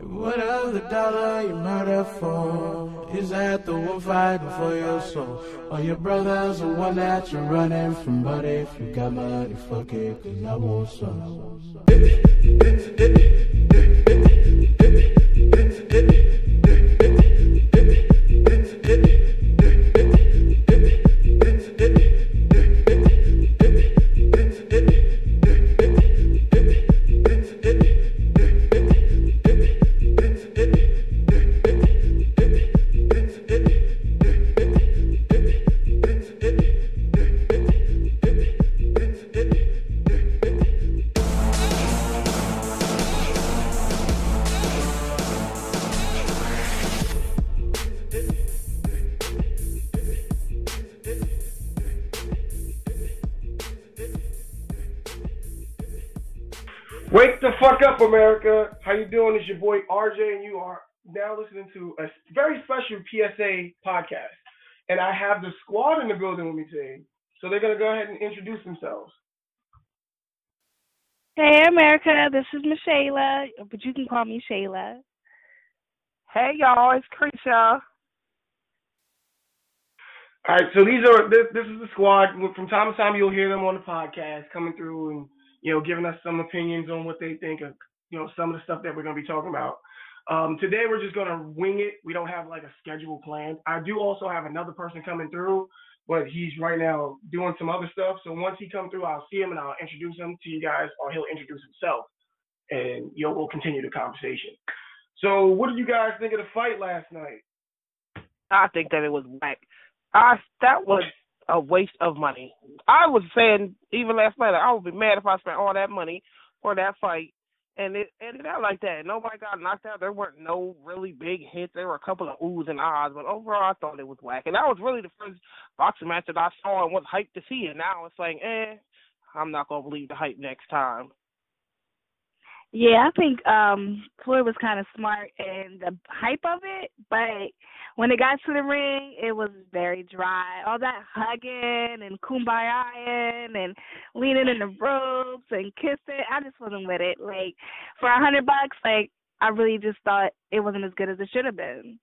What other dollar you murder for? Is that the one fighting for your soul? Or your brother's the one that you're running from? But if you got money, fuck it, 'cause I want some. Wake the fuck up, America. How you doing? It's your boy RJ, and you are now listening to a very special PSA podcast. And I have the squad in the building with me today. So they're going to go ahead and introduce themselves. Hey, America. This is Michela, but you can call me Shayla. Hey, y'all. It's Krisha. All right, so this is the squad. From time to time, you'll hear them on the podcast coming through and giving us some opinions on what they think of, some of the stuff that we're going to be talking about. Today, we're just going to wing it. We don't have, like, a schedule planned. I do also have another person coming through, but he's right now doing some other stuff. So once he comes through, I'll see him and I'll introduce him to you guys, or he'll introduce himself, and, we'll continue the conversation. So what did you guys think of the fight last night? I think that it was whack. That was a waste of money. I was saying even last night, I would be mad if I spent all that money for that fight, and it ended out like that. Nobody got knocked out. There weren't no really big hits. There were a couple of oohs and ahs, but overall, I thought it was whack. And that was really the first boxing match that I saw and was hyped to see. And now it's like, I'm not gonna believe the hype next time. Yeah, I think Floyd was kind of smart in the hype of it, but when it got to the ring, it was very dry. All that hugging and kumbaya-ing and leaning in the ropes and kissing, I just wasn't with it. Like, for $100, like, I really just thought it wasn't as good as it should have been.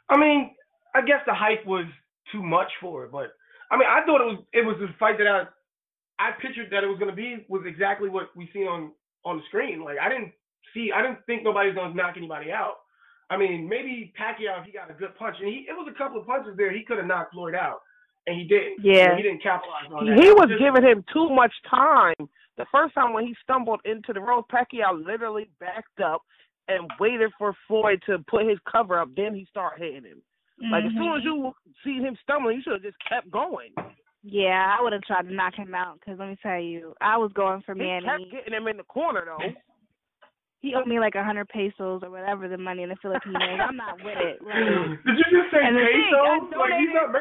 I mean, I guess the hype was too much for it, but I mean, I thought it was a fight that I pictured that it was going to be was exactly what we see on the screen. Like, I didn't think nobody's going to knock anybody out. I mean, maybe Pacquiao, if he got a good punch, and it was a couple of punches there, he could have knocked Floyd out, and he didn't. Yeah. He didn't capitalize on that. He was giving him too much time. The first time when he stumbled into the ropes, Pacquiao literally backed up and waited for Floyd to put his cover up. Then he started hitting him. Mm-hmm. Like, as soon as you see him stumbling, you should have just kept going. Yeah, I would have tried to knock him out, because let me tell you, I was going for Manny. He kept getting him in the corner, though. He owed me like 100 pesos or whatever the money in the Philippines. I'm not with it. Like, did you just say pesos?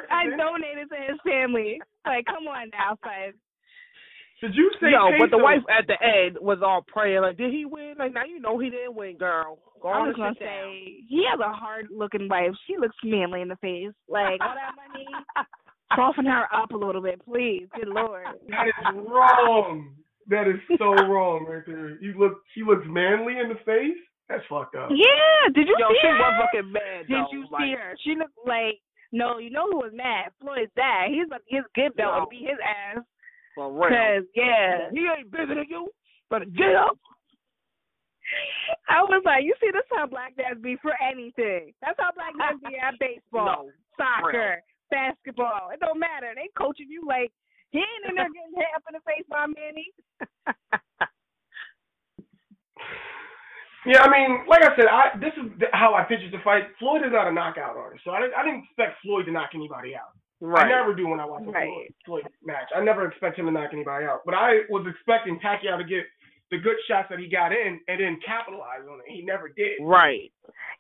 I donated to his family. Like, come on now, son. Did you say pesos? But the wife at the end was all praying, like, did he win? Like, now you know he didn't win, girl. I was going to say, he has a hard-looking wife. She looks manly in the face. Like, all that money, soften her up a little bit, please. Good Lord. That is wrong. That is so wrong right there. She looks manly in the face? That's fucked up. Yeah. Did you see her? She was looking mad, Did you see her? She looked like, no, you know who was mad? Floyd's dad. He's good though, and beat his ass. For real. Because, yeah. He ain't bigger than you. Better get up. I was like, you see, this is how black dads be for anything. That's how black dads be at baseball, soccer, basketball. It don't matter. They coaching you like, he ain't in there getting hit up in the face by Manny. Yeah, I mean, like I said, this is how I pictured the fight. Floyd is not a knockout artist, so I didn't expect Floyd to knock anybody out. Right. I never do when I watch a Floyd match. I never expect him to knock anybody out. But I was expecting Pacquiao to get the good shots that he got in and then capitalize on it. He never did. Right.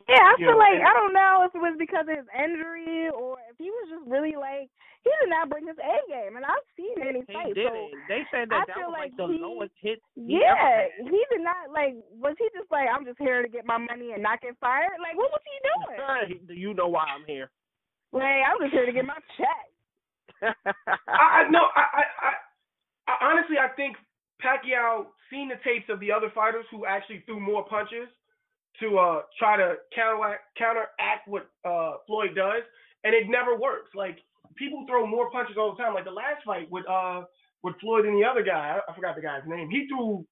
Yeah, I feel like, I don't know if it was because of his injury or if he was just really like, he did not bring his A game. And I've seen Manny fight. He didn't. They said that was like the lowest hit he ever had. He did not, like, was he just like, I'm just here to get my money and not get fired? Like, what was he doing? You know why I'm here. Like, I'm just here to get my check. I honestly, I think Pacquiao seen the tapes of the other fighters who actually threw more punches to try to counteract what Floyd does, and it never works. Like, people throw more punches all the time. Like the last fight with Floyd and the other guy, I forgot the guy's name. He threw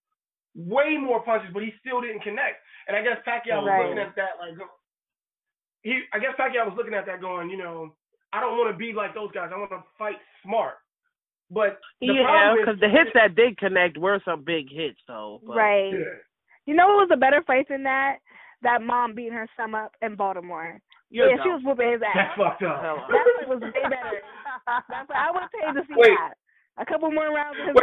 way more punches, but he still didn't connect. And I guess Pacquiao was looking at that like Pacquiao was looking at that going, you know, I don't want to be like those guys. I want to fight smart. But because the hits that did connect were some big hits, though. But. Right. Yeah. You know what was a better fight than that? That mom beating her son up in Baltimore. She was whooping his ass. That's fucked up. That fight was way better. I would have paid to see that. A couple more rounds of his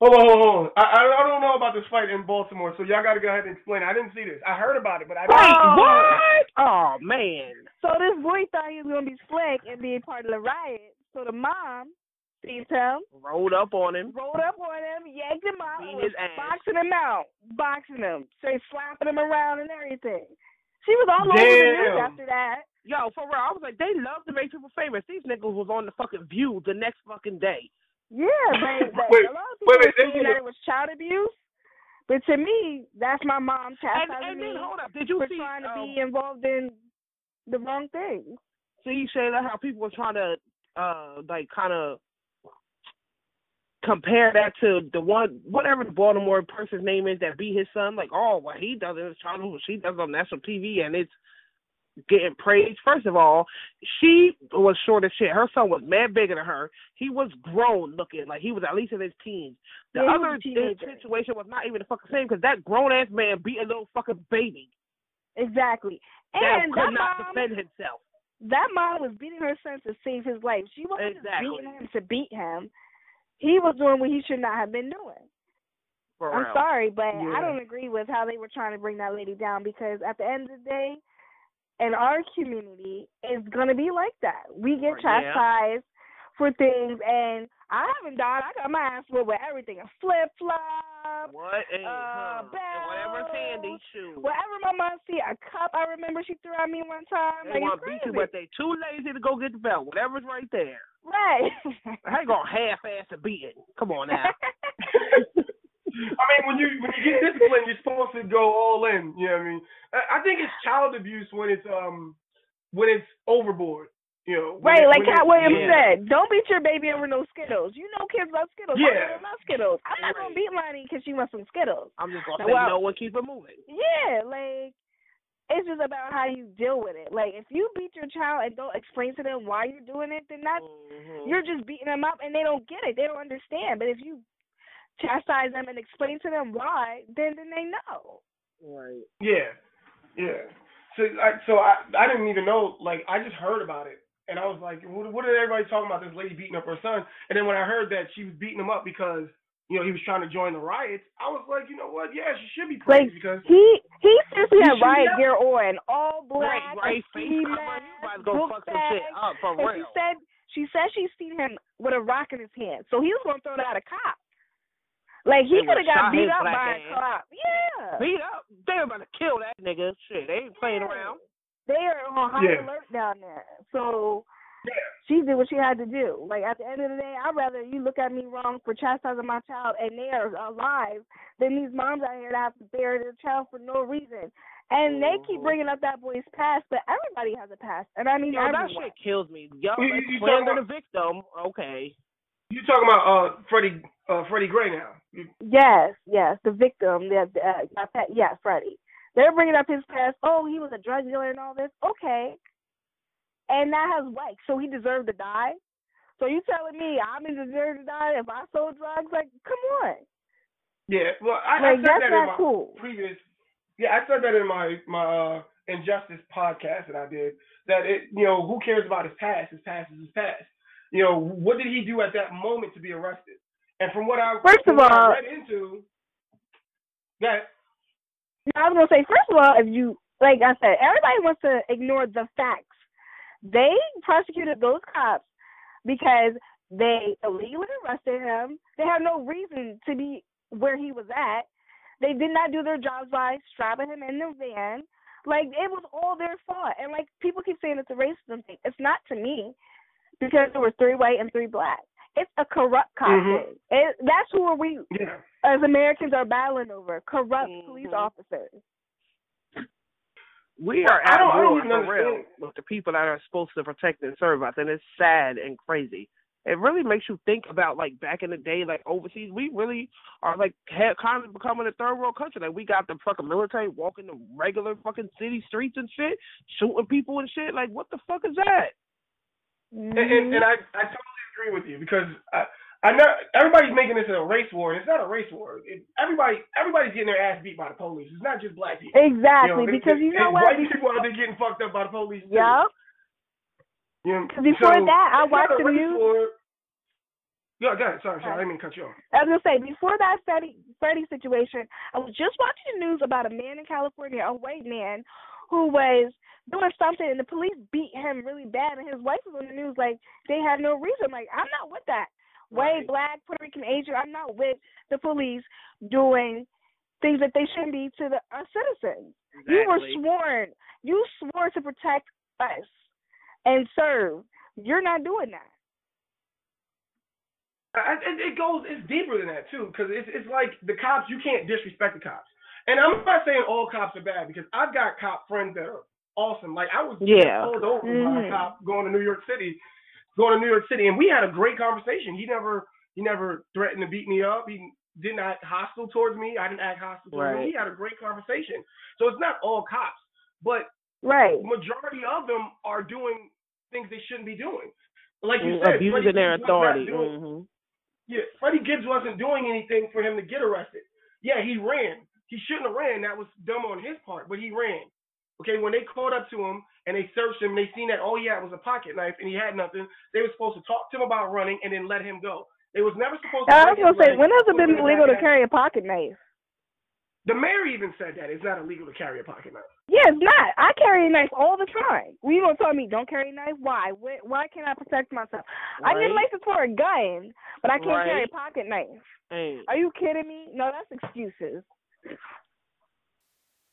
Hold on. I don't know about this fight in Baltimore, so y'all got to go ahead and explain it. I didn't see this. I heard about it, but I didn't. Wait, what? Oh, man. So this boy thought he was going to be slick and be a part of the riot. So the mom sees him. Rolled up on him, yanked him out, beat his ass. boxing him, straight slapping him around and everything. She was all over the news after that. Yo, for real, I was like, they love to make people famous. These niggas was on the fucking View the next fucking day. Yeah, but a lot of people were saying that it was child abuse. But to me, that's my mom chastising me for trying to be involved in the wrong thing. So you say that how people were trying to kind of compare that to the one, whatever the Baltimore person's name is that beat his son. Like, oh, what he does in his childhood, she does on national TV, and it's getting praised. First of all, she was short as shit. Her son was mad bigger than her. He was grown looking, like he was at least in his teens. The other situation was not even the fucking same because that grown ass man beat a little fucking baby. Exactly. And that could not defend himself. That mom was beating her son to save his life. She wasn't just beating him to beat him. He was doing what he should not have been doing. I'm sorry, but I don't agree with how they were trying to bring that lady down because at the end of the day, in our community, it's going to be like that. We get chastised for things, and I haven't died. I got my ass whooped with everything. A flip-flop, whatever candy shoe. Whatever my mom see, a cup I remember she threw at me one time. They want to beat you, but they too lazy to go get the belt. Whatever's right there. Right. I ain't gonna half-ass a beating. Come on now. I mean, when you get disciplined, you're supposed to go all in. You know what I mean? I think it's child abuse when it's overboard. You know, right? Like Cat Williams said, don't beat your baby over no Skittles. You know, kids love Skittles. I love Skittles. I'm not gonna beat Lonnie because she wants some Skittles. I'm just gonna say no and keep it moving. Yeah, like it's just about how you deal with it. Like if you beat your child and don't explain to them why you're doing it, then that's you're just beating them up and they don't get it. They don't understand. But if you chastise them and explain to them why, then they know. Right. Yeah. So I didn't even know. Like I just heard about it, and I was like, what are everybody talking about? This lady beating up her son. And then when I heard that she was beating him up because he was trying to join the riots, I was like, you know what? Yeah, she should be praised because he seriously had riot gear on, all black, right, face cover. You about to go fuck some shit up for real. She said she seen him with a rock in his hand, so he was gonna throw that at a cop. Like, he could have got beat up by a cop. Yeah. Beat up? They were about to kill that nigga. Shit, they ain't playing around. They are on high alert down there. So, she did what she had to do. Like, at the end of the day, I'd rather you look at me wrong for chastising my child and they are alive than these moms out here that have to bury their child for no reason. And they keep bringing up that boy's past, but everybody has a past. And I mean, that shit kills me. Y'all slander the victim. Okay. You talking about Freddie Gray now? Yes, the victim. Freddie. They're bringing up his past. Oh, he was a drug dealer and all this. Okay, and that has what? So he deserved to die. So you telling me I deserve to die if I sold drugs? Like, come on. Yeah, well, I said that in my previous. Yeah, I said that in my Injustice podcast that I did. That who cares about his past? His past is his past. What did he do at that moment to be arrested? And from what I read into that. I was going to say, first of all, if you, like I said, everybody wants to ignore the facts. They prosecuted those cops because they illegally arrested him. They had no reason to be where he was at. They did not do their jobs by strapping him in the van. Like, it was all their fault. And, like, people keep saying it's a racism thing. It's not to me. Because there were 3 white and 3 black. It's a corrupt cop thing. That's who we as Americans are battling over, corrupt police officers. We are at war for real with the people that are supposed to protect and serve us, and it's sad and crazy. It really makes you think about, like, back in the day, like, overseas, we really are, like, kind of becoming a third world country. Like, we got the fucking military walking the regular fucking city streets and shit, shooting people and shit. Like, what the fuck is that? And I totally agree with you, because I know everybody's making this a race war, and it's not a race war. Everybody's getting their ass beat by the police. It's not just black people. Exactly, because you know what? White people out there getting fucked up by the police, too. Yep. Before that, I watched the news. Yeah, go ahead. Sorry, I didn't mean to cut you off. I was going to say, before that Freddie situation, I was just watching the news about a man in California, a white man, who was doing something, and the police beat him really bad, and his wife was on the news like they had no reason. Like, I'm not with that. White, black, Puerto Rican, Asian, I'm not with the police doing things that they shouldn't be to our citizens. Exactly. You swore to protect us and serve. You're not doing that. It's deeper than that, too, because it's like the cops, you can't disrespect the cops. And I'm not saying all cops are bad, because I've got cop friends that are awesome. Like, I was pulled over by a cop going to New York City, and we had a great conversation. He never threatened to beat me up. He didn't act hostile towards me. I didn't act hostile towards him. We had a great conversation. So it's not all cops, but majority of them are doing things they shouldn't be doing. Like you said, abusing their authority. Yeah, Freddie Gibbs wasn't doing anything for him to get arrested. Yeah, he ran. He shouldn't have ran. That was dumb on his part, but he ran. Okay, when they caught up to him and they searched him, they seen that all he had was a pocket knife and he had nothing. They were supposed to talk to him about running and then let him go. They was never supposed to. I was going to say, when has it been illegal to carry a pocket knife? The mayor even said that it's not illegal to carry a pocket knife. Yeah, it's not. I carry a knife all the time. You gonna tell me don't carry a knife? Why? Why can't I protect myself? I get licensed for a gun, but I can't carry a pocket knife. Are you kidding me? No, that's excuses.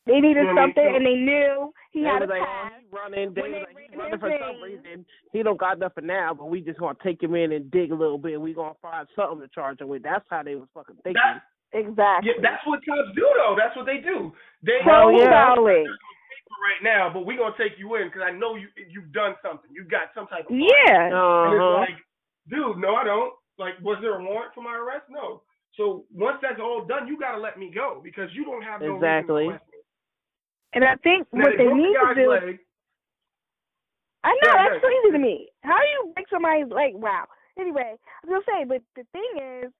They needed something, and they knew he had a pass. He's running for some reason. He don't got nothing now, but we just gonna take him in and dig a little bit. And we gonna find something to charge him with. That's how they was fucking thinking. Exactly. Yeah, that's what cops do, though. That's what they do. They right now, but we're gonna take you in because I know you've done something. You got some type of and it's like, dude, no, I don't. Like, was there a warrant for my arrest? No. So once that's all done, you gotta let me go because you don't have no reason to arrest me. And I think what they need to do. I know that's crazy to me. How do you break somebody's leg? Wow. Anyway, I was gonna say, but the thing is,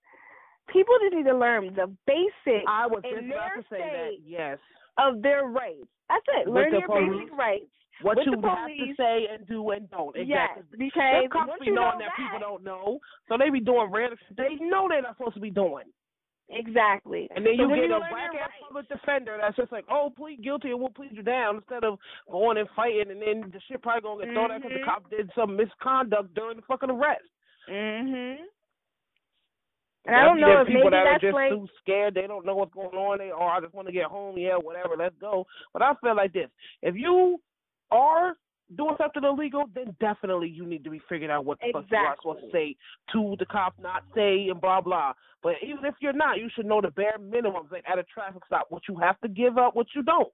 people just need to learn the basics. I was just about to say that. Yes. Of their rights. That's it. Learn your basic rights. What you have to say and do and don't. Exactly. Yes, because once you know that people don't know, so they be doing random shit they know they're not supposed to be doing. Exactly. And then you get a whack-ass public defender that's just like, oh, plead guilty and we'll plead you down, instead of going and fighting, and then the shit probably going to get thrown out because the cop did some misconduct during the fucking arrest. And I don't know if people maybe that that's are just like too scared, they don't know what's going on, I just want to get home, whatever, let's go. But I feel like this. If you are doing something illegal, then definitely you need to be figuring out what the fuck you are supposed to say to the cop, not say, and blah, blah. But even if you're not, you should know the bare minimums, like at a traffic stop, what you have to give up, what you don't.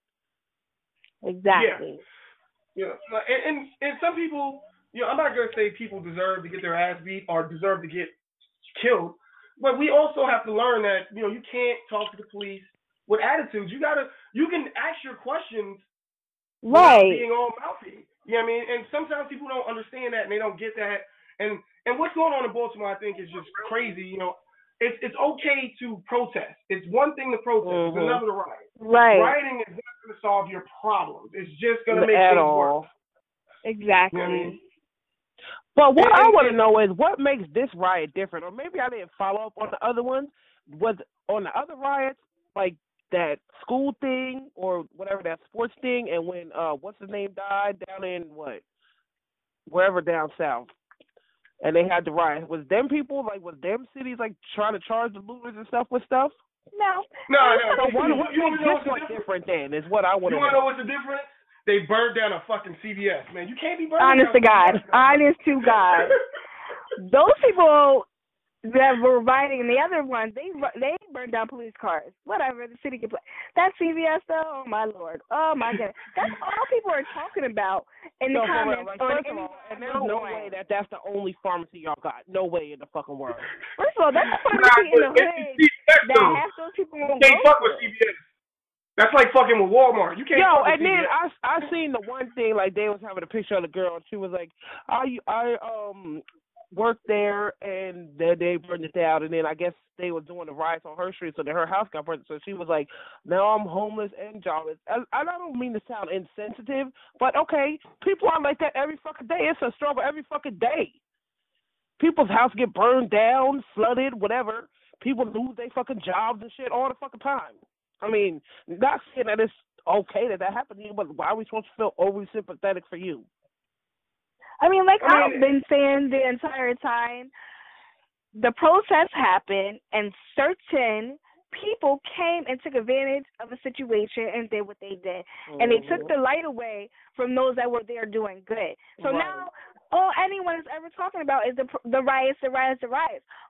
Exactly. Yeah. And some people, I'm not going to say people deserve to get their ass beat or deserve to get killed, but we also have to learn that, you can't talk to the police with attitudes. You can ask your questions without being all mouthy. You know what I mean? And sometimes people don't understand that and they don't get that. And what's going on in Baltimore, I think, is just crazy. It's okay to protest. It's one thing to protest. It's another to riot. Right. Rioting is not going to solve your problems. It's just going to make things worse. Exactly. You know what I mean? But what I want to know is what makes this riot different, or maybe I didn't follow up on the other ones. Was on the other riots, like that school thing or whatever, that sports thing, and when what's his name died down in wherever down south, and they had the riot. Was them people was them cities trying to charge the looters and stuff with stuff? No. So what makes this one different then? Is what I want to know. You want to know what's the difference? They burned down a fucking CVS, man. You can't be burning Honest down to God. Honest to God. Those people that were rioting, and the other ones, they burned down police cars. Whatever, the city can play. That CVS, though, oh, my Lord. Oh, my goodness. That's all people are talking about in the comments. Like, first of all, and there's no way that's the only pharmacy y'all got. No way in the fucking world. First of all, that's a pharmacy in the hood that half those people won't go to. You can't fuck with CVS. That's like fucking with Walmart. You can't. Yo, and then I seen the one thing, like they was having a picture of the girl, and she was like, I worked there, and then they burned it down, and then I guess they were doing the riots on her street, so then her house got burned. So she was like, now I'm homeless and jobless. I don't mean to sound insensitive, but okay, people are like that every fucking day. It's a struggle every fucking day. People's house get burned down, flooded, whatever. People lose their fucking jobs and shit all the fucking time. I mean, not saying that it's okay that happened to you, but why are we supposed to feel overly sympathetic for you? I mean, I've been saying the entire time, the protests happened and certain people came and took advantage of a situation and did what they did. Mm-hmm. And they took the light away from those that were there doing good. So now all anyone is ever talking about is the riots.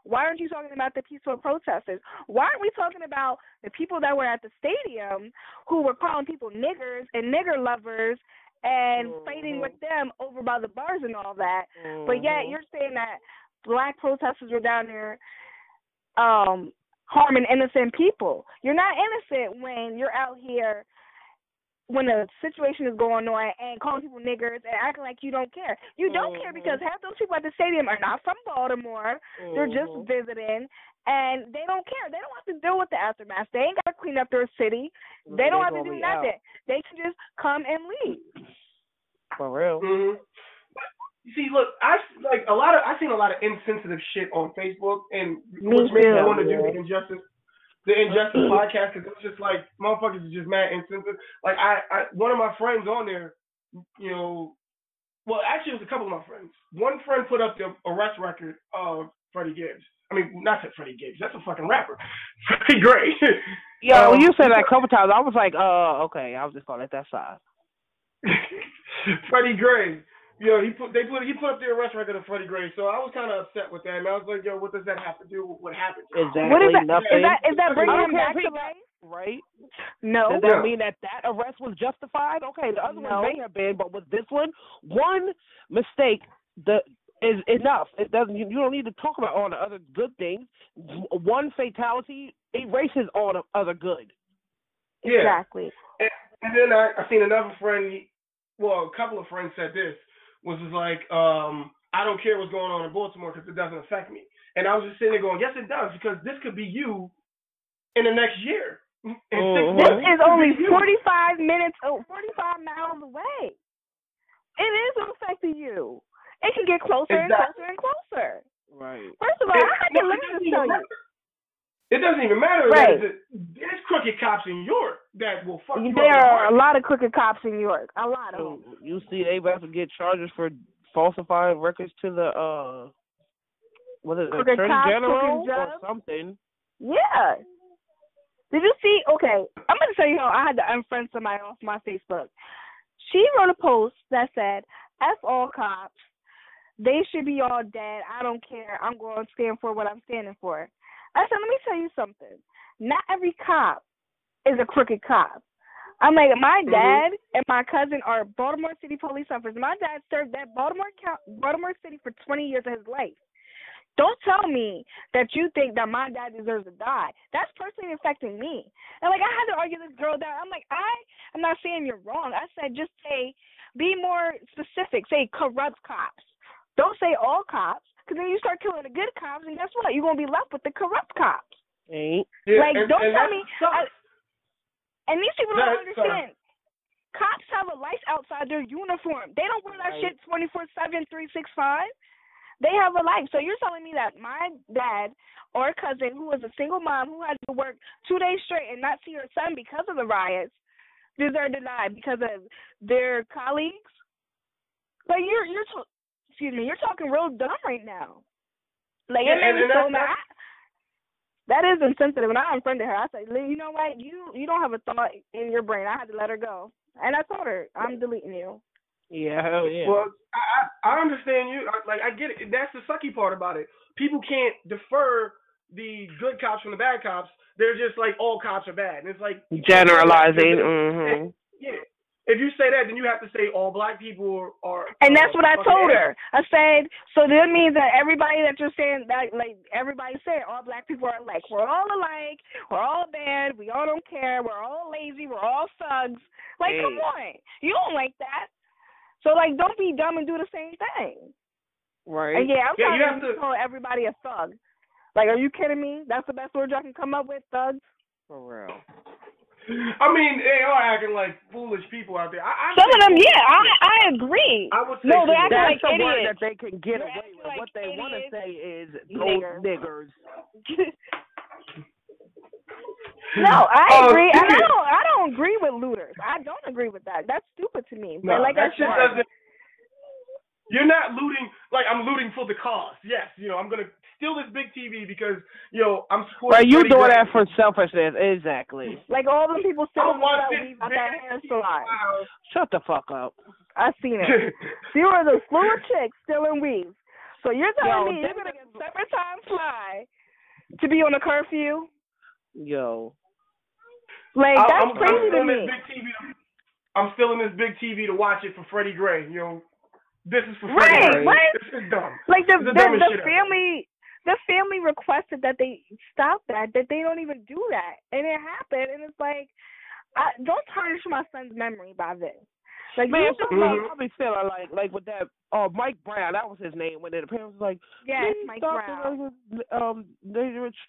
Why aren't you talking about the peaceful protesters? Why aren't we talking about the people that were at the stadium who were calling people niggers and nigger lovers and fighting with them over by the bars and all that? But yet you're saying that black protesters were down there harming innocent people. You're not innocent when you're out here when a situation is going on and calling people niggers and acting like you don't care. You don't care because half those people at the stadium are not from Baltimore. They're just visiting, and they don't care. They don't have to deal with the aftermath. They ain't got to clean up their city. They don't have to do nothing. They can just come and leave. For real. Mm-hmm. You see, look, I've seen a lot of insensitive shit on Facebook, and which makes me want to do the Injustice podcast, because it's just like motherfuckers are just mad insensitive. Like one of my friends on there, you know, well, actually it was a couple of my friends. One friend put up the arrest record of Freddie Gibbs. I mean, not that Freddie Gibbs, that's a fucking rapper. Freddie Gray. Yeah, when you said that a couple times, I was like, okay, I was just gonna let that slide. Freddie Gray. Yo, he put up the arrest record of Freddie Gray, so I was kind of upset with that. And I was like, yo, what does that have to do with what happened? Exactly. What is that? Nothing. Is that bringing him back to life? Right. No. Does that mean that arrest was justified? Okay, the other one may have been, but with this one mistake is enough. It doesn't. You don't need to talk about all the other good things. One fatality erases all the other good. Yeah. Exactly. And then I seen another friend. Well, a couple of friends said this. Was like, I don't care what's going on in Baltimore because it doesn't affect me. And I was just sitting there going, yes, it does, because this could be you in the next year. This is only 45 miles away. It is affecting you. It can get closer and closer and closer. Right. First of all, I had to let me tell you. It doesn't even matter. Right. There's crooked cops in York that will fuck you up. There are a lot of crooked cops in York. A lot of them. You see, they about to get charges for falsifying records to the Attorney General or something. Yeah. Did you see? Okay, I'm gonna tell you how I had to unfriend somebody off my Facebook. She wrote a post that said, "F all cops. They should be all dead. I don't care. I'm going to stand for what I'm standing for." I said, let me tell you something. Not every cop is a crooked cop. I'm like, my dad and my cousin are Baltimore City police officers. My dad served that Baltimore City for 20 years of his life. Don't tell me that you think that my dad deserves to die. That's personally affecting me. And, I had to argue this girl down. I'm like, I'm not saying you're wrong. I said just say, be more specific. Say corrupt cops. Don't say all cops. Because then you start killing the good cops, and guess what? You're going to be left with the corrupt cops. Ain't. Yeah, don't tell me. And these people don't understand. Cops have a life outside their uniform. They don't wear that shit 24/7, 365. They have a life. So you're telling me that my dad or cousin, who was a single mom who had to work 2 days straight and not see her son because of the riots, deserve to die because of their colleagues? You're talking real dumb right now. It made me so mad. That is insensitive, and I unfriended her. I said, you know what? You don't have a thought in your brain. I had to let her go. And I told her, I'm deleting you. Yeah, hell yeah. Well, I understand you. I get it. That's the sucky part about it. People can't defer the good cops from the bad cops. They're just like all cops are bad. And it's like generalizing. Mm-hmm. Yeah. If you say that, then you have to say all black people are. And that's what I told her. I said, so that means that everybody that you're saying, that like everybody said, all black people are alike. We're all alike. We're all bad. We all don't care. We're all lazy. We're all thugs. Like, come on. You don't like that. So, like, don't be dumb and do the same thing. Right. And I'm trying to call everybody a thug. Like, are you kidding me? That's the best word y'all can come up with, thugs? For real. I mean, they are acting like foolish people out there. Some of them, I agree. I would say they're acting like idiots. Word that they can get away with. What they want to say is those niggers. No, I agree. And I don't agree with looters. I don't agree with that. That's stupid to me. But like that shit doesn't. You're not looting. Like, I'm looting for the cause. Yes, I'm gonna steal this big TV because I'm supporting. Right, you doing that for selfishness, exactly. Like all the people still want that hair salon. Shut the fuck up. I seen it. There was a slew of chicks stealing weaves. So you're telling me you're gonna get summertime fly to be on a curfew? Yo. Like, that's crazy to me. I'm stealing this big TV to watch it for Freddie Gray. This is for Freddie Gray. Right? This is dumb. Like the family requested that they stop that they don't even do that, and it happened. And it's like, don't tarnish my son's memory by this. Like, man, I'll be feeling like with that Mike Brown, that was his name, when the parents was like, yes, Mike Brown.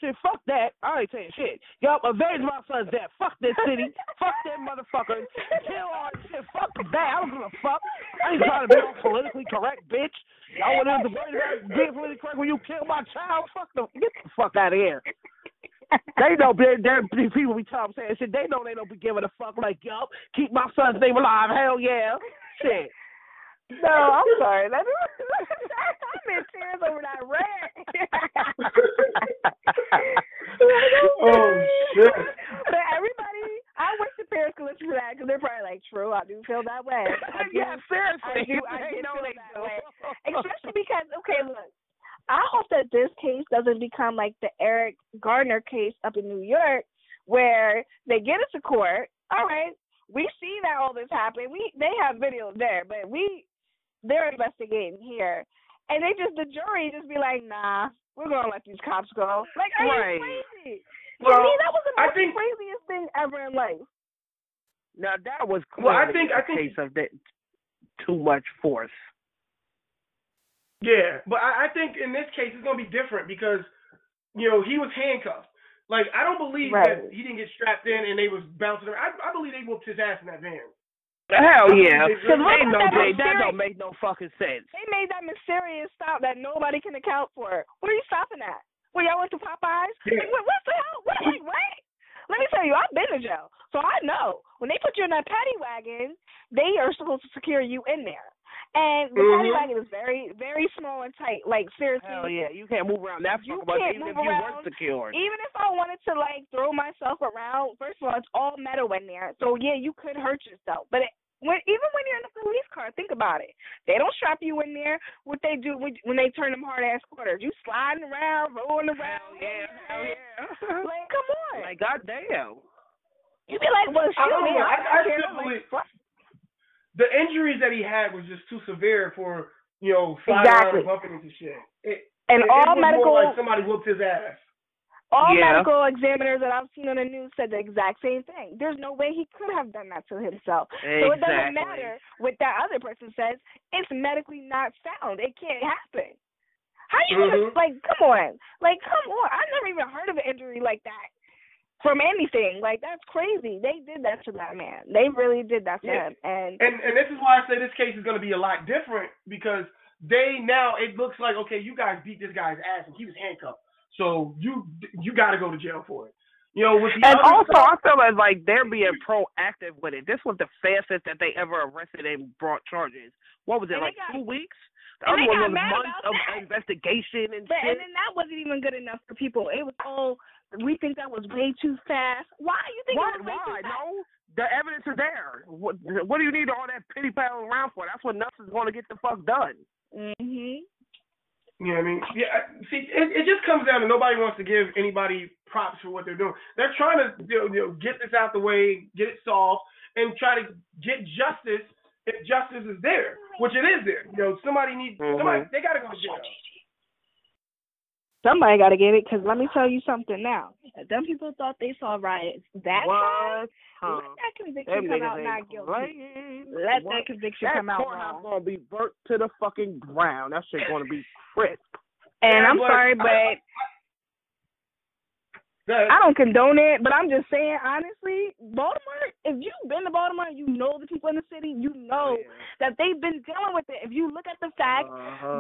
Shit, fuck that. I ain't saying shit. Y'all avenge my son's death. Fuck this city. Fuck them motherfuckers. Kill all this shit. Fuck that. I don't give a fuck. I ain't trying to be all politically correct, bitch. Y'all want to worry about being politically correct when you kill my child? Fuck them. Get the fuck out of here. They know these people be talking saying shit. They know they don't be giving a fuck. Like, yo, keep my son's name alive. Hell yeah. Shit. No, I'm sorry. I'm in tears over that rant. Oh shit. But everybody, I wish the parents could listen to that because they're probably like, true, I do feel that way. Yeah, seriously. I do feel that way. Especially because, okay, look. I hope that this case doesn't become like the Eric Gardner case up in New York, where they get us to court. All right, we see that all this happened. They have videos there, but they're investigating here, and the jury just be like, nah, we're gonna let these cops go. Like, are you crazy? Well, to me, that was the craziest thing ever in life. Now that was clearly a case of too much force. Yeah, but I think in this case it's gonna be different because, he was handcuffed. Like, I don't believe that he didn't get strapped in and they was bouncing around. I believe they whooped his ass in that van. Hell yeah. That don't make no fucking sense. They made that mysterious stop that nobody can account for. What are you stopping at? Well, y'all went to Popeyes? Yeah. Like, what the hell? What? Let me tell you, I've been to jail, so I know. When they put you in that paddy wagon, they are supposed to secure you in there. And the paddy wagon is very, very small and tight. Like, seriously. Hell yeah, you can't move around that fucking much even if you weren't secured. Even if I wanted to, like, throw myself around, first of all, it's all metal in there. So, yeah, you could hurt yourself. But even when you're in a police car, think about it. They don't strap you in there. What they do when they turn them hard-ass quarters, you sliding around, rolling around. Hell yeah. Like, come on. Like, goddamn. You be like, well, shoot me. I still believe the injuries that he had was just too severe for, sliding around and bumping into shit. And all medical, more like somebody whooped his ass. All medical examiners that I've seen on the news said the exact same thing. There's no way he could have done that to himself. Exactly. So it doesn't matter what that other person says. It's medically not sound. It can't happen. How you gonna, come on. I've never even heard of an injury like that from anything. Like, that's crazy. They did that to that man. They really did that to him. And this is why I say this case is going to be a lot different, because it looks like, okay, you guys beat this guy's ass and he was handcuffed. So you got to go to jail for it. I feel like they're being proactive with it. This was the fastest that they ever arrested and brought charges. What was it, 2 weeks? The other one was months of investigation and shit. And then that wasn't even good enough for people. It was we think that was way too fast. Why do you think it was way too fast? No, the evidence is there. What do you need all that shitty paddling around for. That's what nuts is going to get the fuck done. Mhm. You know what I mean? Yeah. See, it just comes down to nobody wants to give anybody props for what they're doing. They're trying to get this out the way, get it solved, and try to get justice if justice is there, which it is there. Somebody needs somebody. They got to go to jail. Somebody got to get it, because let me tell you something now. Them people thought they saw riots that time. Let that conviction come out not guilty. Let that conviction come out wrong. That courthouse going to be burnt to the fucking ground. That shit going to be crisp. And I'm sorry, but I don't condone it, but I'm just saying, honestly, Baltimore, if you've been to Baltimore, you know the people in the city, you know that they've been dealing with it. If you look at the fact,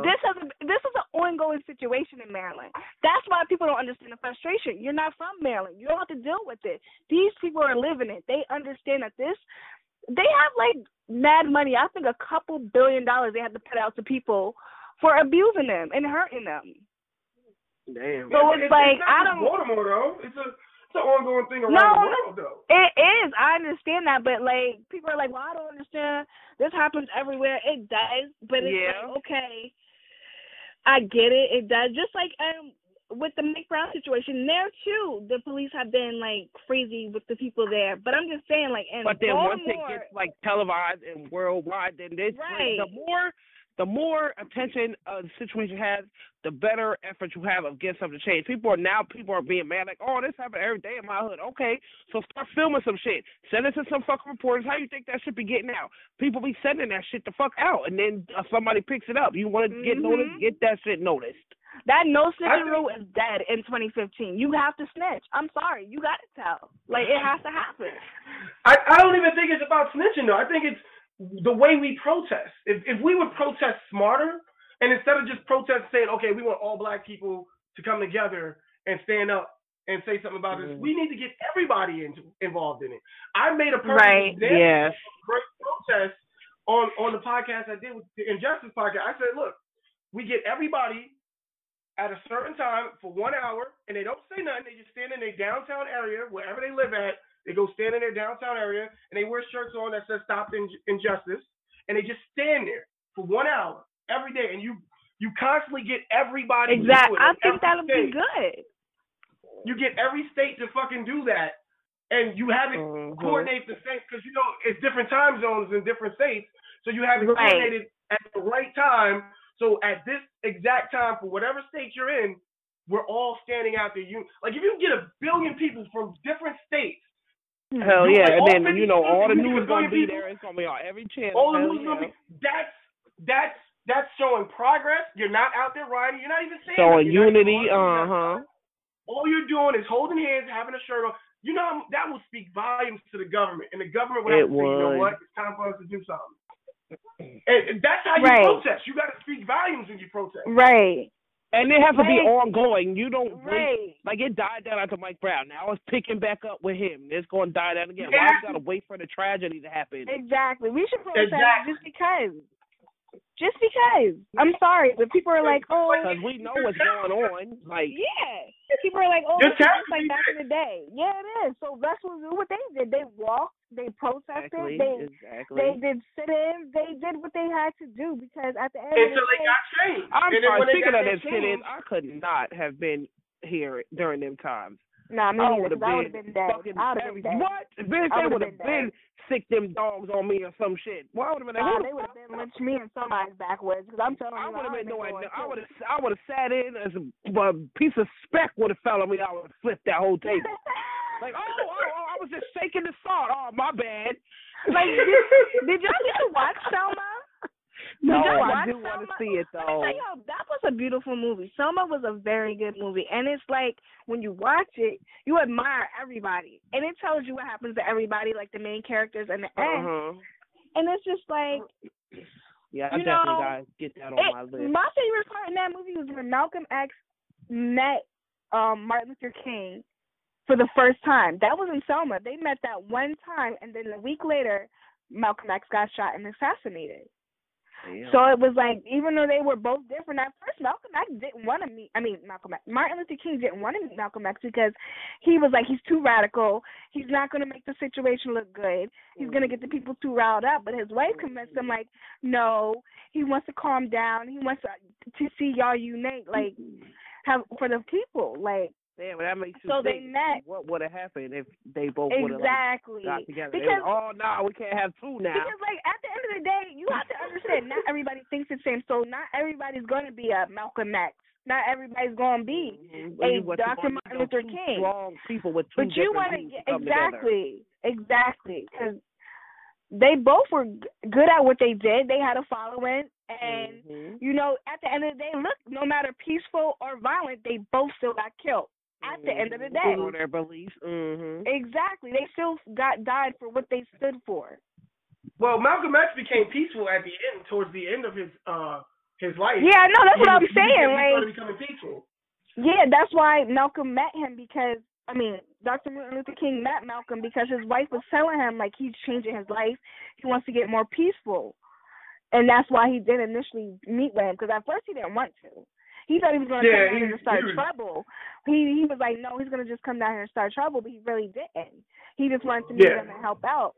this is an ongoing situation in Maryland. That's why people don't understand the frustration. You're not from Maryland. You don't have to deal with it. These people are living it. They understand that they have, like, mad money. I think a couple $2 billion they have to put out to people for abusing them and hurting them. Damn. So it's like, I don't. Baltimore though. It's an ongoing thing around the world though. It is. I understand that, but like people are like, well, I don't understand. This happens everywhere. It does, but it's like, okay, I get it. It does. Just like with the Mike Brown situation, there too, the police have been like crazy with the people there. But I'm just saying, like, in but then Baltimore, once it gets like televised and worldwide, then this the more attention the situation has, the better effort you have of getting something to change. People are being mad, like, oh, this happens every day in my hood. Okay, so start filming some shit. Send it to some fucking reporters. How you think that should be getting out? People be sending that shit the fuck out, and then somebody picks it up. You want to get noticed? Get that shit noticed. That no snitching rule is dead in 2015. You have to snitch. I'm sorry. You got to tell. Like, it has to happen. I don't even think it's about snitching, though. I think it's the way we protest. If we would protest smarter, and instead of just protest saying, okay, we want all black people to come together and stand up and say something about this, we need to get everybody involved in it. I made a perfect example of a great protest on the podcast I did with the Injustice podcast. I said, look, we get everybody at a certain time for 1 hour, and they don't say nothing. They just stand in their downtown area, wherever they live at. They go stand in their downtown area, and they wear shirts on that says "Stop Injustice," and they just stand there for 1 hour every day, and you constantly get everybody. Exactly. I think that'll be good. You get every state to fucking do that, and you have it coordinate the same, because it's different time zones in different states, so you have it coordinated at the right time. So at this exact time, for whatever state you're in, we're all standing out there. Like, if you get 1 billion people from different states. Hell yeah, and then all the news gonna be there. It's gonna be on every channel. All the news gonna be. That's showing progress. You're not out there riding. You're not even saying. Showing unity. All you're doing is holding hands, having a shirt on. That will speak volumes to the government, and the government would have to say, you know what, it's time for us to do something. And that's how you protest. You got to speak volumes when you protest. Right. And it has to be ongoing. You don't wait. Like, it died down after Mike Brown. Now it's picking back up with him. It's going to die down again. Why you got to wait for the tragedy to happen? Exactly. We should protest just because. Just because. I'm sorry, but people are like, oh. Because we know what's going on. Like, people are like, oh, it's just like back in the day. Yeah, it is. So that's what they did. They walked. They protested. They did sit-ins. They did what they had to do, because at the end of the day. Until they got changed. I'm sorry. Speaking of them sit-ins, I could not have been here during them times. Nah, me neither, because I would have been dead. I would have been dead. What? Bitch, they would have been sick them dogs on me or some shit. Why would have been? They would have been lynched me and somebody's backwards, because I'm telling you, I would have been doing. I would have sat in as a piece of speck would have fell on me. I would have flipped that whole table. Like, I was just shaking the salt. Oh, my bad. Like, did y'all get to watch Selma? No, I do want to see it, though. That was a beautiful movie. Selma was a very good movie. And it's like, when you watch it, you admire everybody. And it tells you what happens to everybody, like the main characters in the end. And it's just like, yeah, I definitely got to get that on my list. My favorite part in that movie was when Malcolm X met Martin Luther King for the first time. That was in Selma. They met that one time, and then a week later, Malcolm X got shot and assassinated. So it was like, even though they were both different, at first Malcolm X didn't want to meet, Martin Luther King didn't want to meet Malcolm X because he was like, he's too radical. He's not going to make the situation look good. He's going to get the people too riled up. But his wife convinced him, like, no, he wants to calm down. He wants to see y'all unite, like, have for the people, like. Yeah, but that makes you so think they met. What would have happened if they both would have got together? Because, no, we can't have two now. Because, like, at the end of the day, you have to understand, not everybody thinks the same. So not everybody's going to be a Malcolm X. Not everybody's going to be a Dr. Martin Luther King. Strong people with two different views come exactly, because they both were good at what they did. They had a following. And, you know, at the end of the day, look, no matter peaceful or violent, they both still got killed. At the end of the day, for their beliefs. Exactly, they still died for what they stood for. Well, Malcolm X became peaceful at the end, towards the end of his life. Yeah, no, that's what I'm saying. He started becoming peaceful. Yeah, that's why Malcolm met him because Dr. Martin Luther King met Malcolm because his wife was telling him like he's changing his life. He wants to get more peaceful, and that's why he didn't initially meet with him because at first he didn't want to. He thought he was going to come down here and start trouble. He was like, no, he's going to just come down here and start trouble, but he really didn't. He just wanted to meet him and help out.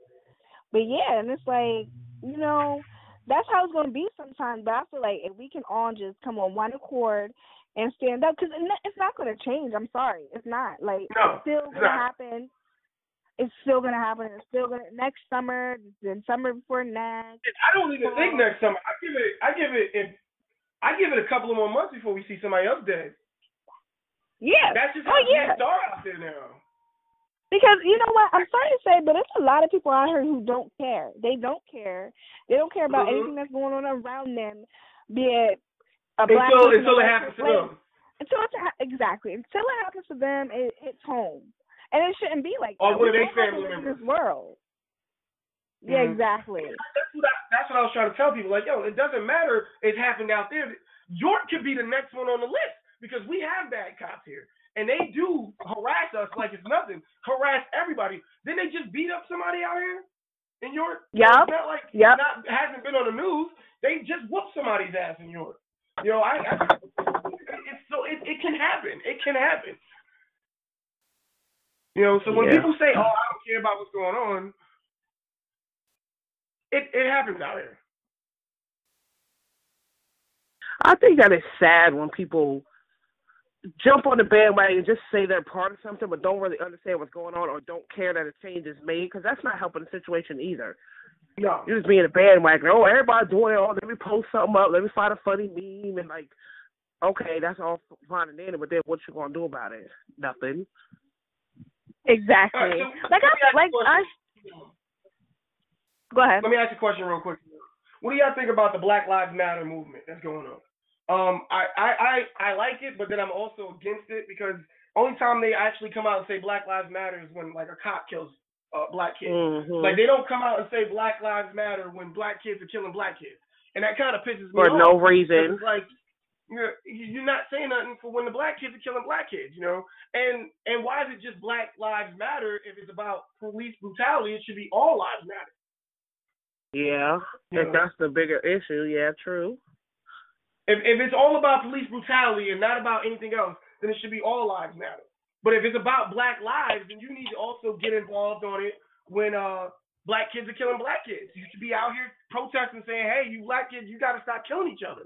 But, yeah, and it's like, you know, that's how it's going to be sometimes. But I feel like if we can all just come on one accord and stand up, because it's not going to change. I'm sorry. It's not. Like, it's still going to happen. It's still going to happen. It's still going to next summer, then summer before next. I don't even think next summer. I give it a couple of more months before we see somebody else dead. Yeah. That's just how things are out there now. Because, you know what, I'm sorry to say, but there's a lot of people out here who don't care. They don't care. They don't care about anything that's going on around them, be it a black person. Until it happens to them. Exactly. Until it happens to them, it's home. And it shouldn't be like that. Or one of their family members. In this world. Yeah, exactly. That's what I was trying to tell people. Like, yo, it doesn't matter it's happening out there. York could be the next one on the list because we have bad cops here. And they do harass us like it's nothing. Harass everybody. Didn't they just beat up somebody out here in York? Yeah. It's not like hasn't been on the news. They just whooped somebody's ass in York. You know, it can happen. It can happen. You know, so when people say, oh, I don't care about what's going on, It happens out here. I think that it's sad when people jump on the bandwagon and just say they're part of something but don't really understand what's going on or don't care that a change is made because that's not helping the situation either. No. You're just being a bandwagon. Oh, everybody doing it. Oh, let me post something up. Let me find a funny meme. And, like, okay, that's all fine and dandy, but then what you going to do about it? Nothing. Exactly. Right, so Go ahead. Let me ask you a question real quick. What do y'all think about the Black Lives Matter movement that's going on? I like it, but then I'm also against it because only time they actually come out and say Black Lives Matter is when like a cop kills black kids. Like they don't come out and say Black Lives Matter when black kids are killing black kids, and that kind of pisses me off. For no reason. It's like you're not saying nothing for when the black kids are killing black kids, you know? And why is it just Black Lives Matter if it's about police brutality? It should be all lives matter. Yeah, if that's the bigger issue, yeah, true. If it's all about police brutality and not about anything else, then it should be all lives matter. But if it's about black lives, then you need to also get involved on it when black kids are killing black kids. You should be out here protesting, saying, hey, you black kids, you got to stop killing each other.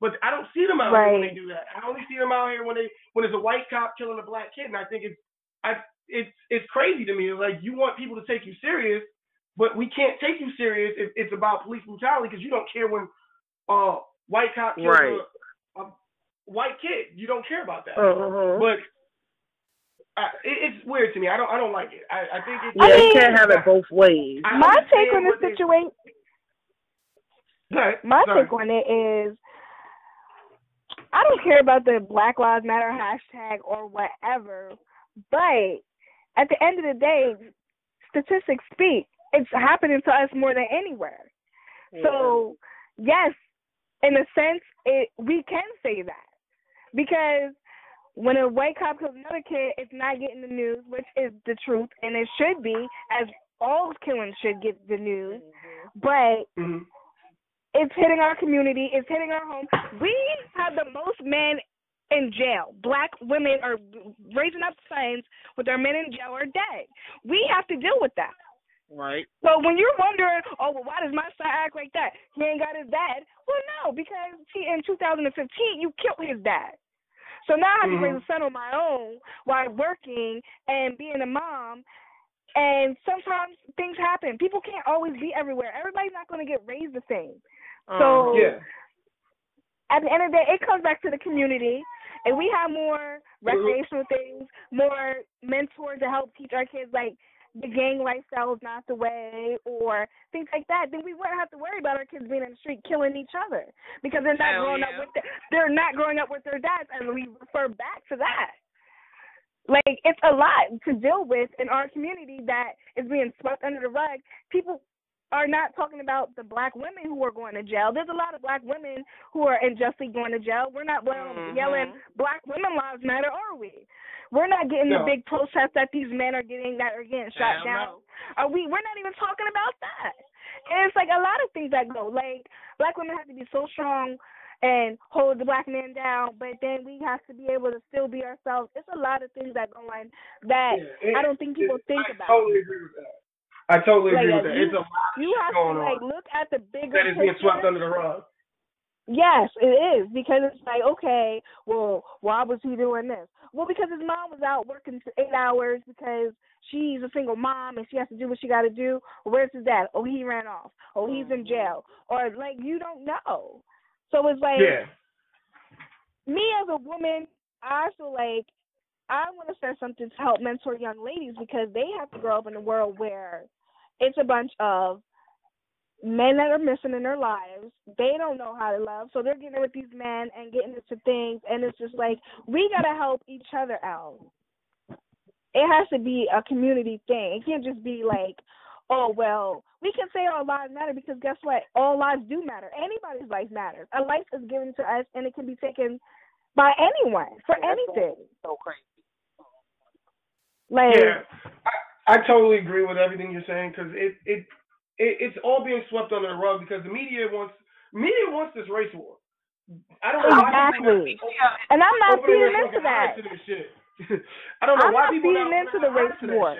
But I don't see them out here when they do that. I only see them out here when there's a white cop killing a black kid, and I think it's crazy to me. Like, you want people to take you serious, but we can't take you serious if it's about police brutality because you don't care when white cop kills a white kid. You don't care about that. But it's weird to me. I don't like it. I think it's you can't have it both ways. My take on the situation. My take on it is, I don't care about the Black Lives Matter hashtag or whatever, but at the end of the day, statistics speak. It's happening to us more than anywhere. Yeah. So, yes, in a sense, we can say that. Because when a white cop kills another kid, it's not getting the news, which is the truth, and it should be, as all killings should get the news. But It's hitting our community. It's hitting our home. We have the most men in jail. Black women are raising up sons with their men in jail or dead. We have to deal with that. Right. So when you're wondering, oh, well, why does my son act like that? He ain't got his dad. Well, no, because in 2015, you killed his dad. So now I have to raise a son on my own while working and being a mom. And sometimes things happen. People can't always be everywhere. Everybody's not going to get raised the same. So at the end of the day, it comes back to the community. And we have more recreational things, more mentors to help teach our kids, like the gang lifestyle is not the way or things like that, then we wouldn't have to worry about our kids being in the street killing each other because they're not growing up with they're not growing up with their dads, and we refer back to that. Like, it's a lot to deal with in our community that is being swept under the rug. People are not talking about the black women who are going to jail. There's a lot of black women who are unjustly going to jail. We're not yelling black women lives matter, are we? We're not getting the big protests that these men are getting shot down. We're not even talking about that. And it's like a lot of things that go. Like, black women have to be so strong and hold the black man down, but then we have to be able to still be ourselves. It's a lot of things that go on that I don't think people think about. I totally agree with that. I totally agree with that. It's a lot going on. You have to look at the bigger that is being swept under the rug. Yes, it is, because it's like, okay, well, why was he doing this? Well, because his mom was out working for 8 hours because she's a single mom and she has to do what she got to do. Where's his dad? Oh, he ran off. Oh, he's in jail. Or, like, you don't know. So it's like, me as a woman, I feel like I want to start something to help mentor young ladies because they have to grow up in a world where it's a bunch of men that are missing in their lives. They don't know how to love, so they're getting with these men and getting into things, and it's just like, we got to help each other out. It has to be a community thing. It can't just be like, oh, well, we can say our lives matter because guess what? All lives do matter. Anybody's life matters. A life is given to us, and it can be taken by anyone for anything. So crazy. Like, I totally agree with everything you're saying because it's all being swept under the rug because the media wants this race war. I don't know exactly. And I'm not feeding into that. I don't know why people feeding into the race war.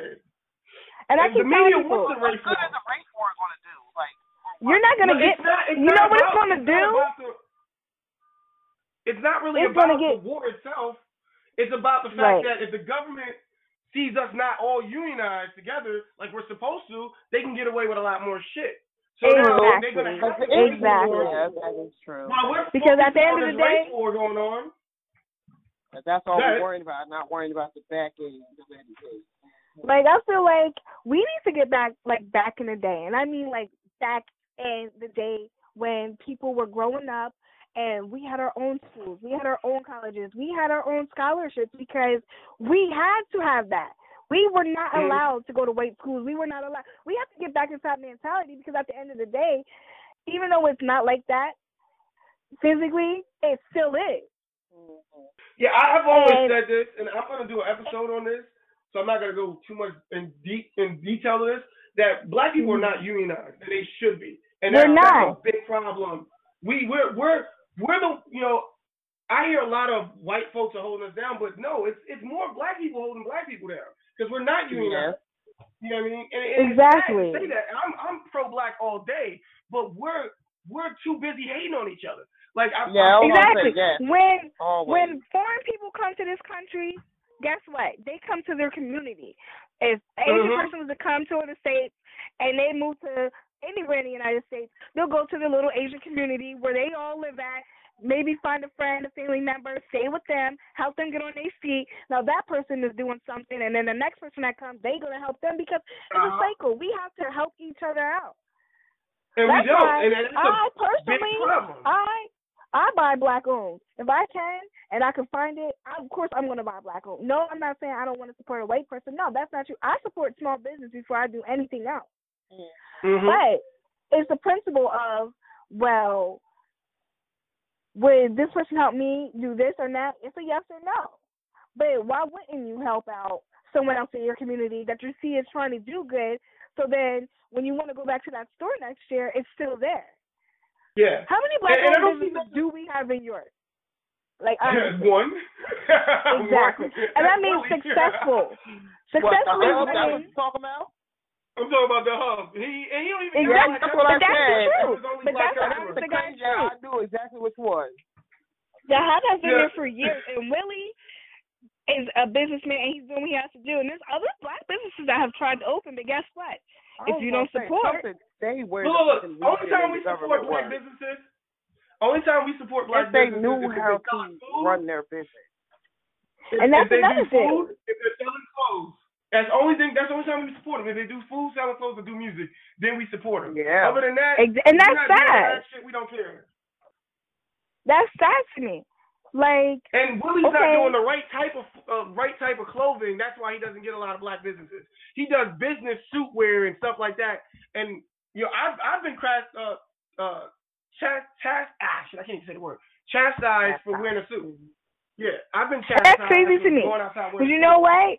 And I keep the media telling people, wants the race war. What is the race war going to do? Like, you're not going to get. You know what it's going to do? It's not really about the war itself. It's about the fact that if the government sees us not all unionized together like we're supposed to, they can get away with a lot more shit. So now they're going to have to Yeah, that is true. Because at the end of the day, race war going on. That's all we're worried about, not worrying about the back end of education. Like, I feel like we need to get back, like, back in the day. And I mean, like, back in the day when people were growing up and we had our own schools, we had our own colleges, we had our own scholarships because we had to have that. We were not allowed to go to white schools. We were not allowed. We have to get back into that mentality because at the end of the day, even though it's not like that physically, it still is. Yeah, I've always said this, and I'm going to do an episode on this, so I'm not going to go too much in detail of this, that black people are not unionized, and they should be. And that's a big problem. We're the, you know, I hear a lot of white folks are holding us down, but no, it's more black people holding black people down because we're not unionized. You know what I mean? And exactly. It's sad to say that. And I'm pro-black all day, but we're too busy hating on each other. Like exactly. When foreign people come to this country, guess what? They come to their community. If Asian person was to come to the States and they move to anywhere in the United States, they'll go to the little Asian community where they all live at, maybe find a friend, a family member, stay with them, help them get on their feet. Now that person is doing something, and then the next person that comes, they're going to help them because it's a cycle. We have to help each other out. And that's we don't. Why and that's I personally, big problem. I buy black owned. If I can and I can find it, of course I'm going to buy black owned. No, I'm not saying I don't want to support a white person. No, that's not true. I support small business before I do anything else. But it's the principle of, well, would this person help me do this or that? It's a yes or no. But why wouldn't you help out someone else in your community that you see is trying to do good, so then when you want to go back to that store next year, it's still there? Yeah. How many black-owned businesses do we have in York? Like, one. Exactly. And I mean successful. Successful is what you talking about? I'm talking about the hub. He don't even exactly. That's what I said. But that's what I'm saying. I knew exactly which one. The hub has been there for years, and Willie is a businessman, and he's doing what he has to do. And there's other black businesses that have tried to open, but guess what? If you don't support, look. Only time we support black businesses. Only time we support black businesses if they knew how to run their business. And that's another thing. If they're selling clothes. That's the only time we support them. If they do food, selling clothes, or do music, then we support them. Yeah. Other than that, and that's sad. Shit, we don't care. That's sad to me. Like, and Willie's not doing the right type of clothing. That's why he doesn't get a lot of black businesses. He does business suit wear and stuff like that. And I've been I can't even say the word. Chastised for wearing a suit. Yeah, I've been chastised. That's crazy to me. Because you know what?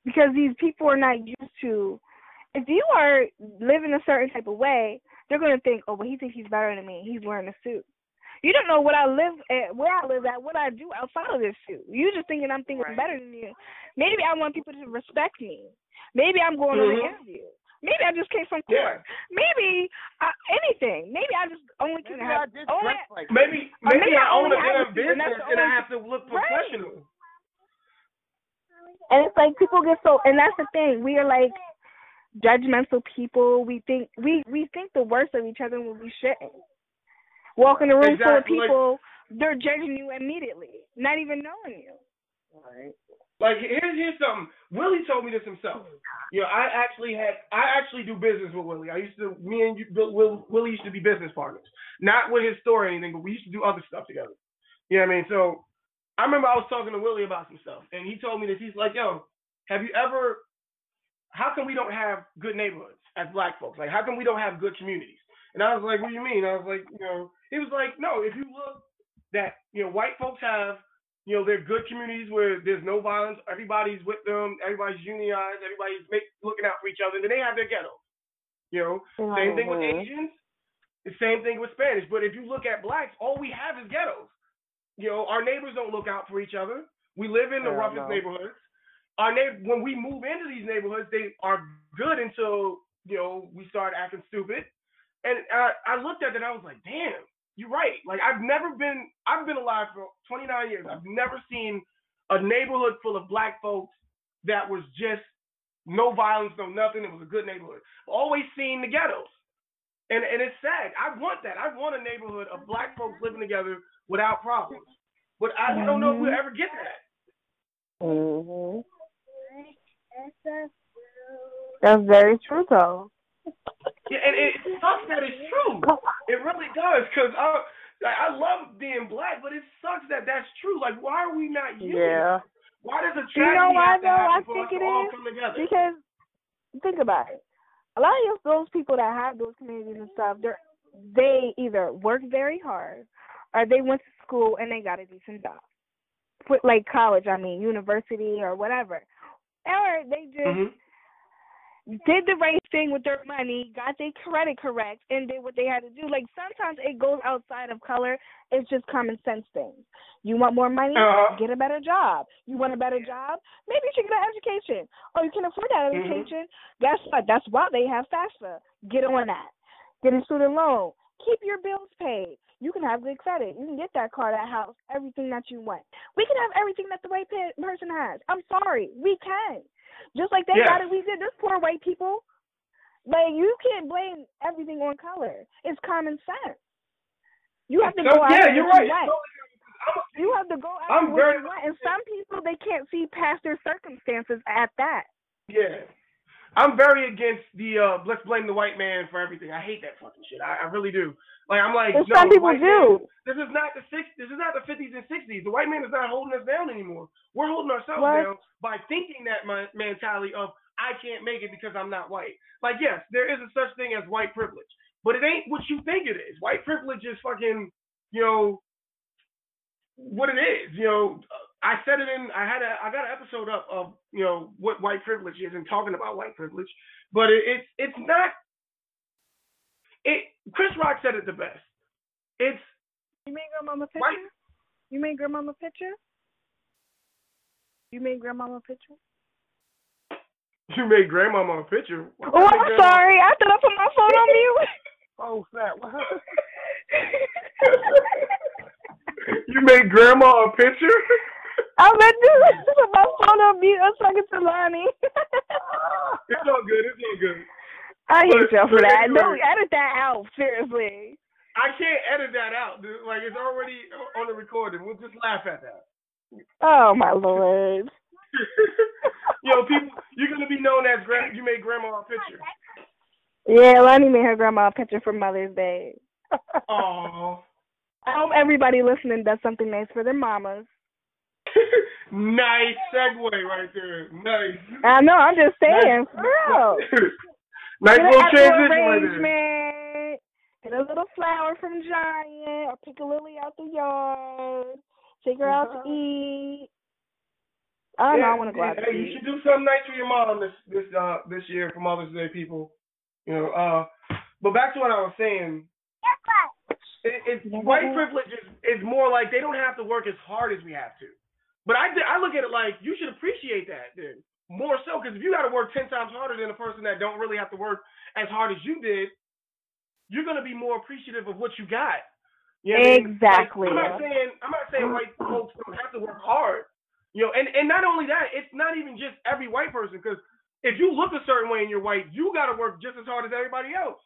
Because these people are not used to, if you are living a certain type of way, they're going to think, oh, well, he thinks he's better than me. He's wearing a suit. You don't know where I live at, what I do outside of this suit. You just thinking I'm thinking better than you. Maybe I want people to respect me. Maybe I'm going on an interview. Maybe I just came from court. Maybe anything. Maybe I just only can have. Maybe I own a damn business and I have to look professional. And it's like people get so, and that's the thing. We are like judgmental people. We think the worst of each other when we shouldn't. Walk in a room full of people, they're judging you immediately, not even knowing you. Right. Like here's something. Willie told me this himself. I actually do business with Willie. Willie used to be business partners. Not with his store or anything, but we used to do other stuff together. You know what I mean? So I remember I was talking to Willie about some stuff, and he told me this. He's like, how come we don't have good neighborhoods as black folks? Like, how come we don't have good communities? And I was like, what do you mean? I was like, he was like, no, if you look that, white folks have, they're good communities where there's no violence, everybody's with them, everybody's unionized, everybody's looking out for each other, then they have their ghettos. Same thing with Asians, the same thing with Spanish. But if you look at blacks, all we have is ghettos. Our neighbors don't look out for each other. We live in the roughest neighborhoods. When we move into these neighborhoods, they are good until, we start acting stupid. And I looked at it and I was like, damn, you're right. Like, I've been alive for 29 years. I've never seen a neighborhood full of black folks that was just no violence, no nothing. It was a good neighborhood. I've always seen the ghettos. And it's sad. I want that. I want a neighborhood of black folks living together without problems. But I don't know if we'll ever get that. Mm-hmm. That's very true, though. Yeah, and it sucks that it's true. It really does, because I love being black, but it sucks that that's true. Like, why are we not using it? Why does a tragedy have to happen for us to all come together? Because, think about it. A lot of those people that have those communities and stuff, they either work very hard or they went to school and they got a decent job. Like college, university or whatever. Or they just did the right thing with their money, got their credit correct, and did what they had to do. Like, sometimes it goes outside of color. It's just common sense things. You want more money? Get a better job. You want a better job? Maybe you should get an education. Oh, you can afford that education? Guess what? That's why they have FAFSA. Get on that. Get a student loan. Keep your bills paid. You can have good credit. You can get that car, that house, everything that you want. We can have everything that the white person has. I'm sorry. We can. Just like they got it, we did. This poor white people. Like, you can't blame everything on color. It's common sense. You have to go out and you're right. You have to go out and what you want. And some people, they can't see past their circumstances at that. Yeah. I'm very against the let's blame the white man for everything. I hate that fucking shit. I really do. Like, I'm like, no, some people do. This is not the 50s and 60s. The white man is not holding us down anymore. We're holding ourselves down by thinking that mentality of I can't make it because I'm not white. Like, yes, there is a such thing as white privilege, but it ain't what you think it is. White privilege is fucking, what it is. I said it in. I got an episode up of what white privilege is and talking about white privilege, but it's not. Chris Rock said it the best. it's. You made grandmama a picture? Right. You made grandmama a picture? You made grandmama a picture? You made grandmama a picture. Oh, I'm sorry. I thought I put my phone on mute. Oh, snap. You made grandma a picture? I meant to put my phone on mute. I was talking to Lonnie. It's all good. It's all good. I hate y'all for that. Anyway, No, edit that out. Seriously. I can't edit that out, dude. Like, it's already on the recording. We'll just laugh at that. Oh, my Lord. Yo, people, you're going to be known as you made grandma a picture. Yeah, Lonnie made her grandma a picture for Mother's Day. Aww. I hope everybody listening does something nice for their mamas. Nice segue right there. Nice. I know, I'm just saying. For real. Nice little transition right there. Man. Get a little flower from Giant, or pick a lily out the yard. Take her out to eat. I don't know. I want to go out to eat. You should do something nice for your mom this year for Mother's Day, people. You know. But back to what I was saying. White privilege is more like they don't have to work as hard as we have to. But I look at it like you should appreciate that, dude. More so, because if you got to work 10 times harder than a person that don't really have to work as hard as you did, you're gonna be more appreciative of what you got. You know exactly. Like, I'm not saying white folks don't have to work hard. You know, and not only that, it's not even just every white person. Because if you look a certain way and you're white, you got to work just as hard as everybody else.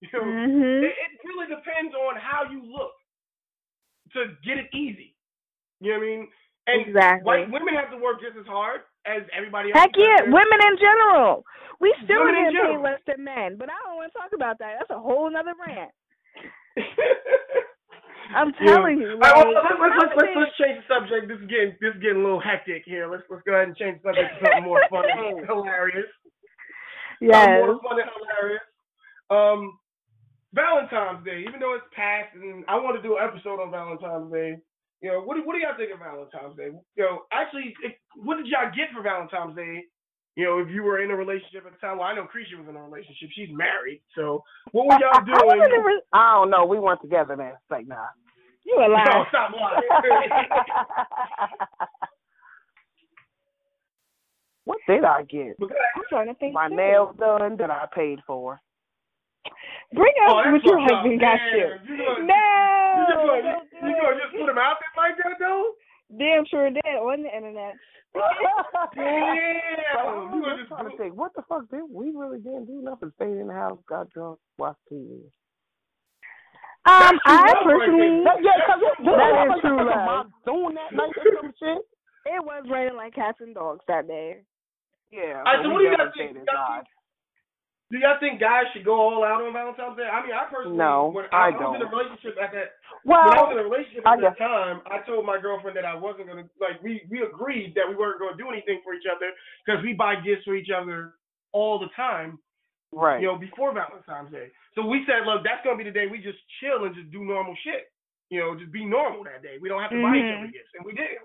You know, it really depends on how you look to get it easy. You know what I mean? And white women have to work just as hard as everybody else. Heck yeah, women in general. We still women get paid less than men, but I don't want to talk about that. That's a whole nother rant. I'm telling you. Like, let's change the subject. This is getting a little hectic here. Let's go ahead and change the subject to something more fun and hilarious. Yes. More fun and hilarious. Valentine's Day, even though it's past, and I want to do an episode on Valentine's Day. You know, what do y'all think of Valentine's Day? You know, actually, what did y'all get for Valentine's Day? You know, if you were in a relationship at the time. Well, I know Creisha was in a relationship. She's married. So, what were y'all doing? I don't know. We weren't together, man. It's like, nah. You a liar. No, stop lying. What did I get? I'm trying to think. My nails done that I paid for. Bring up what your husband got you. You gonna just put him out there like that, though? Damn sure did on the internet. Damn. You were just trying to think, what the fuck did we really didn't do nothing? Stayed in the house, got drunk, watched TV. I personally, that is true. Doing that night or some shit. It was raining like cats and dogs that day. Yeah. So what do you guys think? Do y'all think guys should go all out on Valentine's Day? I mean, I personally, when I was in a relationship at that, when I was in a relationship at that time, I told my girlfriend that I wasn't gonna we agreed that we weren't gonna do anything for each other because we buy gifts for each other all the time, right? You know, before Valentine's Day. So we said, look, that's gonna be the day we just chill and just do normal shit. You know, just be normal that day. We don't have to buy each other gifts, and we did.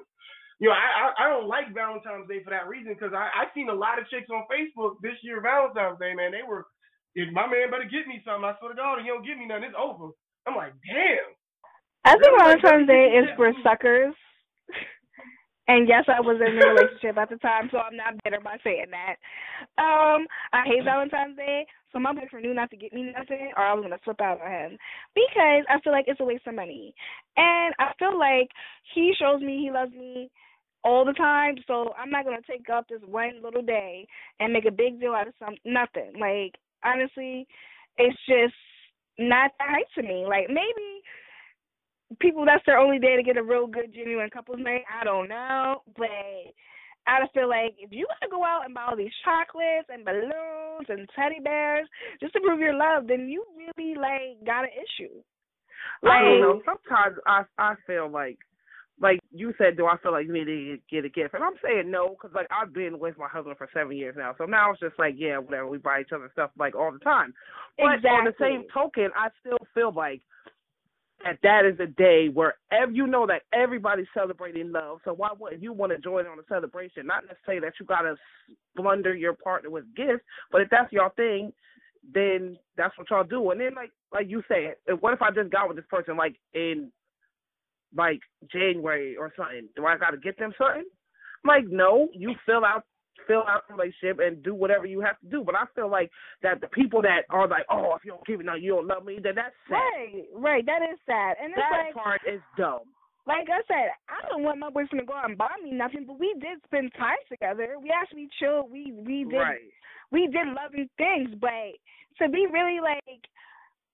You know, I don't like Valentine's Day for that reason because I seen a lot of chicks on Facebook this year Valentine's Day, man. They were, if my man better get me something, I swear to God, if he don't give me nothing, it's over. I'm like, damn. I think Valentine's Day is for suckers. And yes, I was in a relationship at the time, so I'm not bitter by saying that. I hate Valentine's Day, so my boyfriend knew not to get me nothing, or I was gonna flip out on him because I feel like it's a waste of money, and I feel like he shows me he loves me all the time, so I'm not gonna take up this one little day and make a big deal out of nothing. Like, honestly, it's just not that hype to me. Like, maybe people, that's their only day to get a real good, genuine couples night. I don't know, but I just feel like if you gotta go out and buy all these chocolates and balloons and teddy bears just to prove your love, then you really got an issue. I don't know. Sometimes I feel like you said, do I feel like you need to get a gift? And I'm saying no, because I've been with my husband for 7 years now, so now it's just yeah, whatever. We buy each other stuff all the time. But on the same token, I still feel like that is a day where you know that everybody's celebrating love. So why wouldn't you want to join on the celebration? Not necessarily that you gotta blunder your partner with gifts, but if that's your thing, then that's what y'all do. And then like you said, what if I just got with this person like in like January or something? Do I got to get them something? Like, no, you fill out the relationship and do whatever you have to do. But I feel like that the people that are like, oh, if you don't give me nothing, you don't love me, then that's sad. Right, that is sad. And it's that part is dumb. Like I said, I don't want my boyfriend to go out and buy me nothing, but we did spend time together. We actually chilled. We did we did loving things, but to be really like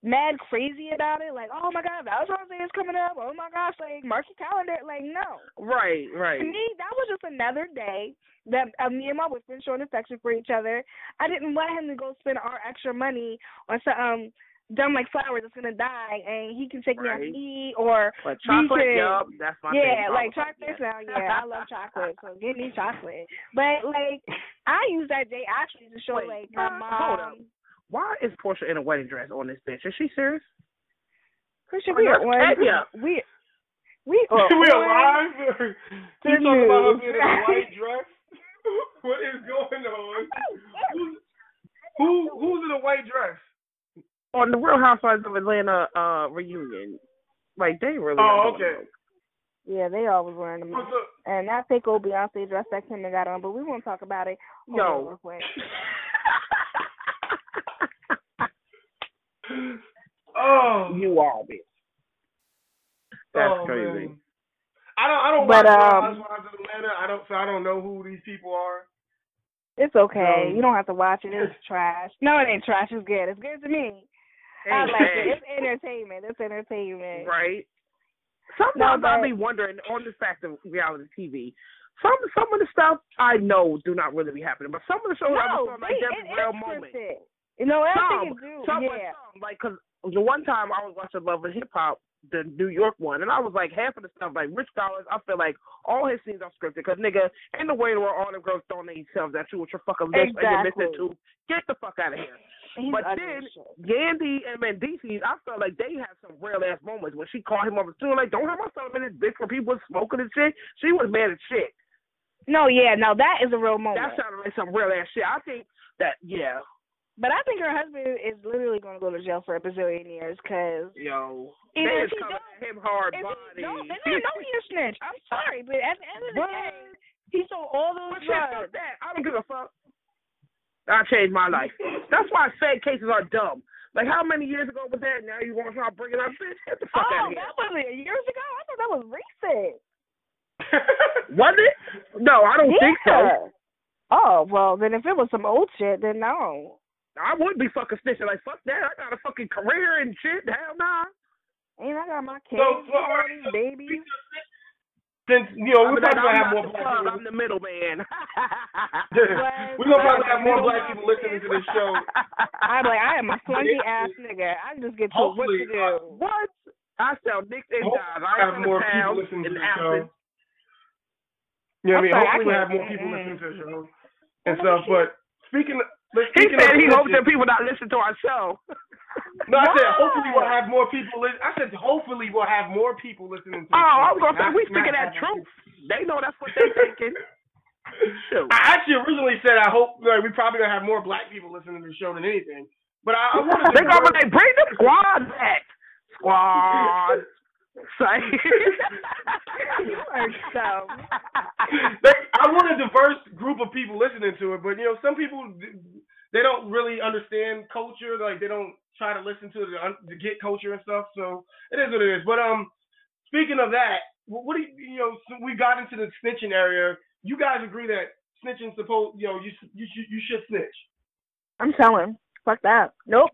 mad crazy about it, like, oh my God, Valentine's Day is coming up. Oh my gosh, like mark your calendar. Like, no. Right. To me, that was just another day that me and my boyfriend showing affection for each other. I didn't want him to go spend our extra money on some dumb like flowers that's gonna die, and he can take me out to eat, or but chocolate, that's my favorite. Like chocolates now. Yeah, I love chocolate, so give me chocolate. But like, I use that day actually to show like my mom. Hold up. Why is Portia in a wedding dress on this bitch? Is she serious? Portia, we are alive. We talking about her being in a white dress? What is going on? Who's in a white dress? On the Real Housewives of Atlanta reunion. Like, they really okay. Yeah, they always wearing them. And that fake old Beyonce dress that Kim got on, but we won't talk about it. No. Oh. You all, bitch. That's crazy. Man. I don't watch Housewives of Atlanta. I don't know who these people are. It's okay. You don't have to watch it. It's trash. No, it ain't trash. It's good. It's good to me. I like it. It's entertainment. Right. Sometimes I be wondering on the fact of reality TV. Some of the stuff I know do not really be happening, but some of the shows I feel like there's real moments. You know, I think it do. Some, like, because the one time I was watching Love and Hip Hop, the New York one, and I was like, half of the stuff, like Rich Dollars, I feel like all his scenes are scripted, because nigga, ain't no way where all them girls throwing themselves at you with your fucking lips and you're listening to, get the fuck out of here. But then, Yandy and Mendices, I felt like they had some real-ass moments when she called him up and she was like, don't have myself in this bitch where people was smoking and shit. She was mad as shit. No, that is a real moment. That sounded like some real-ass shit. I think that, But I think her husband is literally going to go to jail for a bazillion years, because... Yo, they is coming at him hard body. No, he's a snitch. I'm sorry, but at the end of the day, he sold all those drugs. I don't give a fuck. I changed my life. That's why fake cases are dumb. Like, how many years ago was that? Now you want to try to bring it up, bitch? Get the fuck out of here. That wasn't years ago. I thought that was recent. Was it? No, I don't think so. Oh, well, then if it was some old shit, then no. I would be fucking snitching. Like, fuck that. I got a fucking career and shit. Hell nah. And I got my kids, babies. Since, we're probably going to have more black people. I'm the middleman. We're going to probably have more black people listening to this show. I'm like, I am a flunky ass nigga. I just get told what to do. What? I sell dicks and dives. I have more people listening to the show. You know what I mean? Hopefully we'll have more people listening to the show and stuff. But speaking of... He said he hopes that people not listen to our show. No, I said hopefully we'll have more people. I said hopefully we'll have more people listening to. I was gonna say we speaking that truth. They know that's what they thinking. Shoot. I actually originally said I hope we probably gonna have more black people listening to the show than anything. But I wanted to. They're gonna be bring the squad back. Squad. Say. You are so. I want a diverse group of people listening to it, but some people they don't really understand culture. Like they don't try to listen to get culture and stuff. So it is what it is. But speaking of that, what do you so we got into the snitching area. You guys agree that snitching you should snitch? I'm telling. Fuck that. Nope.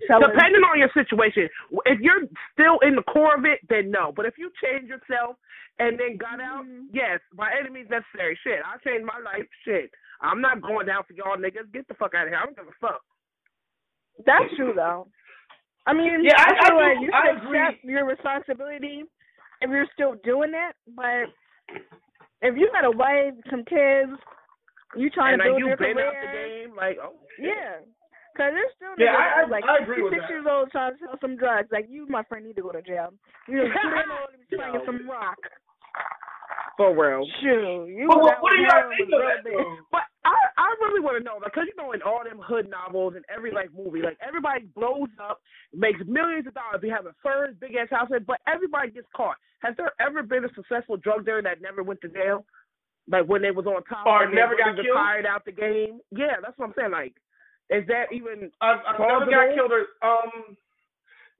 Depending on your situation. If you're still in the core of it, then no. But if you change yourself and then got out, yes, by any means necessary. Shit, I changed my life. Shit. I'm not going down for y'all niggas. Get the fuck out of here. I don't give a fuck. That's true, though. I mean, I feel like you should accept your responsibility if you're still doing it. But if you got a wife, some kids, you trying to build your career. And you been out the game, like, oh, shit. Yeah. Because there's still I agree with 56 years old trying to sell some drugs. Like, you, my friend, need to go to jail. You know, playing some rock. For real. Shoot. What do you guys think of that? But I really want to know, because in all them hood novels and every movie, everybody blows up, makes millions of dollars. They have a first big ass house, but everybody gets caught. Has there ever been a successful drug dealer that never went to jail? When they was on top or and never they got killed? Tired out the game? Yeah, that's what I'm saying. Is that even I've never got killed.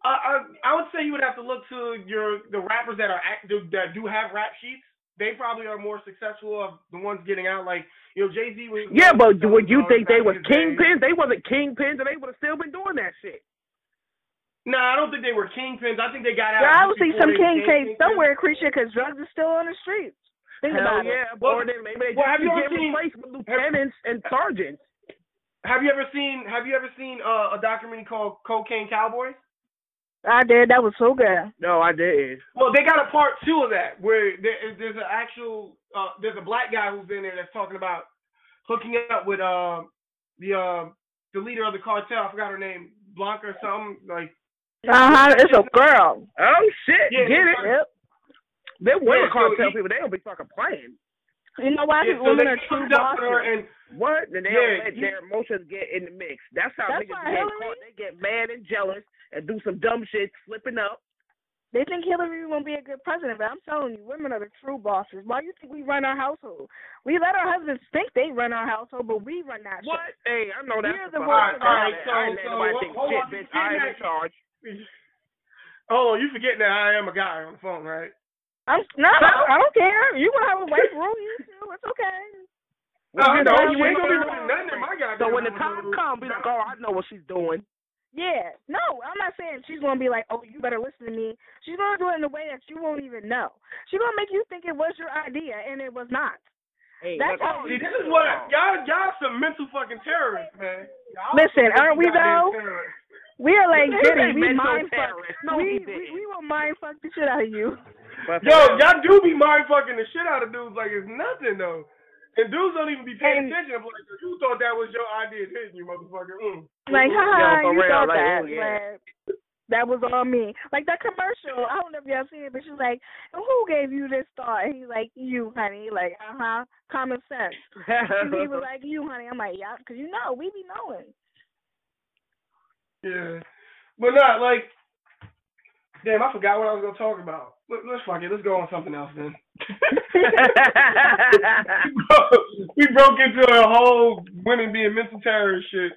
I would say you would have to look to the rappers that that do have rap sheets. They probably are more successful of the ones getting out. Jay-Z was. Yeah, but would you think they was kingpins? They wasn't kingpins, and they would have still been doing that shit. No, I don't think they were kingpins. I think they got out. Yeah, I would see some kingpins somewhere, Creature, because drugs are still on the documentary Think about it. Yeah, or then maybe they just get replaced with lieutenants and sergeants. Have you ever seen a documentary called Cocaine Cowboys? I did. That was so good. No, I did. Well, they got a part 2 of that where there's an actual there's a black guy who's in there that's talking about hooking up with the leader of the cartel. I forgot her name, Blanca or something like. It's a girl. Oh shit! Yeah, get it? Yep. They were cartel people. They don't be fucking playing. You know why? Yeah, Women are true bosses. What? And they don't let their emotions get in the mix. That's how niggas get caught. They get mad and jealous and do some dumb shit, slipping up. They think Hillary won't be a good president, but I'm telling you, women are the true bosses. Why do you think we run our household? We let our husbands think they run our household, but we run that what? shit. Hey, I know that's We're the ones. All right, I ain't let nobody think shit, bitch. I am in charge. Oh, you forgetting that I am a guy on the phone, right? I don't care. You want to have a wife rule you too. It's okay. No, you you ain't ain't gonna gonna be nothing in my goddamn. So when the time comes, be like, oh, I know what she's doing. Yeah. No, I'm not saying she's going to be like, oh, you better listen to me. She's going to do it in a way that you won't even know. She's going to make you think it was your idea, and it was not. Hey, that's how this is what y'all some mental fucking terrorists, man. Listen, aren't we though? We are like Diddy. We mind fuck. No, we will mind fuck the shit out of you. Yo, y'all do be mind fucking the shit out of dudes like it's nothing though. And dudes don't even be paying attention. I'm like, you thought that was your idea hitting you, motherfucker. Like, haha, you real, thought like, that. oh, yeah. That was all me. Like that commercial, I don't know if y'all seen it, but she's like, who gave you this thought? And he's like, you, honey. Like, common sense. And he was like, you, honey. I'm like, yeah, because you know, we be knowing. Yeah. But not like, damn, I forgot what I was going to talk about. Let's fuck it. Let's go on something else then. We broke into a whole women being mental terrorist shit.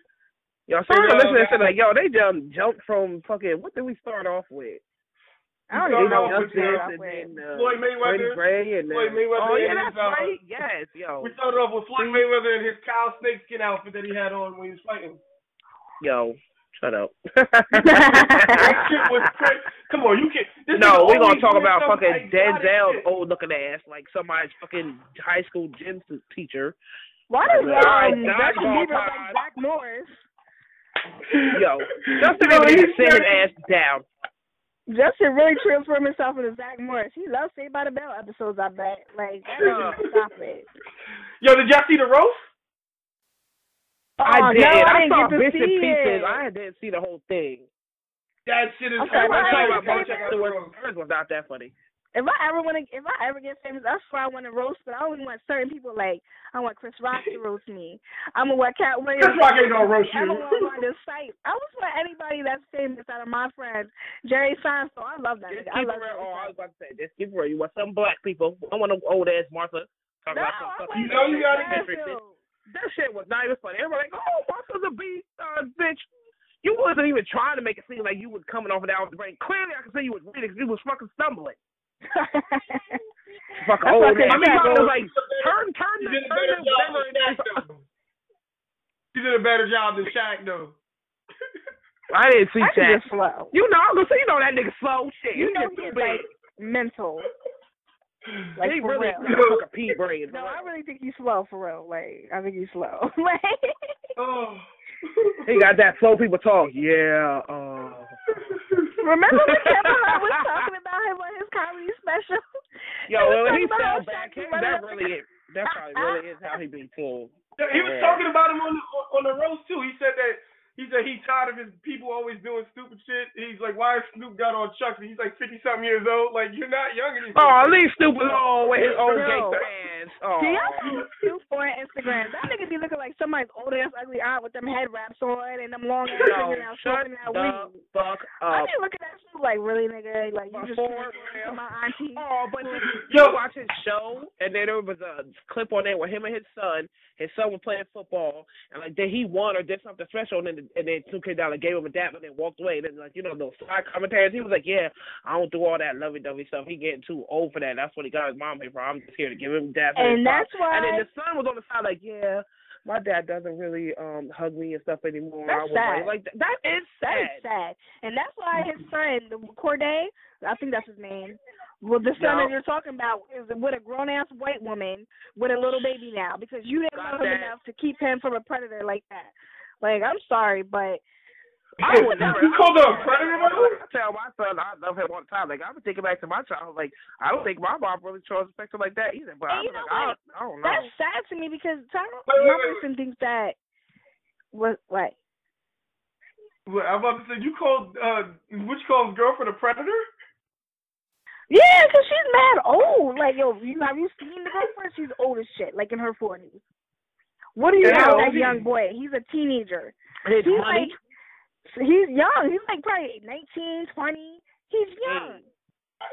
Yo, so listening to like, yo, they jumped from fucking, what did we start off with? I don't even know what we started off with. Floyd Mayweather. Floyd Mayweather. Oh, yeah, that's right. Yes, yo. We started off with Floyd Mayweather and his cow snakeskin outfit that he had on when he was fighting. Yo, shut up. That shit was crazy. Come on, you can't. No, we're going to talk about fucking Denzel's old looking ass, like somebody's fucking high school gym teacher. Why does Justin Bieber like Zach Morris? Yo, Justin Bieber needs to sit his ass down. Justin really transformed himself into Zach Morris. He loves Saved by the Bell episodes, I bet. Like, stop it. Yo, did y'all see the roast? I did. No, I saw didn't bits get to and see pieces. it. I didn't see the whole thing. That shit is. Hers was not that funny. If I ever get famous, that's why I want to roast. But I only want certain people. Like I want Chris Rock to roast me. I'm gonna want Cat Williams. Chris Rock ain't gonna roast you. I don't want to cite. I just want anybody that's famous out of my friends. Jerry Seinfeld. I love that nigga. I was about to say, just keep it real. You want some black people. I want them old ass Martha. You know you gotta get that shit was not even funny. Everybody like, oh, Martha's a beast, bitch. You wasn't even trying to make it seem like you was coming off of that off the brain. Clearly, I can say you was reading because you was fucking stumbling. Fuck old. I mean, I was like, turn whatever it is. You did a better job than Shaq, though. I didn't see Shaq. Slow. You know, I'm gonna say, you know that nigga slow. Shit, you know he's like mental. Like he for really real. like a pea brain. No, I really think he's slow for real. Like I think he's slow. He got that slow people talk. Yeah. Remember when Kevin Hart was talking about him on his comedy special? Yo, when he fell back, that probably really is how he be told. He was talking about him on the roast too. He said that He said he tired of his people always doing stupid shit. He's like, why is Snoop got on Chucks? He's like 50-something years old. Like, you're not young anymore. Oh, leave Snoop alone with his old gangster ass. Oh. Do y'all see Snoop on Instagram? That nigga be looking like somebody's old ass ugly aunt with them head wraps on and them long ass fingernails smoking that weed. Fuck I up. be looking at Snoop like, really, nigga? Like, you just my auntie. Oh, but you watch his show, and then there was a clip on there with him and his son. His son was playing football, and like then he won or did something special, and then Snoop came down and gave him a dap, and then walked away. And then like those side commentaries, he was like, "Yeah, I don't do all that lovey-dovey stuff. He getting too old for that. That's what he got his mom here for. I'm just here to give him a dap." And that's why. And then the son was on the side like, "Yeah, my dad doesn't really hug me and stuff anymore." That's sad. Like that is sad. That is sad. And that's why his son, Corday, I think that's his name. Well, the son that you're talking about is with a grown-ass white woman with a little baby now because you didn't love him enough to keep him from a predator like that. Like, I'm sorry, but I would never. You called her a predator? I tell my son I love him all the time. Like, I'm thinking back to my childhood. Like, I don't think my mom really shows affection like that either. But I don't know. That's sad to me because my person thinks that what? Well, I'm about to say, you called his girlfriend a predator? Yeah, because she's mad old. Like, yo, have you seen the girlfriend? She's old as shit, like in her 40s. What do you know that young boy? He's a teenager. He's young. He's like probably 19, 20. He's young.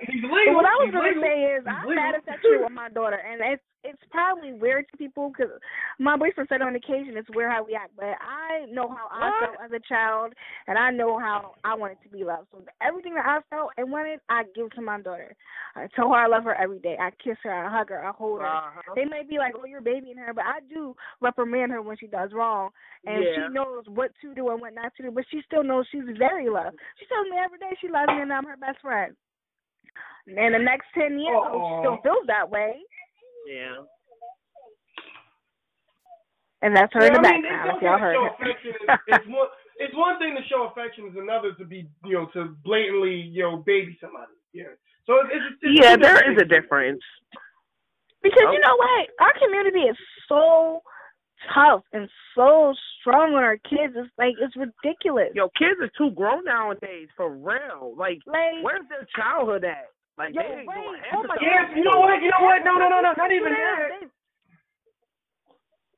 He's legal. So what I was going to say is I'm satisfied with my daughter, and it's probably weird to people because my boyfriend said on occasion it's weird how we act, but I know how I felt as a child, and I know how I wanted to be loved. So everything that I felt and wanted, I give to my daughter. I tell her I love her every day. I kiss her, I hug her, I hold her. They may be like, oh, you're babying her, but I do reprimand her when she does wrong, and she knows what to do and what not to do, but she still knows she's very loved. She tells me every day she loves me and I'm her best friend. And the next 10 years, she still feels that way. Yeah. And that's her in the background, if y'all heard her. It's one thing to show affection, it's another to be, to blatantly, baby somebody. Yeah. So it's there is a difference. Because you know what? Our community is so tough and so strong on our kids. It's like, it's ridiculous. Yo, kids are too grown nowadays, for real. Like where's their childhood at? Like, yo, they ain't doing you know what? No, not even that.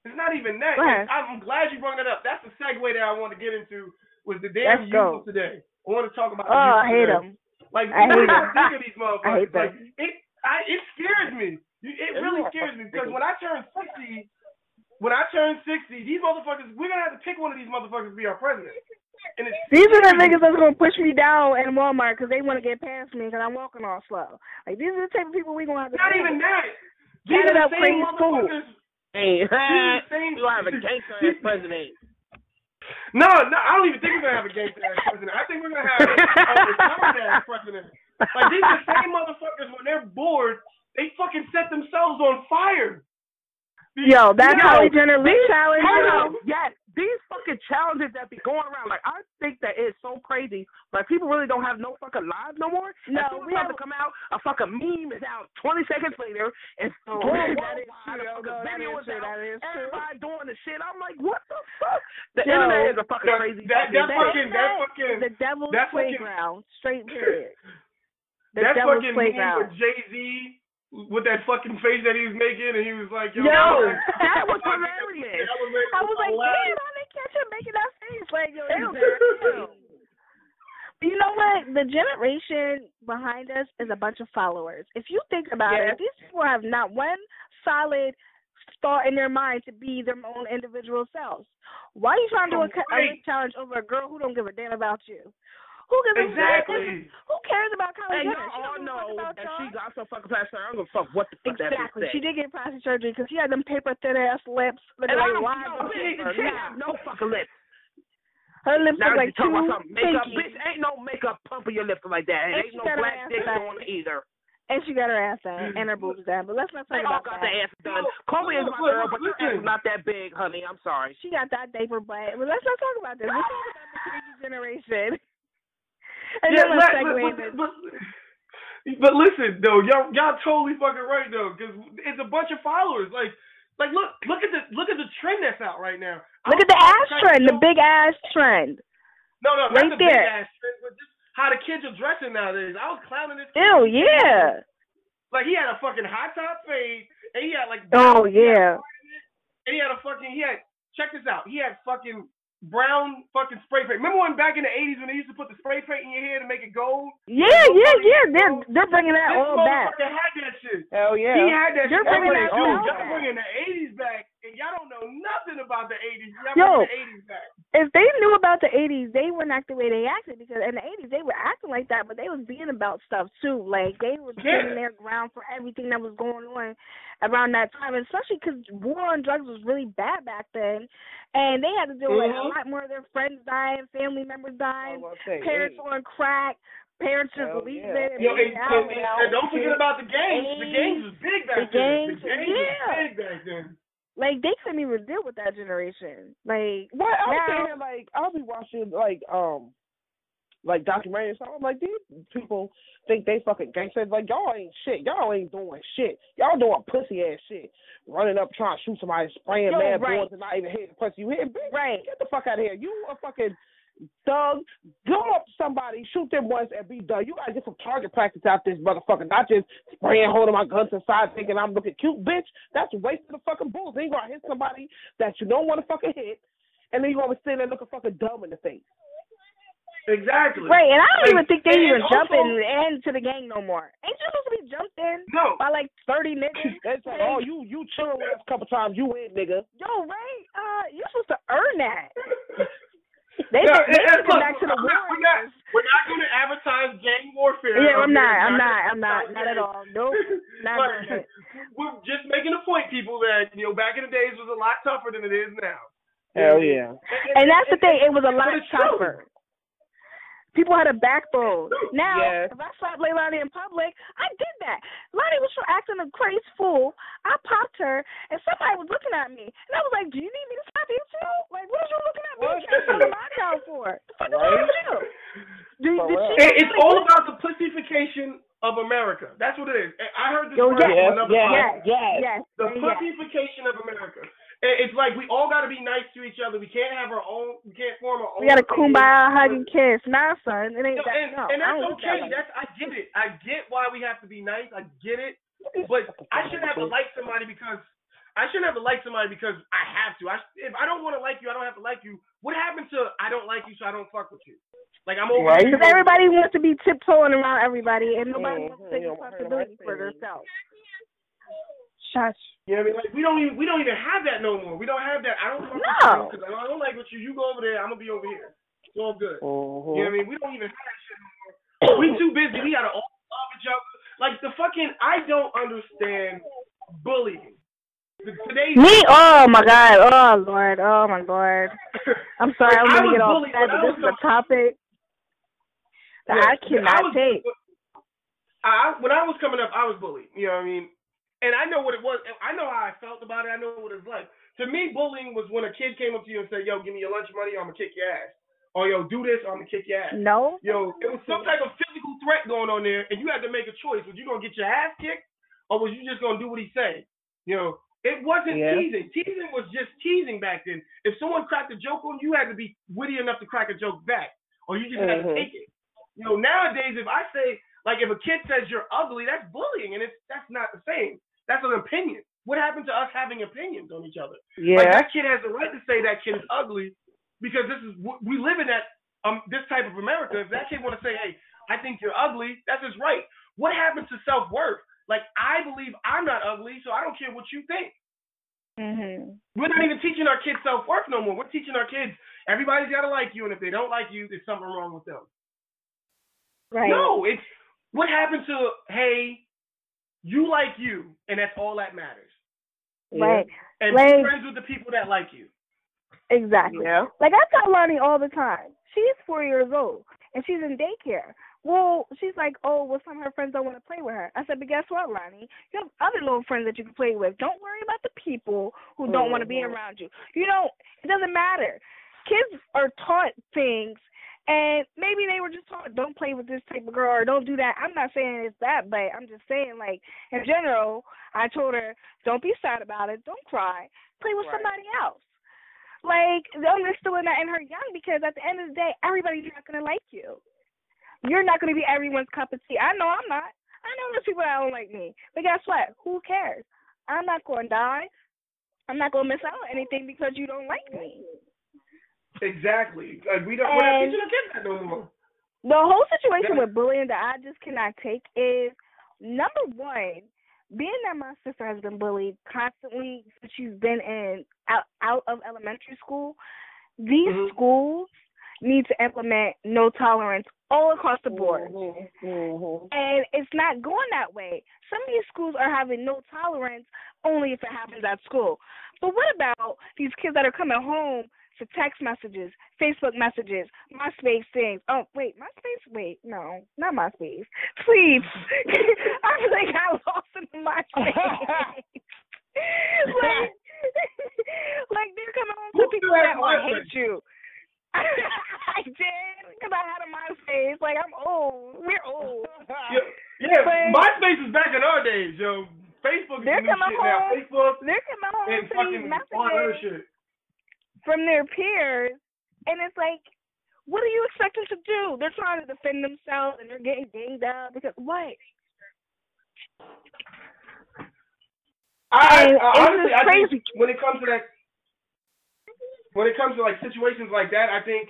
It's not even that. I'm glad you brought that up. That's the segue that I want to get into, was the damn youth today. I want to talk about the youth I hate them. Like, I hate them. Think of these motherfuckers. I hate them. Like, it scares me. It really scares me, because when I turn 60, these motherfuckers, we're going to have to pick one of these motherfuckers to be our president. These are the niggas that's going to push me down in Walmart because they want to get past me because I'm walking all slow. Like, these are the type of people we're going to have to Not even that. These are the same motherfuckers. Hey, you don't have a gangster-ass president. No, I don't even think we're going to have a gangster-ass president. I think we're going to have a retarded-ass president. Like, these are the same motherfuckers, when they're bored, they fucking set themselves on fire. Yo, that Kylie Jenner lip challenge. Yes, these fucking challenges that be going around. Like, I think that it's so crazy. Like, people really don't have no fucking lives no more. No, we have to come out. A fucking meme is out 20 seconds later, and video is out. Everybody doing the shit. I'm like, what the fuck? The internet is a fucking crazy. The devil's playground. Straight period. That fucking meme with Jay-Z. With that fucking face that he was making, and he was like, yo that was hilarious. I was like, damn, how they catch him making that face? Like, yo, you know what? The generation behind us is a bunch of followers. If you think about it, these people have not one solid thought in their mind to be their own individual selves. Why are you trying to do a lip challenge over a girl who don't give a damn about you? Who gives a fuck? Who cares about Kylie Jenner? Y'all all know that she got so fucking plastic. I don't give a fuck what the fuck that bitch said. She did get plastic surgery because she had them paper thin ass lips. And I don't have no fucking lips. Her lips look like two makeup. Bitch, ain't no makeup pumping your lips like that. And ain't no black dick on either. And she got her ass done and her boobs done. But let's not talk about that. They all got their ass done. Kobe is my girl, but your ass is not that big, honey. I'm sorry. She got that diaper butt. But let's not talk about this. Let's talk about the crazy generation. And then let's segue but listen, though, y'all totally fucking right, though, because it's a bunch of followers. Like, Like, look at the trend that's out right now. Look at the ass trend, the big ass trend. No, right not the there. big ass trend, but just how the kids are dressing nowadays. I was clowning this kid. Ew, yeah. Like, he had a fucking high top fade, and he had like. Oh yeah. And he had check this out. He had fucking brown fucking spray paint. Remember when back in the 80s when they used to put the spray paint in your hair to make it gold? Yeah. They're bringing that all back. This motherfucker had that shit. Hell yeah. He had that They're shit. bringing that Dude, all y'all back. bringing the 80s back, and y'all don't know nothing about the 80s. Yo, Y'all bringing the 80s back. If they knew about the 80s, they wouldn't act the way they acted, because in the 80s they were acting like that, but they was being about stuff too. Like, they were standing their ground for everything that was going on around that time, especially because war on drugs was really bad back then, and they had to deal with a lot more of their friends dying, family members dying, parents on crack, parents just leaving it. And don't forget about the gangs. The gangs was big back then. The gangs was big back then. Like, they couldn't even deal with that generation. Like, what? I'm saying, like, I'll be watching, like documentaries. I'm like, these people think they fucking gangsters. Like, y'all ain't shit. Y'all ain't doing shit. Y'all doing pussy ass shit. Running up trying to shoot somebody, spraying mad bullets and not even hitting the pussy. You hit, bitch. Right. Get the fuck out of here. You a fucking thug. Go up to somebody, shoot them once, and be done. You gotta get some target practice out this motherfucker. Not just spraying, holding my guns inside, thinking I'm looking cute, bitch. That's a waste of the fucking bullets. Then you gonna hit somebody that you don't want to fucking hit, and then you gonna be sitting there looking fucking dumb in the face. Exactly. Right, and I don't even think they even jump into the gang no more. Ain't you supposed to be jumped in by like 30 niggas? It's like, oh, you chilling with us a couple times, you in, nigga. Yo, right? You're supposed to earn that. They took it back to the Warriors. We're not going to advertise gang warfare. Yeah, I'm not at all. Nope, not doing it. We're just making a point, people, that back in the days was a lot tougher than it is now. Hell yeah. And that's the thing. It was a lot tougher. People had a backbone. Now, if I slapped Leilani in public, I did that. Lonnie was acting a crazy fool. I popped her, and somebody was looking at me. And I was like, do you need me to slap you too? Like, what are you looking at me on my account for? The fuck is wrong with you? It's all about the pussification of America. That's what it is. I heard this word from another podcast. Yes. The pussification of America. It's like we all got to be nice to each other. We can't have our own. We can't form our own. We got to kumbaya, hug, and kiss. Nah, son, it ain't that. And that's okay. I get it. I get why we have to be nice. I get it. But I shouldn't have to like somebody because I have to. If I don't want to like you, I don't have to like you. What happened to I don't like you, so I don't fuck with you? Like, I'm over. Because everybody wants to be tiptoeing around everybody, and nobody wants to take responsibility for themselves. Shush. You know what I mean? Like, we don't even have that no more. We don't have that. I don't fuck with you because I don't like what you. You go over there, I'm gonna be over here. It's all good. You know what I mean? We don't even have that shit no more. We too busy. We gotta all love each other. Like the fucking. I don't understand bullying. Me? Oh my God. Oh Lord. Oh my Lord. I'm sorry. I'm gonna get off that. This is a topic that I cannot take. When I was coming up, I was bullied. You know what I mean? And I know what it was. I know how I felt about it. I know what it was like. To me, bullying was when a kid came up to you and said, yo, give me your lunch money or I'm going to kick your ass. Or, yo, do this or I'm going to kick your ass. No. Yo, it was some type of physical threat going on there, and you had to make a choice. Was you going to get your ass kicked or was you just going to do what he said? You know, it wasn't teasing. Teasing was just teasing back then. If someone cracked a joke on you, you had to be witty enough to crack a joke back. Or you just had to take it. You know, nowadays, if I say, like, if a kid says you're ugly, that's bullying, and that's not the same. That's an opinion. What happened to us having opinions on each other? Yeah. Like, that kid has the right to say that kid is ugly because we live in that this type of America. If that kid want to say, hey, I think you're ugly, that's his right. What happened to self-worth? Like, I believe I'm not ugly, so I don't care what you think. Mm-hmm. We're not even teaching our kids self-worth no more. We're teaching our kids everybody's got to like you, and if they don't like you, there's something wrong with them. Right. No, it's what happened to, hey, you like you, and that's all that matters. Right. And be friends with the people that like you. Exactly. Yeah. Like, I tell Lonnie all the time. She's 4 years old, and she's in daycare. Well, she's like, oh, well, some of her friends don't want to play with her. I said, but guess what, Lonnie? You have other little friends that you can play with. Don't worry about the people who don't want to be around you. You know, it doesn't matter. Kids are taught things, And maybe they were just taught, don't play with this type of girl or don't do that. I'm not saying it's that, but I'm just saying, like, in general, I told her, don't be sad about it. Don't cry. Play with somebody else. Like, they're instilling that in her young because at the end of the day, everybody's not going to like you. You're not going to be everyone's cup of tea. I know I'm not. I know there's people that don't like me. But guess what? Who cares? I'm not going to die. I'm not going to miss out on anything because you don't like me. Exactly. We're not teaching our kids that no more. The whole situation with bullying that I just cannot take is, number one, being that my sister has been bullied constantly since she's been out of elementary school, these schools need to implement no tolerance all across the board. And it's not going that way. Some of these schools are having no tolerance only if it happens at school. But what about these kids that are coming home to text messages, Facebook messages, MySpace things? Oh, wait, MySpace? Wait, no, not MySpace. Please. I really got lost in MySpace. like they're coming home to people that hate you. I did, because I had a MySpace. Like, I'm old. We're old. Yeah, MySpace is back in our days, yo. Facebook is the new shit now. Facebook, they're coming home and to fucking these all other messages shit from their peers, and it's like, what do you expect them to do? They're trying to defend themselves, and they're getting ganged up because what? Honestly, I think when it comes to like situations like that, I think,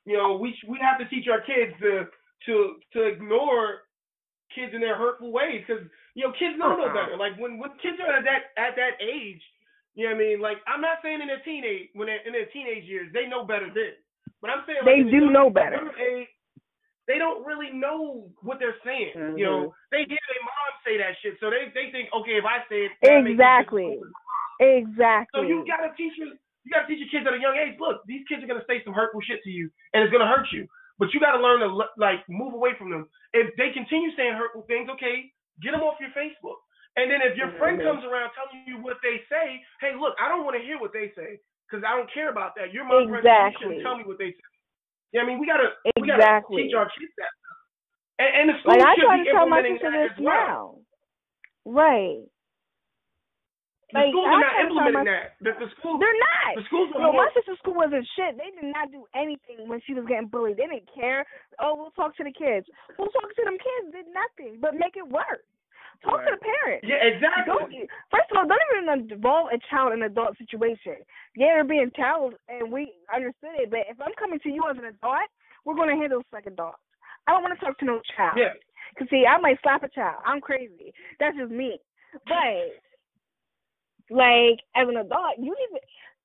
you know, we have to teach our kids to ignore kids in their hurtful ways, because, you know, kids don't know better. Like when kids are at that age, you know what I mean? Like, I'm not saying in their teenage years they know better then, but I'm saying like, they do know better. Age, they don't really know what they're saying. You know, they hear their mom say that shit, so they think, okay, if I say it, exactly. So you gotta teach your kids at a young age. Look, these kids are gonna say some hurtful shit to you, and it's gonna hurt you. But you gotta learn to like move away from them. If they continue saying hurtful things, okay, get them off your Facebook. And then if your friend comes around telling you what they say, hey, look, I don't want to hear what they say because I don't care about that. You're my friend. You shouldn't tell me what they say. Yeah, I mean, we gotta teach our kids that stuff. And the schools should be implementing that as well. Right. The schools are not implementing that. The schools, they're not. The schools are my sister's school wasn't shit. They did not do anything when she was getting bullied. They didn't care. Oh, we'll talk to the kids. We'll talk to them kids. Did nothing but make it worse. Talk to the parents. Yeah, exactly. First of all, don't even involve a child in an adult situation. Yeah, they're being child, and we understood it. But if I'm coming to you as an adult, we're going to handle this like adults. I don't want to talk to no child. Yeah. Because, see, I might slap a child. I'm crazy. That's just me. But, like, as an adult, you need to...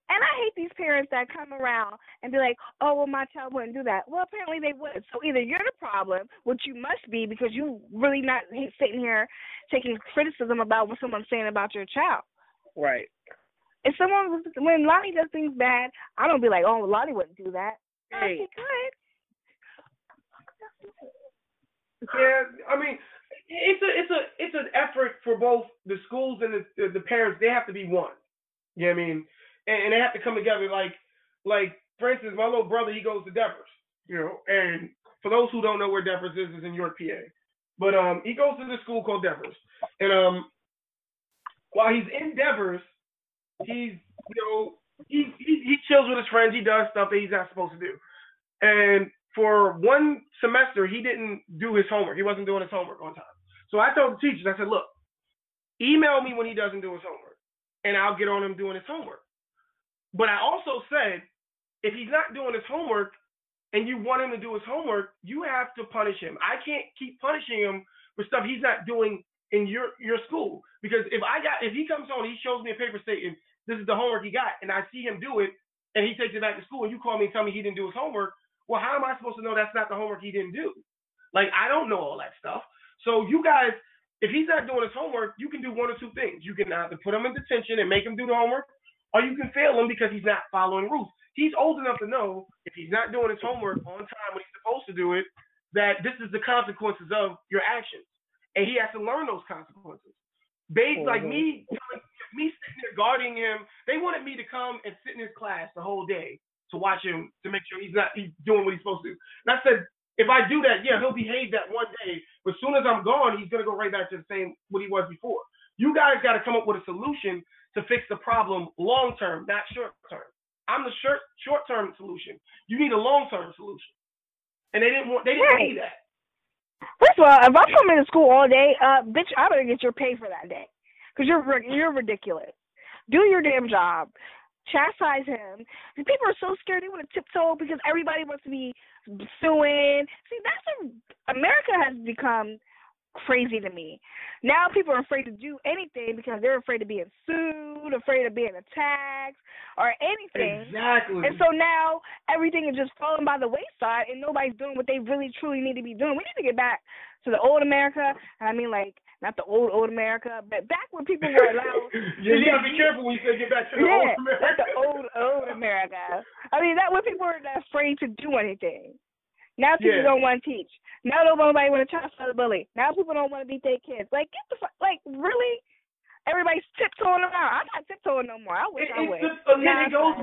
And I hate these parents that come around and be like, oh, well, my child wouldn't do that. Well, apparently they would. So either you're the problem, which you must be because you really not sitting here taking criticism about what someone's saying about your child. Right. If when Lonnie does things bad, I don't be like, oh, Lonnie wouldn't do that. Hey. She could. Yeah, I mean, it's an effort for both the schools and the parents. They have to be one. You know what I mean? And they have to come together. Like for instance, my little brother, he goes to Devers, you know. And for those who don't know where Devers is in York, PA. But he goes to this school called Devers, and while he's in Devers, he chills with his friends. He does stuff that he's not supposed to do. And for one semester, he didn't do his homework. He wasn't doing his homework on time. So I told the teachers, I said, look, email me when he doesn't do his homework, and I'll get on him doing his homework. But I also said, if he's not doing his homework and you want him to do his homework, you have to punish him. I can't keep punishing him for stuff he's not doing in your school. Because if he comes home and he shows me a paper stating this is the homework he got, and I see him do it, and he takes it back to school, and you call me and tell me he didn't do his homework, well, how am I supposed to know that's not the homework he didn't do? Like, I don't know all that stuff. So you guys, if he's not doing his homework, you can do one or two things. You can either put him in detention and make him do the homework, or you can fail him because he's not following rules. He's old enough to know if he's not doing his homework on time when he's supposed to do it, that this is the consequences of your actions. And he has to learn those consequences. Babes like me sitting there guarding him, they wanted me to come and sit in his class the whole day to watch him to make sure he's doing what he's supposed to do. And I said, if I do that, yeah, he'll behave that one day. But as soon as I'm gone, he's gonna go right back to the same what he was before. You guys got to come up with a solution to fix the problem long term, not short term. I'm the short term solution. You need a long term solution, and they didn't see that. First of all, if I'm coming to school all day, bitch, I better get your pay for that day, because you're ridiculous. Do your damn job. Chastise him. And people are so scared they want to tiptoe because everybody wants to be suing. See, America has become crazy to me. Now people are afraid to do anything because they're afraid of being sued, afraid of being attacked, or anything. Exactly. And so now everything is just falling by the wayside, and nobody's doing what they really truly need to be doing. We need to get back to the old America, and I mean like not the old America, but back when people were allowed. You gotta be careful when you say get back to the old America. Like the old America. I mean that when people were afraid to do anything. Now people don't want to teach. Now nobody want to chastise the bully. Now people don't want to beat their kids. Like get the like really. Everybody's tiptoeing around. I'm not tiptoeing no more. I wish I would. It goes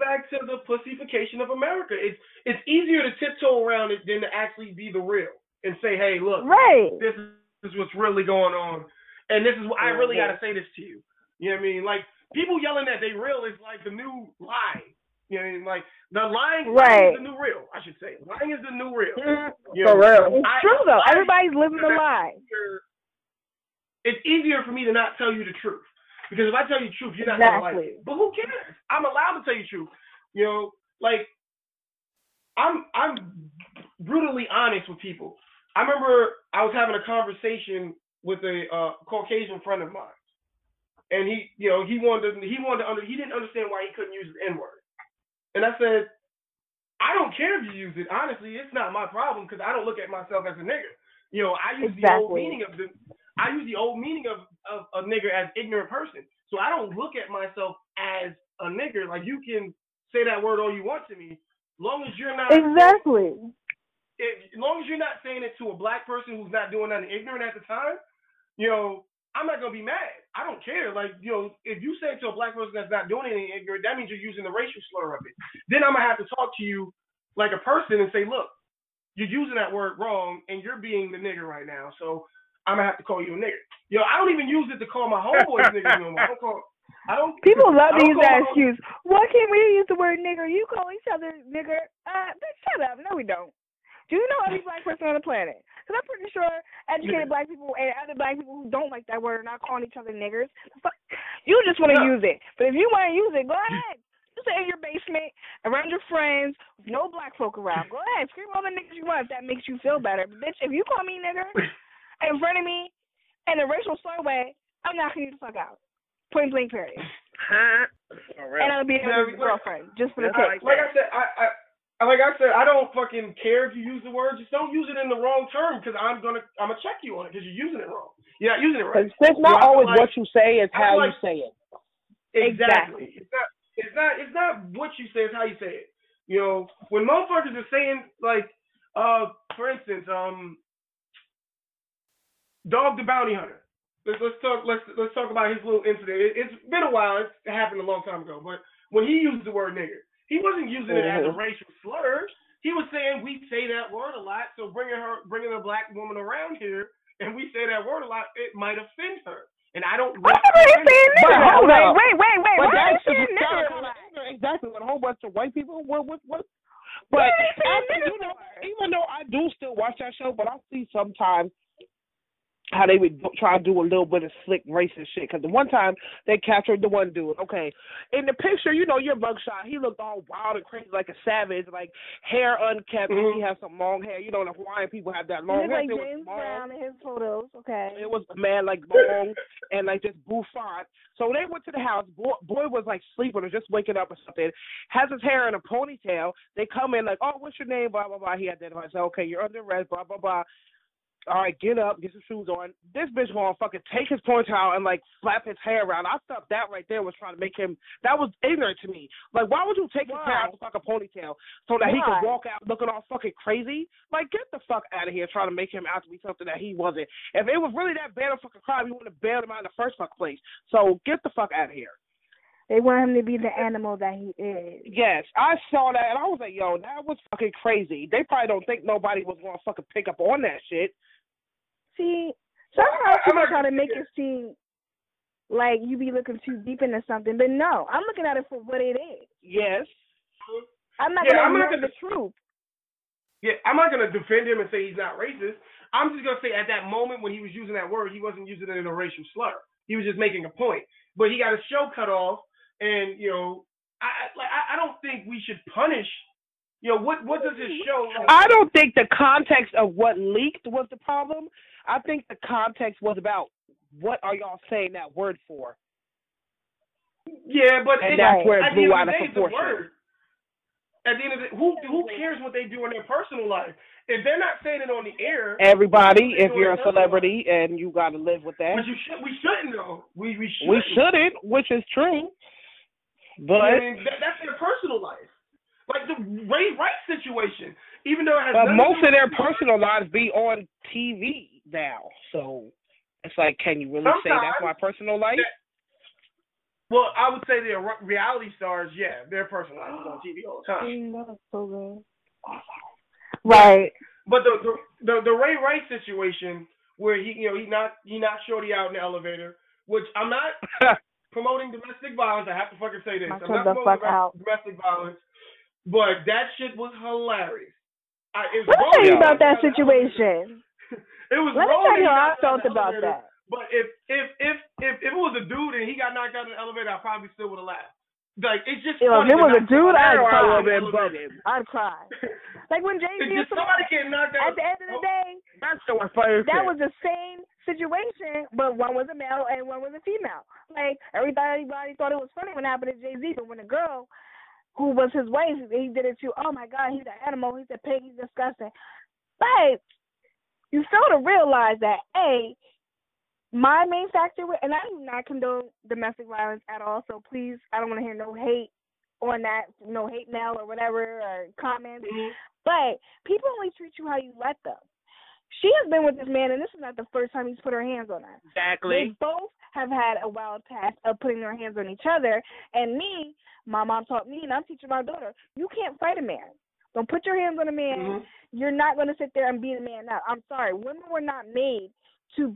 back to the pussification of America. It's easier to tiptoe around it than to actually be the real and say, hey, look, this is what's really going on, and this is what I really got to say this to you. You know what I mean? Like people yelling that they real is like the new lie. You know what I mean? Like the lying is the new real. I should say lying is the new real. For real, it's true though. Everybody's living the lie. It's easier for me to not tell you the truth because if I tell you the truth, you're not gonna like it. But who cares? I'm allowed to tell you the truth. You know, like I'm brutally honest with people. I remember I was having a conversation with a Caucasian friend of mine, and he didn't understand why he couldn't use the N-word, and I said, I don't care if you use it. Honestly, it's not my problem because I don't look at myself as a nigger. You know, I use the old meaning of a nigger as ignorant person. So I don't look at myself as a nigger. Like you can say that word all you want to me, long as you're not as long as you're not saying it to a black person who's not doing nothing ignorant at the time, you know, I'm not gonna be mad. I don't care. Like, you know, if you say it to a black person that's not doing anything ignorant, that means you're using the racial slur of it. Then I'm gonna have to talk to you like a person and say, look, you're using that word wrong and you're being the nigger right now. So I'm gonna have to call you a nigger. You know, I don't even use it to call my homeboys niggas no more. People love to use that excuse. Why can't we use the word nigger? You call each other nigger. Bitch, shut up. No, we don't. Do you know every black person on the planet? Because I'm pretty sure educated black people and other black people who don't like that word are not calling each other niggers. You just want to use it. But if you want to use it, go ahead. Just in your basement, around your friends, with no black folk around. Go ahead. Scream all the niggers you want if that makes you feel better. But, bitch, if you call me nigger in front of me in a racial slur way, I'm knocking you the fuck out. Point blank, period. And I'll be your girlfriend, just for the case. Like I said, I don't fucking care if you use the word. Just don't use it in the wrong term because I'm gonna check you on it because you're using it wrong. You're not using it right. It's not always what you say; it's how you say it. Exactly. It's not what you say; it's how you say it. You know, when motherfuckers are saying like, for instance, Dog the Bounty Hunter. Let's talk about his little incident. It's been a while. It happened a long time ago. But when he used the word nigger, he wasn't using it as a racial slur. He was saying we say that word a lot, so bringing a black woman around here and we say that word a lot, it might offend her. And I don't. Wait. Exactly. When a whole bunch of white people, what? But even though I do still watch that show, but I see sometimes how they would try to do a little bit of slick racist shit. Because the one time they captured the one dude, okay, in the picture, you know, your mugshot, he looked all wild and crazy like a savage, like hair unkept. He had some long hair. You know, the Hawaiian people have that long hair. Like James Brown in his photos, okay. It was a man like long and like this bouffant. So they went to the house. Boy was like sleeping or just waking up or something. Has his hair in a ponytail. They come in like, oh, what's your name? Blah, blah, blah. He identifies. Okay, you're under arrest, blah, blah, blah. All right, get up, get some shoes on. This bitch gonna fucking take his ponytail and like flap his hair around. I thought that right there was trying to make him. That was ignorant to me. Like, why would you take his hair out to fuck a ponytail so that he could walk out looking all fucking crazy? Like, get the fuck out of here, trying to make him out to be something that he wasn't. If it was really that bad of a fucking crime, you wouldn't have bailed him out in the first fucking place. So get the fuck out of here. They want him to be the animal that he is. Yes, I saw that, and I was like, yo, that was fucking crazy. They probably don't think nobody was going to fucking pick up on that shit. See, sometimes people try to make it seem like you be looking too deep into something, but no, I'm looking at it for what it is. Yes. I'm not going to ignore the truth. Yeah, I'm not going to defend him and say he's not racist. I'm just going to say at that moment when he was using that word, he wasn't using it in a racial slur. He was just making a point. But he got his show cut off. And, you know, I don't think we should punish, you know, what does his show like? I don't think the context of what leaked was the problem. I think the context was about what are y'all saying that word for? Yeah, but that's where it blew out of proportion. At the end of the day, who cares what they do in their personal life? If they're not saying it on the air, everybody, if you're a celebrity and you got to live with that, but we shouldn't though. We shouldn't, which is true. But I mean, that's their personal life. Like the Ray Rice situation, even though it has most of their personal lives be on TV now, so it's like, can you really say that's my personal life? Well, I would say the reality stars, yeah, their personal lives is on TV all the time. That's so good. Right. But the Ray Rice situation, where he knocked Shorty out in the elevator, which I'm not promoting domestic violence. I have to fucking say this. I'm not promoting domestic violence, but that shit was hilarious. Let me tell you about that situation. It was. Let me tell you how I felt about that. But if it was a dude and he got knocked out in the elevator, I probably still would have laughed. Like it's just. If it was a dude, I'd cry. Like when Jay-Z and somebody getting knocked out. At the end of the day, that was the same situation, but one was a male and one was a female. Like everybody thought it was funny when it happened to Jay-Z, but when a girl who was his wife, he did it too. Oh my God, he's an animal. He's a pig. He's disgusting. But you fail to realize that my main factor, and I do not condone domestic violence at all. So please, I don't want to hear no hate on that, no hate mail or whatever or comments. Mm-hmm. But people only treat you how you let them. She has been with this man, and this is not the first time he's put her hands on her. Exactly. They both have had a wild past of putting their hands on each other. And my mom taught me, and I'm teaching my daughter, you can't fight a man. Don't put your hands on a man. Mm-hmm. You're not going to sit there and beat a man up. I'm sorry. Women were not made to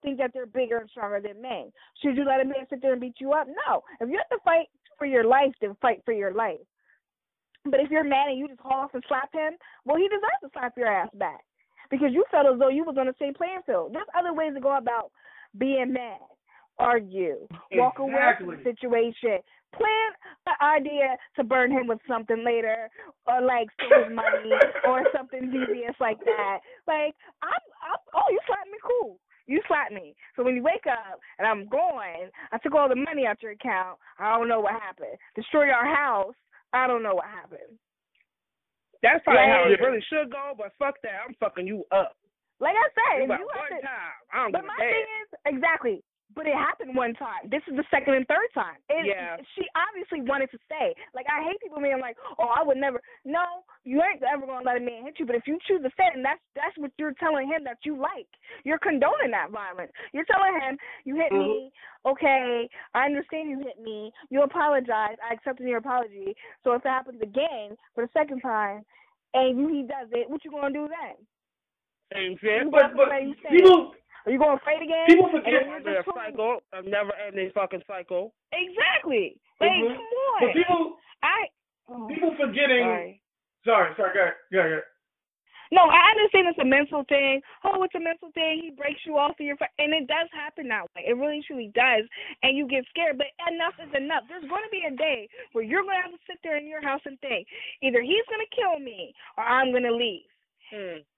think that they're bigger and stronger than men. Should you let a man sit there and beat you up? No. If you have to fight for your life, then fight for your life. But if you're mad and you just haul off and slap him, well, he deserves to slap your ass back because you felt as though you was on the same playing field. There's other ways to go about being mad. Argue. Walk away from the situation. Plan an idea to burn him with something later, or like steal his money, or something devious like that. Like, you slapped me, cool. You slapped me. So when you wake up and I'm going, I took all the money out your account. I don't know what happened. Destroy our house. I don't know what happened. That's probably how it really should go, but fuck that. I'm fucking you up. Like I said, you one time. I don't but my thing is, exactly. But it happened one time. This is the second and third time. She obviously wanted to stay. Like, I hate people being like, oh, I would never. No, you ain't ever going to let a man hit you. But if you choose to stay, and that's what you're telling him that you like. You're condoning that violence. You're telling him, you hit me. Okay, I understand you hit me. You apologize. I accepted your apology. So if it happens again for the second time, and he does it, what you going to do then? Same shit. But people... Are you going to fight again? People forget a never-ending fucking cycle. Exactly. Like, come on. But people forgetting. Sorry. Go ahead. No, I understand it's a mental thing. Oh, it's a mental thing. He breaks you off of your and it does happen that way. It really, truly does. And you get scared. But enough is enough. There's going to be a day where you're going to have to sit there in your house and think, either he's going to kill me or I'm going to leave.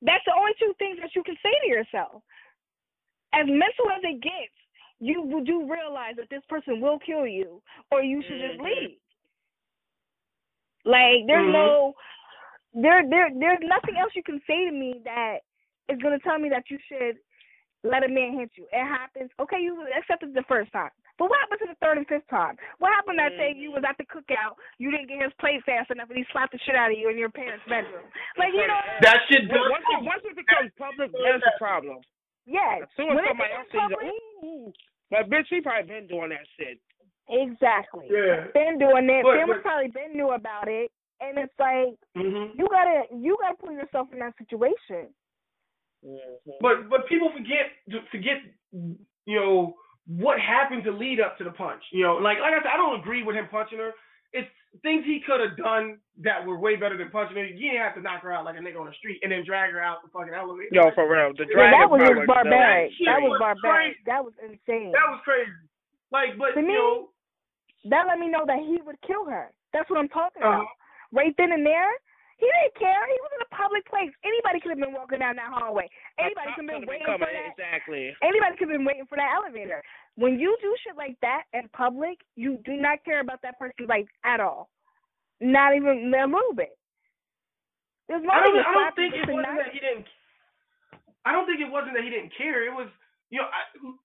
That's the only two things that you can say to yourself. As mental as it gets, you do realize that this person will kill you, or you should just leave. Like there's there's nothing else you can say to me that is going to tell me that you should let a man hit you. It happens. Okay, you accepted the first time, but what happened to the third and fifth time? What happened that day you was at the cookout, you didn't get his plate fast enough, and he slapped the shit out of you in your parents' bedroom? Like that shit. Once it becomes public, that's a problem. Yes. As soon as somebody else sees it, but bitch, she probably been doing that shit. Exactly. Yeah. Been doing it. But Family probably been knew about it, and it's like mm-hmm. you gotta put yourself in that situation. Mm-hmm. But people forget what happened to lead up to the punch. Like I said, I don't agree with him punching her. It's things he could have done that were way better than punching her. You didn't have to knock her out like a nigga on the street and then drag her out the fucking elevator. Yo, for real, that was just barbaric. That was barbaric. That was insane. That was crazy. Like, but to me, that let me know that he would kill her. That's what I'm talking about. Right then and there, he didn't care. He was in a public place. Anybody could have been walking down that hallway. Anybody could have been waiting for that. Exactly. Anybody could have been waiting for that elevator. When you do shit like that in public, you do not care about that person's life at all. Not even a little bit. I don't think it wasn't that he didn't. I don't think it wasn't that he didn't care. It was,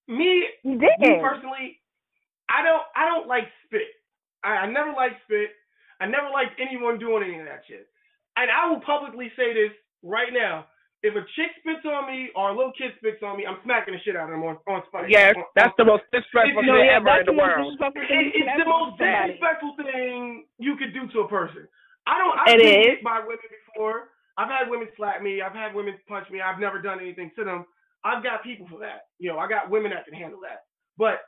me personally, I don't like spit. I never liked spit. I never liked anyone doing any of that shit. And I will publicly say this right now. If a chick spits on me or a little kid spits on me, I'm smacking the shit out of them on spite. Yes, that's the most disrespectful thing ever in the world. It's the most disrespectful thing you could do to a person. I've been hit by women before. I've had women slap me. I've had women punch me. I've never done anything to them. I've got people for that. I got women that can handle that. But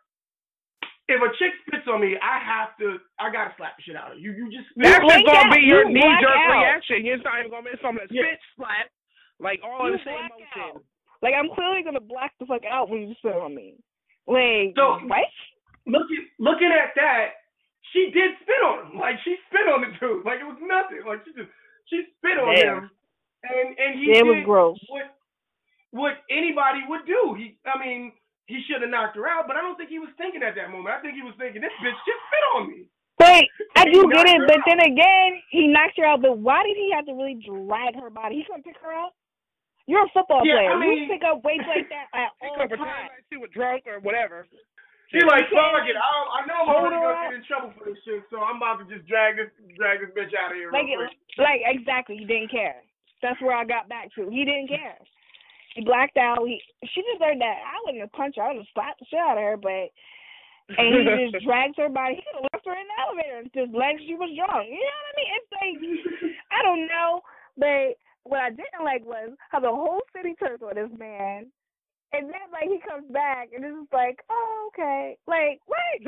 if a chick spits on me, I gotta slap the shit out of you. That's just gonna be your knee-jerk reaction. You're not even gonna miss something spit, slap, like all in the same motion. Like I'm clearly gonna black the fuck out when you spit on me. Like, so, what? Looking at that, she did spit on him. Like she spit on the dude. Like it was nothing. Like she spit on him, and he did was gross. What anybody would do. He should have knocked her out, but I don't think he was thinking at that moment. I think he was thinking, this bitch just spit on me. Wait, I do get it, but then again, he knocked her out, but why did he have to really drag her body? He couldn't pick her up? You're a football player. You pick up weights like that at all times. Like she was drunk or whatever. She like, fuck it. I know I'm already going to get in trouble for this shit, so I'm about to just drag this bitch out of here real quick. Like, exactly. He didn't care. That's where I got back to. He didn't care. He blacked out. She deserved that. I wouldn't have punched her. I would have slapped the shit out of her, and he just dragged her body. He could have left her in the elevator and just like she was drunk. You know what I mean? It's like, I don't know, but what I didn't like was how the whole city turned on this man, and then like he comes back and it's just like, oh, okay, like what?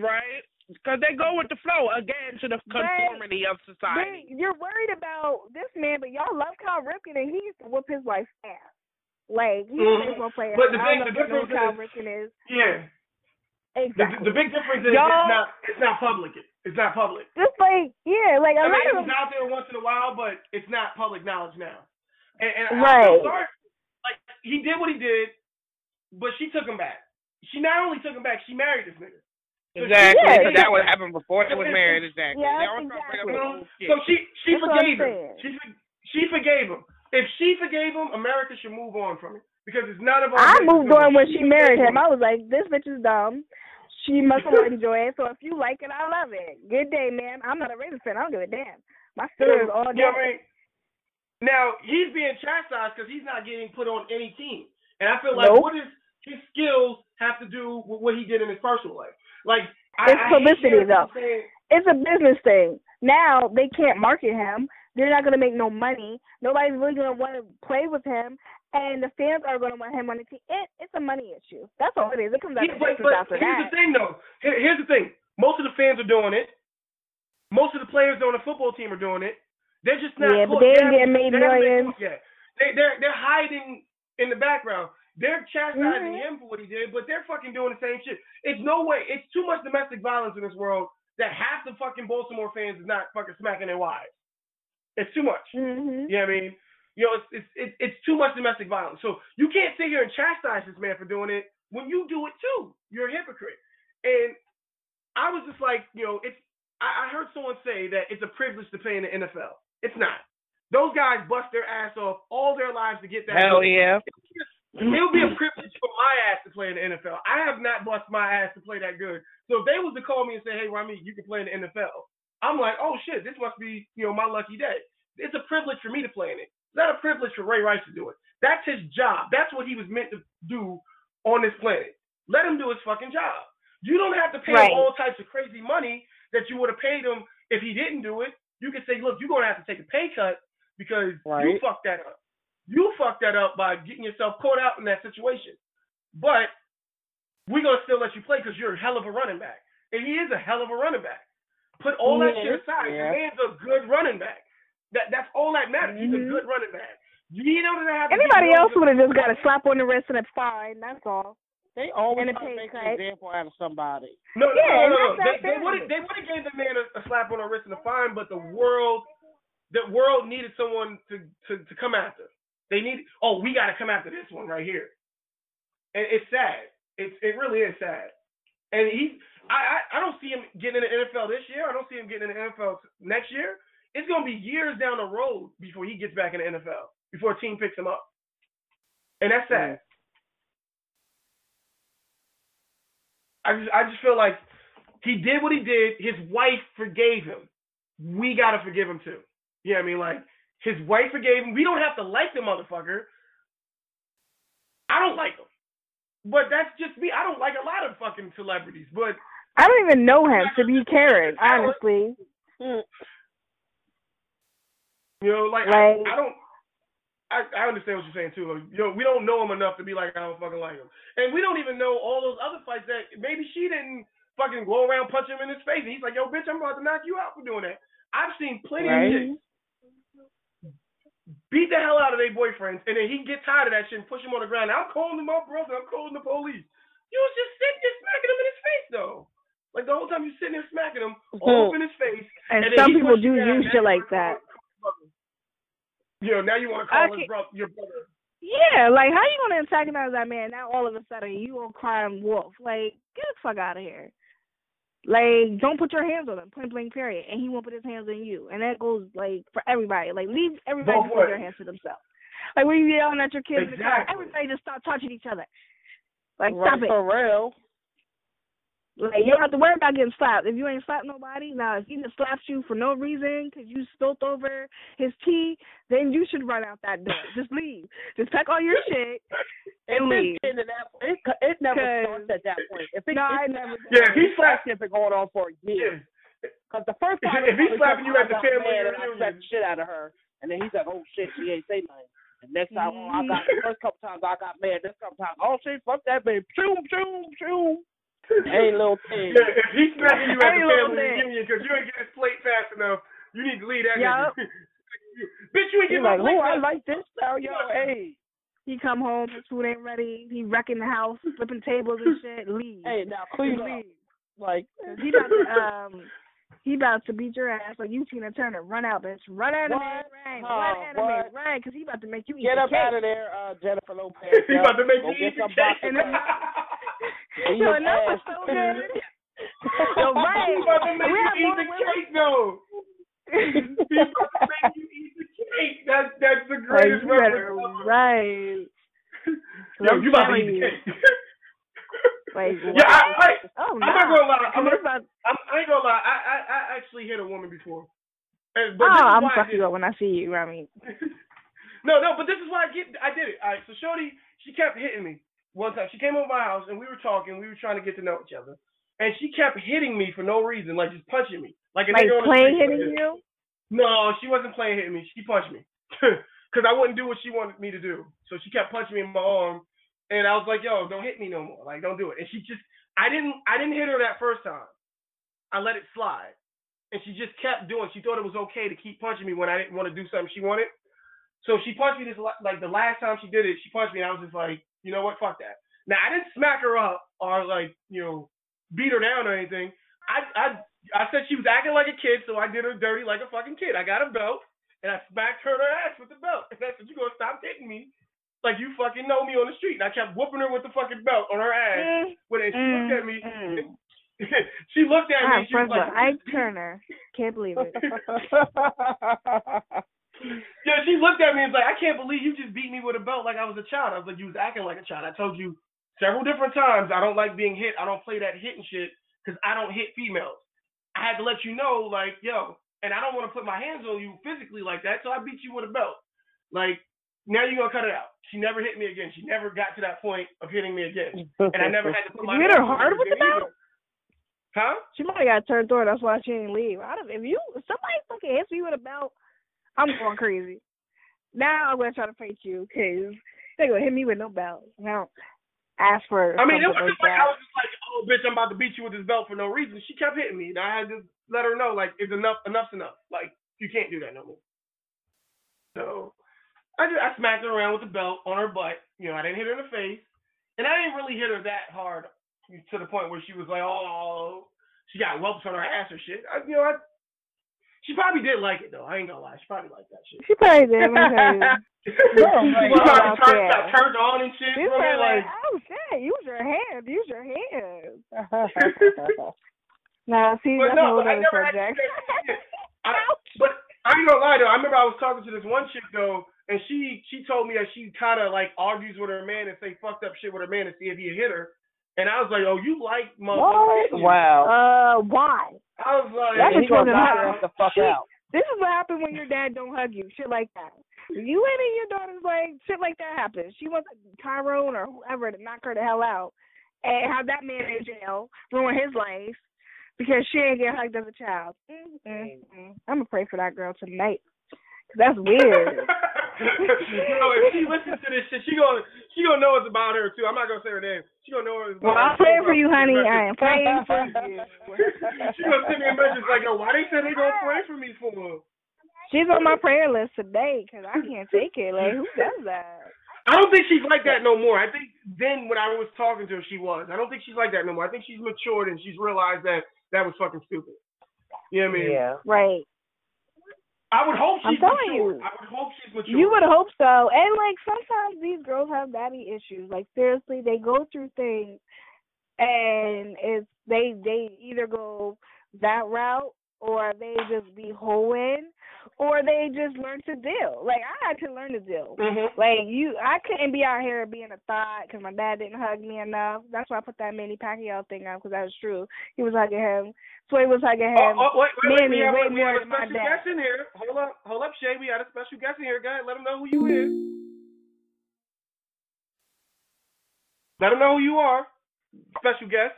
Right? Because they go with the flow again to the conformity of society. You're worried about this man, but y'all love Kyle Ripken, and he used to whoop his wife's ass. Like, he's a baseball player. But the difference is, yeah. Exactly. The big difference is it's not public. It's not public. Just like, yeah, like a lot of them. It's out there once in a while, but it's not public knowledge now. And right. I'm sorry. Like, he did what he did, but she took him back. She not only took him back, she married this nigga. Exactly. So that would happen before they was married. Exactly. Yeah, exactly. So she forgave him. She forgave him. If she forgave him, America should move on from it because it's none of our. I moved on when she married him. I was like, this bitch is dumb. She must have enjoyed it. So if you like it, I love it. Good day, man. I'm not a Ravens fan. I don't give a damn. My Steelers all day. You know what I mean? Now he's being chastised because he's not getting put on any team, and I feel like what does his skills have to do with what he did in his personal life? Like it's publicity though. It's a business thing. Now they can't market him. They're not going to make no money. Nobody's really going to want to play with him. And the fans are going to want him on the team. It's a money issue. That's all it is. It comes out of business after that. Here's the thing, though. Here's the thing. Most of the fans are doing it. Most of the players on the football team are doing it. They're just not. Yeah, but they ain't getting made millions. They're hiding in the background. They're chastising him for what he did, but they're fucking doing the same shit. It's no way. It's too much domestic violence in this world that half the fucking Baltimore fans is not fucking smacking their wives. It's too much. Mm-hmm. You know what I mean? It's too much domestic violence. So you can't sit here and chastise this man for doing it when you do it too. You're a hypocrite. And I was just like, I heard someone say that it's a privilege to play in the NFL. It's not. Those guys bust their ass off all their lives to get that. Hell yeah. It would be a privilege for my ass to play in the NFL. I have not bust my ass to play that good. So if they was to call me and say, hey, Rami, you can play in the NFL, I'm like, oh shit, this must be, my lucky day. It's a privilege for me to play in it. It's not a privilege for Ray Rice to do it. That's his job. That's what he was meant to do on this planet. Let him do his fucking job. You don't have to pay him all types of crazy money that you would have paid him if he didn't do it. You can say, look, you're going to have to take a pay cut because you fucked that up. You fucked that up by getting yourself caught out in that situation. But we're going to still let you play because you're a hell of a running back. And he is a hell of a running back. Put all that shit aside. The man's a good running back. That's all that matters. He's a good running back. You don't have to anybody else would have just got a slap on the wrist and a fine. That's all. They always make an example out of somebody. No. They would have gave the man a slap on the wrist and a fine, but the world needed someone to come after. They need. Oh, we got to come after this one right here. And it's sad. It really is sad. And I don't see him getting in the NFL this year. I don't see him getting in the NFL next year. It's gonna be years down the road before he gets back in the NFL, before a team picks him up. And that's sad. I just feel like he did what he did. His wife forgave him. We gotta forgive him too. You know what I mean? Like, his wife forgave him. We don't have to like the motherfucker. I don't like him. But that's just me. I don't like a lot of fucking celebrities. But I don't even know him to be caring, honestly. You know, like I don't. I understand what you're saying too. You know, we don't know him enough to be like, I don't fucking like him, and we don't even know all those other fights that maybe she didn't fucking go around punch him in his face, and he's like, yo, bitch, I'm about to knock you out for doing that. I've seen plenty of chicks beat the hell out of their boyfriends, and then he get tired of that shit and push him on the ground. I'm calling my brother. I'm calling the police. You was just sitting there smacking him in his face though. Like the whole time you're sitting there smacking him all up in his face. And some people do use shit like that. You know, now you want to call your brother. Yeah, like, how you going to antagonize that man? Now all of a sudden you on crime wolf. Like, get the fuck out of here. Like, don't put your hands on him, point blank, period. And he won't put his hands on you. And that goes, like, for everybody. Like, leave everybody to put their hands to themselves. Like, when you yelling at your kids, everybody just stop touching each other. Like, stop it. For real. Like, you don't have to worry about getting slapped. If you ain't slapped nobody, now if he just slaps you for no reason because you spilt over his tea, then you should run out that door. Just leave. Just pack all your shit and leave. It never starts at that point. If he slaps you, been going on for a year. Because the first time if he's slapping you at the family reunion, I slapped the shit out of her, and then he's like, oh shit, she ain't say nothing. And next time, the first couple times I got mad. This couple times, oh shit, fuck that baby, choom. Hey, little thing. Yeah, if he's smacking you at the family reunion because you ain't get his plate fast enough, you need to leave that nigga. Bitch, you ain't getting my plate. I like this style, yo, hey. He come home, his food ain't ready, he wrecking the house, flipping tables and shit, leave. Hey, now please leave. Like, he about to beat your ass like you Tina Turner. Run out, bitch. Run out of there, run, because he about to make you eat Get up cake. out of there, Jennifer Lopez. He about to make you eat the cake. Yo, that was so good. Yo, right. He's about to make you eat the cake, though. He's about to make you eat the cake. That's the greatest reference. Right. Yo, you about to eat the cake. Like, I'm not gonna lie. I ain't gonna lie. I actually hit a woman before. But I'm fucking up when I see you. I mean, no. But this is why I did it. All right. So Shorty, she kept hitting me one time. She came over my house and we were talking. We were trying to get to know each other, and she kept hitting me for no reason, like just punching me, like playing hitting you. No, she wasn't playing hitting me. She punched me because I wouldn't do what she wanted me to do. So she kept punching me in my arm. And I was like, yo, don't hit me no more. Like, don't do it. And she just, I didn't hit her that first time. I let it slide. And she just kept doing, she thought it was okay to keep punching me when I didn't want to do something she wanted. So she punched me like the last time she did it, she punched me and I was just like, you know what, fuck that. Now, I didn't smack her up or like, you know, beat her down or anything. I said she was acting like a kid, so I did her dirty like a fucking kid. I got a belt and I smacked her in her ass with the belt. And I said, you gonna stop hitting me like you fucking know me on the street. And I kept whooping her with the fucking belt on her ass. When she looked at me, she looked at me. She was like, Ike Turner. Can't believe it. Yeah, she looked at me and was like, I can't believe you just beat me with a belt like I was a child. I was like, you was acting like a child. I told you several different times I don't like being hit. I don't play that hitting shit because I don't hit females. I had to let you know, like, yo, and I don't want to put my hands on you physically like that, so I beat you with a belt. Like, now you're going to cut it out. She never hit me again. She never got to that point of hitting me again. And I never had to put my hands on her. You hit her hard with the belt? Huh? She might have got turned on. That's why she didn't leave. If somebody fucking hits me with a belt, I'm going crazy. Now I'm gonna try to fight you because they're gonna hit me with no belt. Now ask for. I mean, it wasn't like I was just like, oh, bitch, I'm about to beat you with this belt for no reason. She kept hitting me, and I had to let her know, like, it's enough. Enough's enough. Like, you can't do that no more. So I smacked her around with the belt on her butt. You know, I didn't hit her in the face, and I didn't really hit her that hard to the point where she was like, oh, she got whelps on her ass or shit. She probably did like it though. I ain't gonna lie, she probably liked that shit. She probably did. Got turned on and shit. She's probably like, oh shit, use your hand. Nah, see, that's no, I never subject. But I ain't gonna lie though. I remember I was talking to this one chick though, and she told me that she kind of like argues with her man and say fucked up shit with her man to see if he hit her. And I was like, oh, you like motherfuckers? Wow. Why? I was like, that's what the fuck out. This is what happened when your dad don't hug you. Shit like that. You and your daughter's like, shit like that happens. She wants Tyrone or whoever to knock her the hell out and have that man in jail, ruin his life because she ain't get hugged as a child. I'm going to pray for that girl tonight. Cause that's weird. If she listens to this shit, she gonna know it's about her too. I'm not gonna say her name. She gonna know it's about her. Well, I'm praying for you, honey. I am praying for you. She gonna send me a message like, yo, why they say they gonna pray for me for? She's on my prayer list today because I can't take it. Like, who does that? I don't think she's like that no more. I think then when I was talking to her, she was. I don't think she's like that no more. I think she's matured and she's realized that was fucking stupid. You know what I mean? Yeah. Right. I would hope she's mature. You. I would hope she's mature. You would hope so. And, like, sometimes these girls have daddy issues. Like, seriously, they go through things, and they either go that route or they just be hoeing or they just learn to deal. Like, I had to learn to deal. Mm-hmm. Like, I couldn't be out here being a thought because my dad didn't hug me enough. That's why I put that Manny Pacquiao thing out because that was true. He was hugging him. Floyd was hugging him. Wait, we have a my special dad. guest in here. Hold up, Shay. We got a special guest in here. Go ahead, let him know who you is. Let him know who you are. Special guest.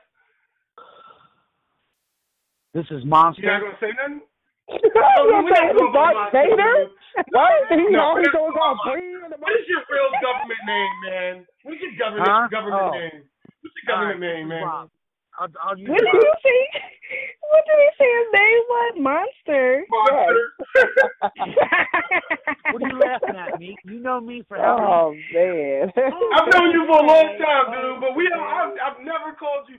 This is Monster. You're not gonna say nothing? What is your real government name, man? What's your government name? What's your government name, man? I'll use What did you say? What did he say his name was? Monster. What are you laughing at, me? You know me for how Oh, man. I've known you for a long time, dude, but I've never called you,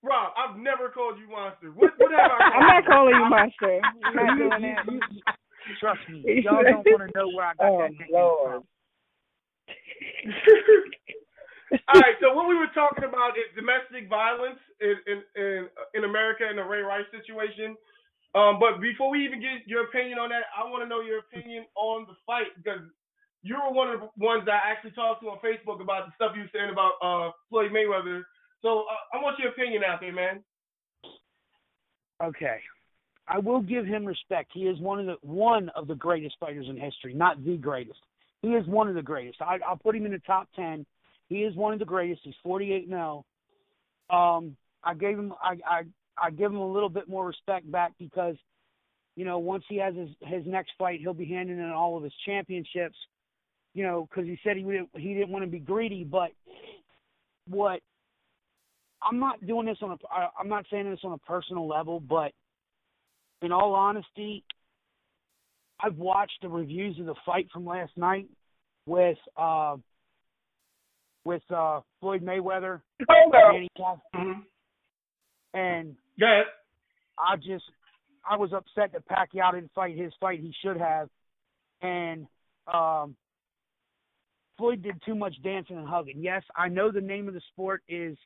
Rob, I've never called you Monster. What have I called I'm not calling you Monster. I'm not doing that. Trust me. Y'all don't want to know where I got that nickname from. All right, so what we were talking about is domestic violence in America in the Ray Rice situation. But before we even get your opinion on that, I want to know your opinion on the fight because you were one of the ones that I actually talked to on Facebook about the stuff you were saying about Floyd Mayweather. So I want your opinion out there, man. Okay. I will give him respect. He is one of the greatest fighters in history, not the greatest. He is one of the greatest. I'll put him in the top 10. He is one of the greatest. He's 48-0. I give him a little bit more respect back because, you know, once he has his next fight, he'll be handing in all of his championships. You know, because he said he didn't want to be greedy. But I'm not doing this I'm not saying this on a personal level, but in all honesty, I've watched the reviews of the fight from last night with Floyd Mayweather and Manny Pacquiao, and I was upset that Pacquiao didn't fight his fight he should have, and Floyd did too much dancing and hugging. Yes, I know the name of the sport is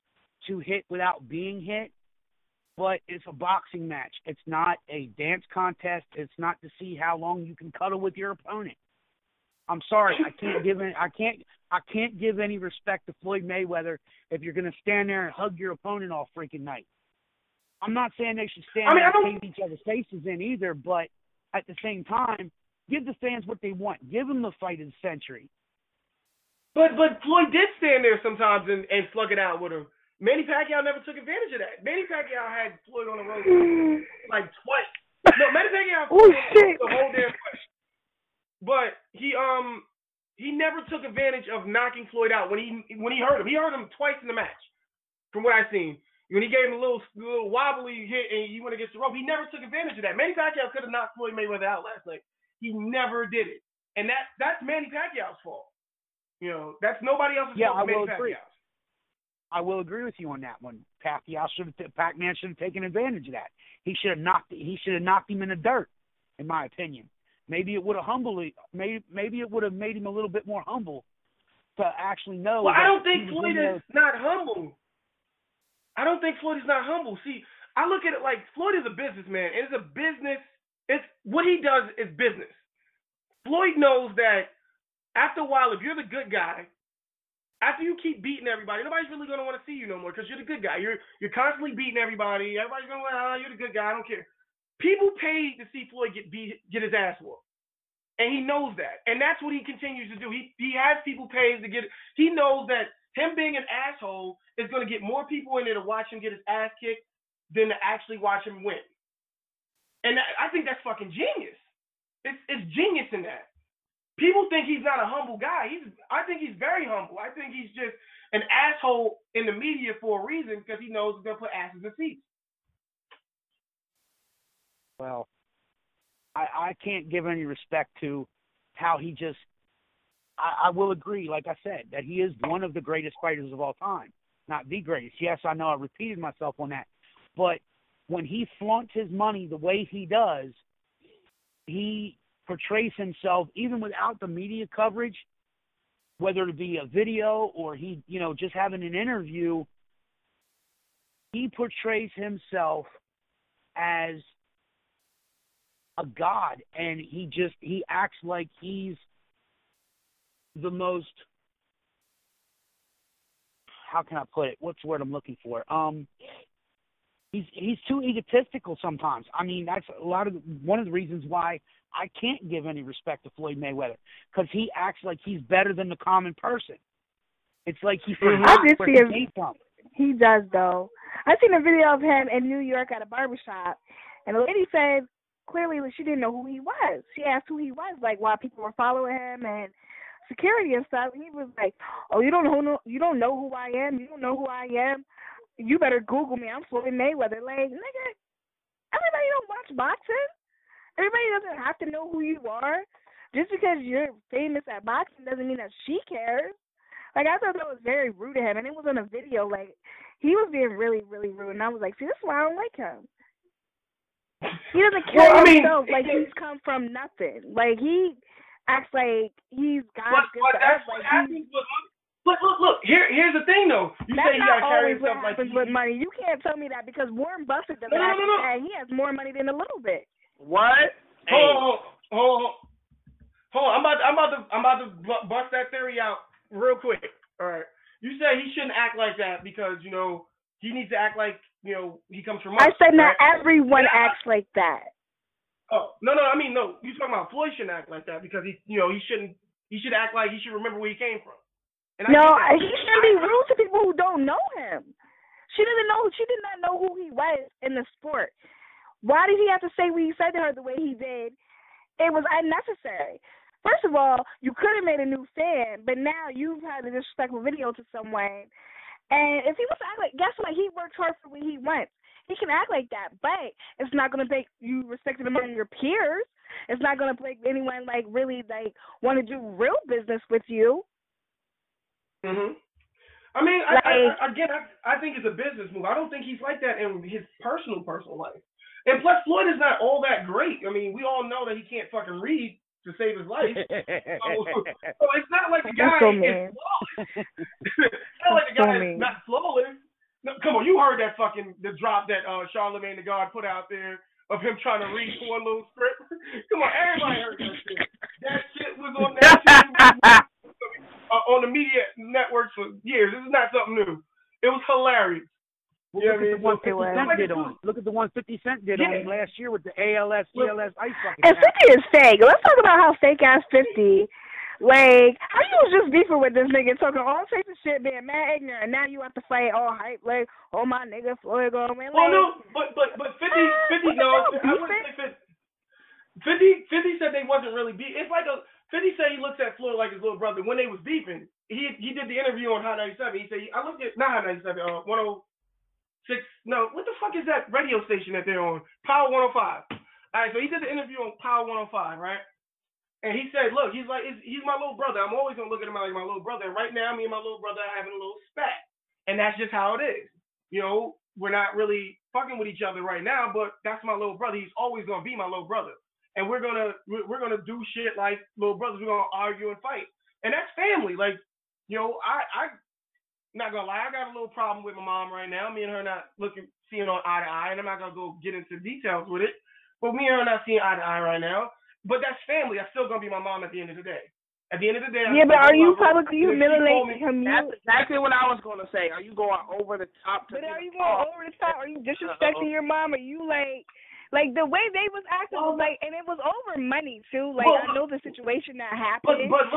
to hit without being hit, but it's a boxing match. It's not a dance contest. It's not to see how long you can cuddle with your opponent. I'm sorry, I can't give any respect to Floyd Mayweather if you're going to stand there and hug your opponent all freaking night. I'm not saying they should stand there and cave each other's faces in either, but at the same time, give the fans what they want. Give them the fight of the century. But Floyd did stand there sometimes and slug it out with him. Manny Pacquiao never took advantage of that. Manny Pacquiao had Floyd on the road like twice. No, Manny Pacquiao the whole damn fight. But he never took advantage of knocking Floyd out when he hurt him. He hurt him twice in the match, from what I've seen. When he gave him a little wobbly hit and he went against the rope, he never took advantage of that. Manny Pacquiao could have knocked Floyd Mayweather out last night. He never did it, and that's Manny Pacquiao's fault. You know, that's nobody else's fault. Manny Pacquiao. I will agree with you on that one. Pac-Man should have taken advantage of that. He should have knocked him in the dirt, in my opinion. Maybe it would have maybe it would have made him a little bit more humble to actually know. Well, I don't think Floyd is not humble. I don't think Floyd is not humble. See, I look at it like Floyd is a businessman. It's a business. It's what he does is business. Floyd knows that after a while, if you're the good guy, after you keep beating everybody, nobody's really going to want to see you no more because you're the good guy. You're constantly beating everybody. Everybody's going, you're the good guy. I don't care. People paid to see Floyd get his ass whooped. And he knows that. And that's what he continues to do. He has people paid to get it. He knows that him being an asshole is going to get more people in there to watch him get his ass kicked than to actually watch him win. And I think that's fucking genius. It's genius in that. People think he's not a humble guy. I think he's very humble. I think he's just an asshole in the media for a reason because he knows he's going to put asses in seats. Well, I can't give any respect to how he just – I will agree, like I said, that he is one of the greatest fighters of all time. Not the greatest. Yes, I know I repeated myself on that. But when he flaunts his money the way he does, he – portrays himself even without the media coverage, whether it be a video or he, just having an interview, he portrays himself as a god, and he acts like he's the most, how can I put it? What's the word I'm looking for? He's too egotistical sometimes. I mean, that's one of the reasons why I can't give any respect to Floyd Mayweather, because he acts like he's better than the common person. It's like he forgot where he came from. He does, though. I seen a video of him in New York at a barbershop, and the lady said clearly that she didn't know who he was. She asked who he was, like why people were following him and security and stuff. And he was like, "Oh, you don't know who I am. You don't know who I am. You better Google me. I'm Floyd Mayweather." Like, nigga, everybody don't watch boxing. Everybody doesn't have to know who you are. Just because you're famous at boxing doesn't mean that she cares. Like, I thought that was very rude of him, and it was on a video. Like, he was being really, really rude, and I was like, see, this is why I don't like him. He doesn't care himself like he's come from nothing. Like, he acts like he's God's gift to us. Look, here's the thing, though. You say he got to carry himself like he with money. You can't tell me that because Warren Buffett doesn't have that. He has more money than a little bit. What? Hold on. I'm about to bust that theory out real quick. All right. You say he shouldn't act like that because, he needs to act like, he comes from us. I said not everyone acts like that. Oh, no. I mean, no. You talking about Floyd shouldn't act like that because he should act like he should remember where he came from. And he shouldn't be rude to people who don't know him. She did not know who he was in the sport. Why did he have to say what he said to her the way he did? It was unnecessary. First of all, you could have made a new fan, but now you've had a disrespectful video to someone. And if he wants to act like, guess what? He works hard for what he wants. He can act like that, but it's not going to make you respected among your peers. It's not going to make anyone really want to do real business with you. Mhm. I mean, I think it's a business move. I don't think he's like that in his personal life. And plus, Floyd is not all that great. I mean, we all know that he can't fucking read to save his life. So it's not like the guy is flawless. It's not like the guy is not flawless. No, come on, you heard the drop that Charlamagne the God put out there of him trying to read one little script. Come on, everybody heard that shit. That shit was on on the media networks for years. This is not something new. It was hilarious. Well, look at the one 50 Cent did on him last year with the ALS, ELS ice bucket. And 50 is fake. Let's talk about how fake ass 50. Like, how you was just beefing with this nigga, talking all types of shit, being mad ignorant, and now you have to fight all hype, like, oh, my nigga Floyd going to win. Well, no, but 50, no, I wouldn't say 50 said they wasn't really beef. It's like 50 said he looks at Floyd like his little brother. When they was beefing, he did the interview on Hot 97. He said, I looked at, not Hot 97, 106, no, what the fuck is that radio station that they're on? Power 105. All right, so he did the interview on Power 105, right? And he said, look, he's like, he's my little brother. I'm always going to look at him like my little brother. And right now, me and my little brother are having a little spat. And that's just how it is. You know, we're not really fucking with each other right now, but that's my little brother. He's always going to be my little brother. And we're going to do shit like little brothers. We're going to argue and fight. And that's family. Like, you know, I not going to lie, I got a little problem with my mom right now. Me and her not seeing on eye to eye. And I'm not going to go get into details with it. But me and her not seeing eye to eye right now. But that's family. That's still gonna be my mom at the end of the day. At the end of the day, yeah. But are you publicly humiliating him? That's exactly what I was gonna say. Are you going over the top? But are you going over the top? Are you disrespecting your mom? Are you like the way they was acting was like, and it was over money too. Like, I know the situation that happened. But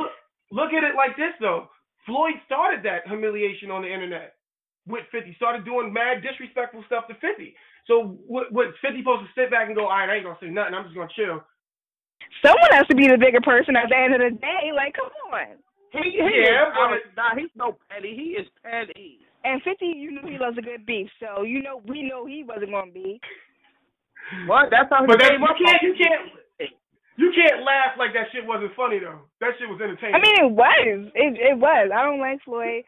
look at it like this though. Floyd started that humiliation on the internet with 50. Started doing mad disrespectful stuff to 50. So what 50 supposed to sit back and go, all right, I ain't gonna say nothing. I'm just gonna chill. Someone has to be the bigger person at the end of the day. Like, come on. He's so petty. He is petty. And 50, you knew he was a good beef, so we know he wasn't gonna be. What? That's how. But you can't laugh like that shit wasn't funny though. That shit was entertaining. I mean, it was. It was. I don't like Floyd,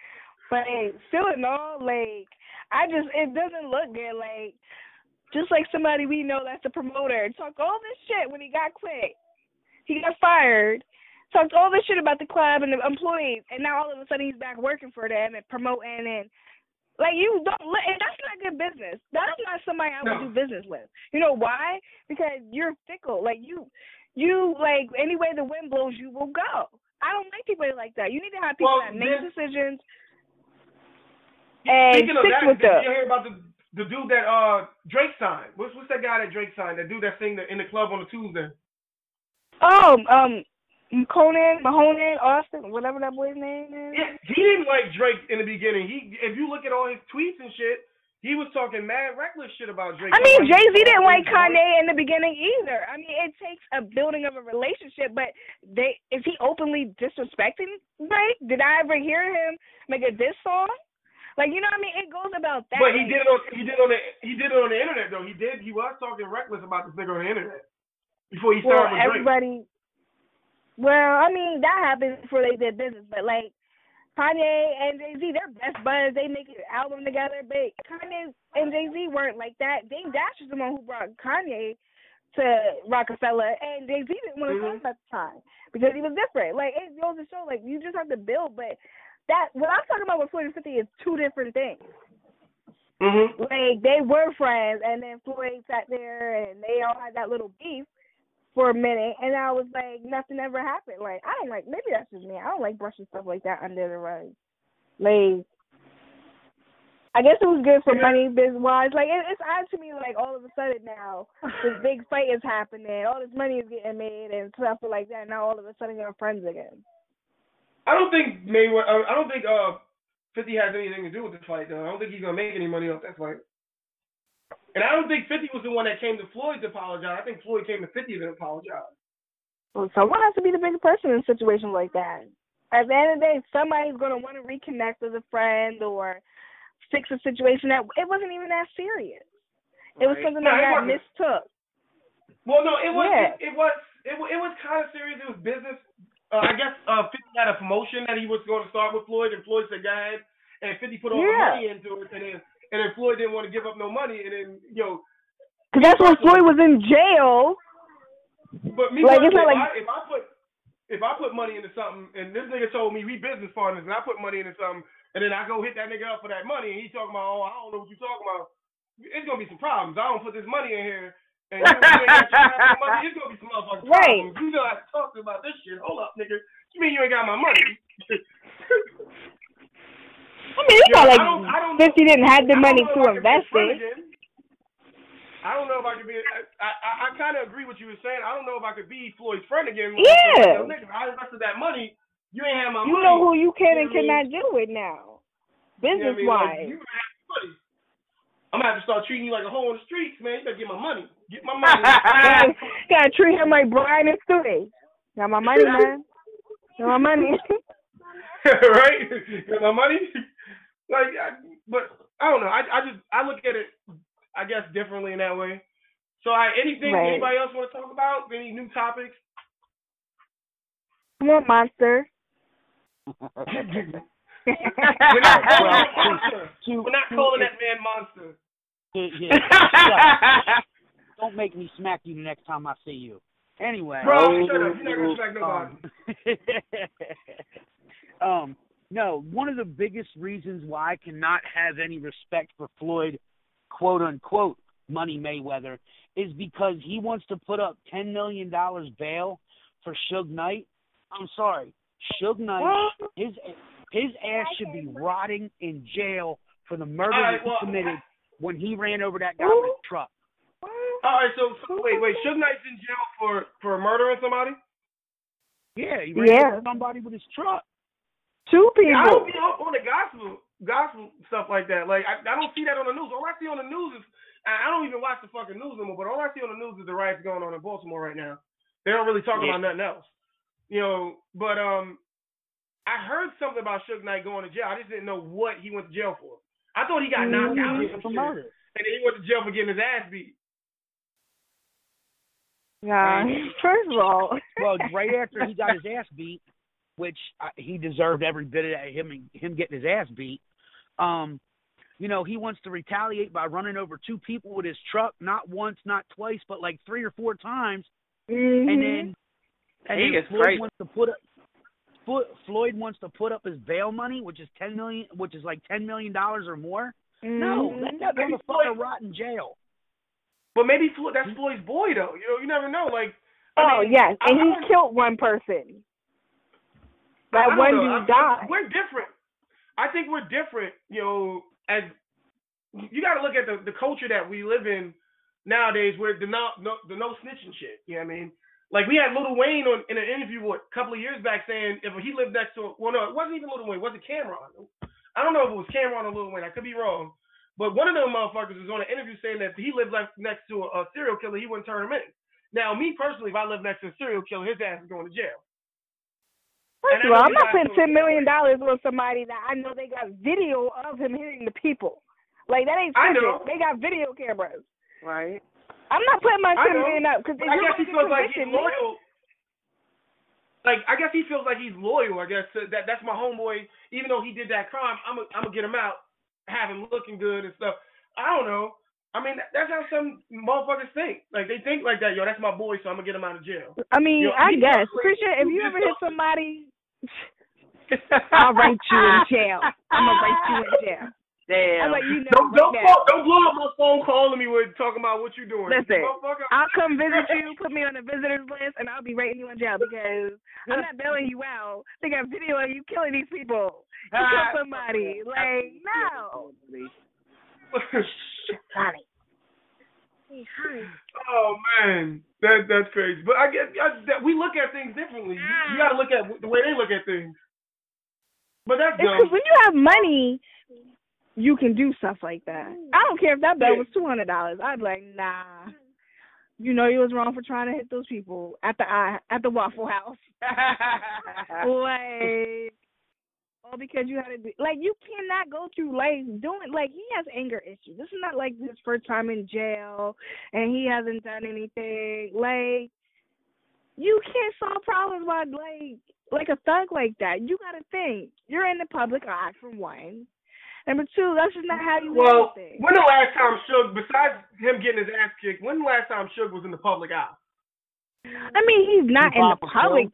but still in all, like, it doesn't look good. Like, just like somebody we know that's a promoter talked all this shit when he got quit. He got fired, talked all this shit about the club and the employees, and now all of a sudden he's back working for them and promoting and, like, you don't, and that's not good business. That's not somebody I would do business with. You know why? Because you're fickle. Like, you like, any way the wind blows, you will go. I don't like people like that. You need to have people that make decisions and stick with them. Did you hear about the dude that Drake signed? What's that guy that Drake signed? That dude that sang in the club on a Tuesday. Oh, Mahonen, Austin, whatever that boy's name is. Yeah, he didn't like Drake in the beginning. If you look at all his tweets and shit, he was talking mad reckless shit about Drake. I mean, Jay-Z didn't like Kanye in the beginning either. I mean, it takes a building of a relationship, but is he openly disrespecting Drake? Did I ever hear him make a diss song? Like, you know what I mean? It goes about that. But he did it on the internet though. He was talking reckless about this nigga on the internet before he started with everybody. Drake. Well, I mean, that happened before they did business, but like Kanye and Jay-Z, they're best buds. They make an album together, but Kanye and Jay-Z weren't like that. Dame Dash is the one who brought Kanye to Rockefeller, and Jay-Z didn't want to talk at the time because he was different. Like, it goes to show, like, you just have to build, but what I'm talking about with Floyd and 50 is two different things. Mm-hmm. Like, they were friends, and then Floyd sat there, and they all had that little beef for a minute, and I was like, nothing ever happened. Like, I don't like, maybe that's just me. I don't like brushing stuff like that under the rug. Like, I guess it was good for money business-wise. Like, it's odd to me, like, all of a sudden now, this big fight is happening, all this money is getting made and stuff like that, now all of a sudden you're friends again. I don't think 50 has anything to do with the fight, though. I don't think he's going to make any money off that fight. And I don't think 50 was the one that came to Floyd to apologize. I think Floyd came to 50 to apologize. Well, someone has to be the bigger person in situations like that. At the end of the day, somebody's going to want to reconnect as a friend or fix a situation that it wasn't even that serious. It was something that got mistook. Well, no, it was. Yeah. It was kind of serious. It was business. I guess 50 had a promotion that he was going to start with Floyd, and Floyd said, "Go ahead," and 50 put all the money into it, and then Floyd didn't want to give up no money, and then, because that's when Floyd was in jail. But me, like, it's not like if I put money into something, and this nigga told me we business partners, and I put money into something, and then I go hit that nigga up for that money, and he talking about, oh, I don't know what you talking about. It's gonna be some problems. I don't put this money in here, and you ain't got your money. It's gonna be some motherfucking problems. You know I talked about this shit. Hold up, nigga. You mean you ain't got my money? I mean, it's not like 50 didn't have the money to invest it. I don't know if I could be. I kind of agree with what you were saying. I don't know if I could be Floyd's friend again. Yeah. Like, I invested that money. You ain't have my You money. know who you can and You know what I cannot deal with now, business mean? Like, wise. you gonna have money. I'm gonna have to start treating you like a hoe on the streets, man. You better get my money. Get my money. Gotta treat him like Brian and Stewie. Got my money, man. Got my money. Right? Got my money. Like, but I don't know. I look at it, I guess, differently in that way. So, anything Right. anybody else want to talk about? Any new topics? Come on, monster. We're not calling that monster. We're not calling that man monster. Yeah. Don't make me smack you the next time I see you. Anyway. Bro, shut up. You're not gonna smack nobody. No, one of the biggest reasons why I cannot have any respect for Floyd, quote unquote, Money Mayweather, is because he wants to put up $10 million bail for Suge Knight. I'm sorry, Suge Knight, his ass should be rotting in jail for the murder that he committed when he ran over that guy with a truck. All right, so wait, Suge Knight's in jail for murdering somebody? Yeah, he ran over somebody with his truck. Two people. I don't be up on the gospel stuff like that. Like, I don't see that on the news. All I see on the news is, I don't even watch the fucking news anymore, but all I see on the news is the riots going on in Baltimore right now. They don't really talk about nothing else. You know, but I heard something about Suge Knight going to jail. I just didn't know what he went to jail for. I thought he got knocked out or some shit. Murder. And then he went to jail for getting his ass beat. Yeah, first of all. Well, right after he got his ass beat, which he deserved every bit of that, him getting his ass beat, you know, he wants to retaliate by running over two people with his truck, not once, not twice, but like 3 or 4 times. Mm-hmm. And then Floyd wants to put up his bail money, which is $10 million or more. Mm-hmm. No, let that motherfucker rot in jail. But maybe that's Floyd's boy, though. You know, you never know. Like, yes, and he killed one person. That one dude died. We're different. I think we're different. You know, as you got to look at the culture that we live in nowadays, where the no snitching shit. You know what I mean? Like, we had Lil Wayne in an interview a couple of years back saying if he lived next to, well, no, it wasn't even Lil Wayne. Was it Cameron? I don't know if it was Cameron or Lil Wayne. I could be wrong. But one of them motherfuckers was on an interview saying that if he lived next to a serial killer, he wouldn't turn him in. Now, me personally, if I lived next to a serial killer, his ass is going to jail. First of all, I'm not putting $10 million on somebody that I know they got video of him hitting the people. Like, that ain't stupid. They got video cameras. Right. I'm not putting my $10 million up because I guess he feels like he's loyal. Like, I guess he feels like he's loyal. I guess that's my homeboy. Even though he did that crime, I'm gonna get him out, have him looking good and stuff. I don't know. I mean, that's how some motherfuckers think. Like, they think like that. Yo, that's my boy, so I'm gonna get him out of jail. I mean, I guess. Christian, if you ever hit somebody, I'll write you in jail. I'm gonna write you in jail. Damn. I'm like, you know, don't blow up my phone calling me with talking about what you're doing. Listen, I'll come visit you, put me on the visitors list, and I'll be writing you in jail because I'm not bailing you out. They got video of you killing these people. You kill somebody. Like, no. Honey. Oh man, that's crazy. But I guess we look at things differently. You got to look at the way they look at things. But that's dumb. Because when you have money, you can do stuff like that. I don't care if that bill was $200. I'd be like, nah. You know you was wrong for trying to hit those people at the Waffle House. Like, all because you had to be like, you cannot go through life doing, like, he has anger issues. This is not like his first time in jail and he hasn't done anything. Like, you can't solve problems by like a thug like that. You got to think. You're in the public eye, for one. Number 2, that's just not how you handle things. When the last time Suge, besides him getting his ass kicked, when the last time Suge was in the public eye? I mean, he's not in the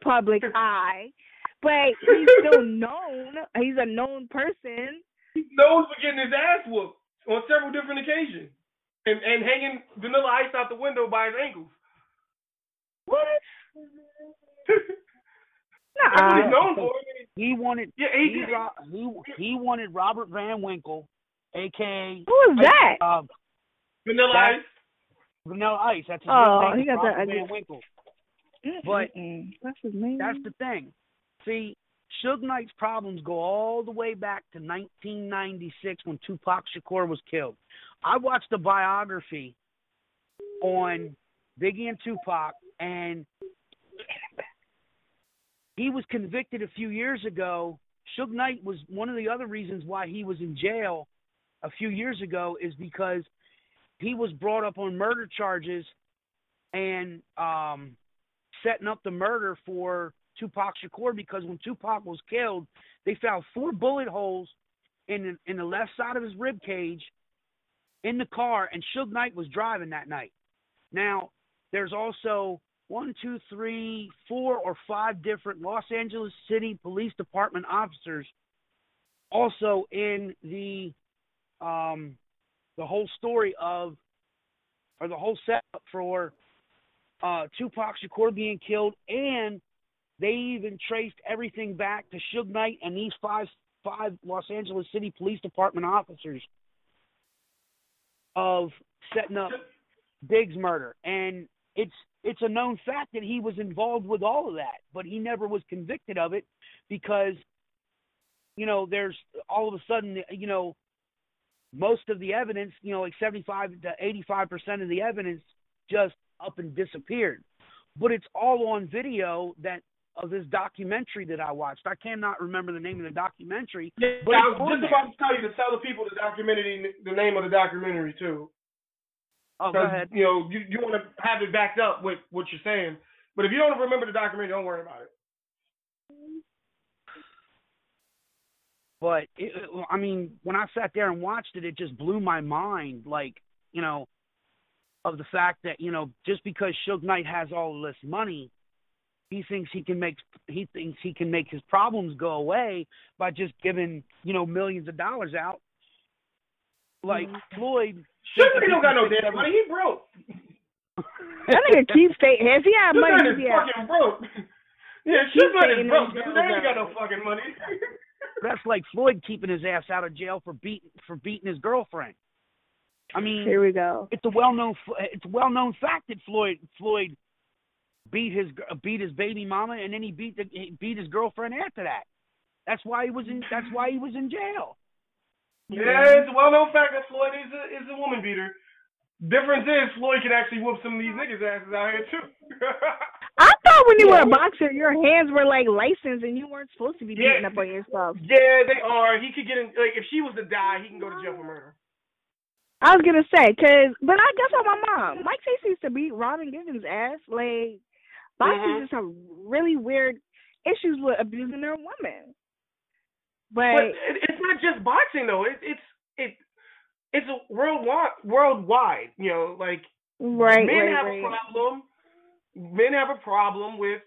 public eye, but he's still known. He's a known person. He's known for getting his ass whooped on several different occasions and hanging Vanilla Ice out the window by his ankles. What? That's what he's known for. He wanted he wanted Robert Van Winkle, a.k.a. Who is that? Vanilla Ice. Vanilla Ice. That's his name. He got Robert that. Van Winkle. But that's his name. That's the thing. See, Suge Knight's problems go all the way back to 1996 when Tupac Shakur was killed. I watched a biography on Biggie and Tupac, and he was convicted a few years ago. Suge Knight was one of the other reasons why he was in jail a few years ago is because he was brought up on murder charges and setting up the murder for Tupac Shakur, because when Tupac was killed, they found 4 bullet holes in the left side of his rib cage in the car, and Suge Knight was driving that night. Now, there's also 4 or 5 different Los Angeles City Police Department officers also in the whole story of, or the whole setup for Tupac Shakur being killed, and they even traced everything back to Suge Knight and these five Los Angeles City Police Department officers of setting up Big's murder. And it's a known fact that he was involved with all of that, but he never was convicted of it because, there's all of a sudden, most of the evidence, like 75 to 85% of the evidence just up and disappeared. But it's all on video of this documentary that I watched. I cannot remember the name of the documentary. Yeah, but I was just about to tell you to tell the people the name of the documentary too. Oh, go ahead. You want to have it backed up with what you're saying. But if you don't remember the documentary, don't worry about it. But, when I sat there and watched it, it just blew my mind, of the fact that, just because Suge Knight has all this money, he thinks he can make his problems go away by just giving, millions of dollars out. Like Floyd. Suge don't got no damn money. He broke. That nigga keeps stating, if he had money, he's fucking broke. Yeah, Suge is broke. They ain't got no fucking money. That's like Floyd keeping his ass out of jail for beating his girlfriend. Here we go. It's a well-known fact that Floyd beat his baby mama, and then he beat his girlfriend after that. That's why he was in jail. Yeah, it's a well-known fact that Floyd is a woman beater. Difference is Floyd can actually whoop some of these niggas' asses out here too. I thought when you were a boxer, your hands were like licensed and you weren't supposed to be beating up on yourself. Yeah, they are. He could get in. Like, if she was to die, he can go to jail for murder. I was gonna say, but I guess on my mom, Mike Tyson used to beat Robin Givens' ass. Like, boxers just have really weird issues with abusing their women. But it's not just boxing though. It's a worldwide. Men have a problem. Men have a problem with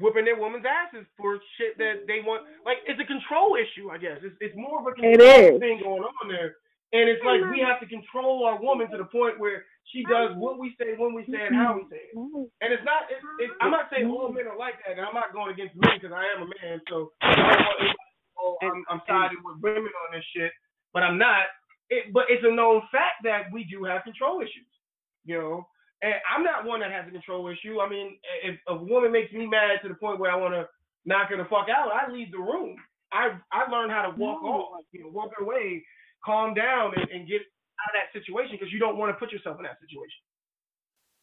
whipping their women's asses for shit that they want. Like, it's a control issue, I guess. It's more of a control thing going on there. And it's like we have to control our woman to the point where she does what we say, when we say it, how we say it. And it's not. I'm not saying all men are like that, and I'm not going against men because I am a man. So I'm siding with women on this shit, but I'm not. But it's a known fact that we do have control issues, And I'm not one that has a control issue. I mean, if a woman makes me mad to the point where I want to knock her the fuck out, I leave the room. I learned how to walk off, walk away, calm down, and get out of that situation because you don't want to put yourself in that situation.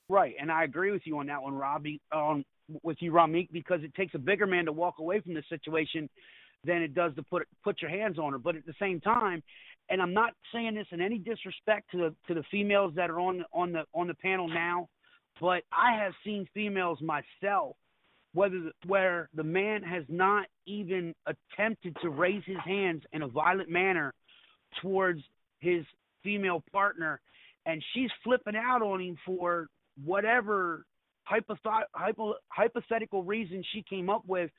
Right, and I agree with you on that one, Robbie. With you, Ramik, because it takes a bigger man to walk away from the situation than it does to put your hands on her. But at the same time, and I'm not saying this in any disrespect to the females that are on the panel now, but I have seen females myself where the man has not even attempted to raise his hands in a violent manner towards his female partner, and she's flipping out on him for whatever hypothetical reason she came up with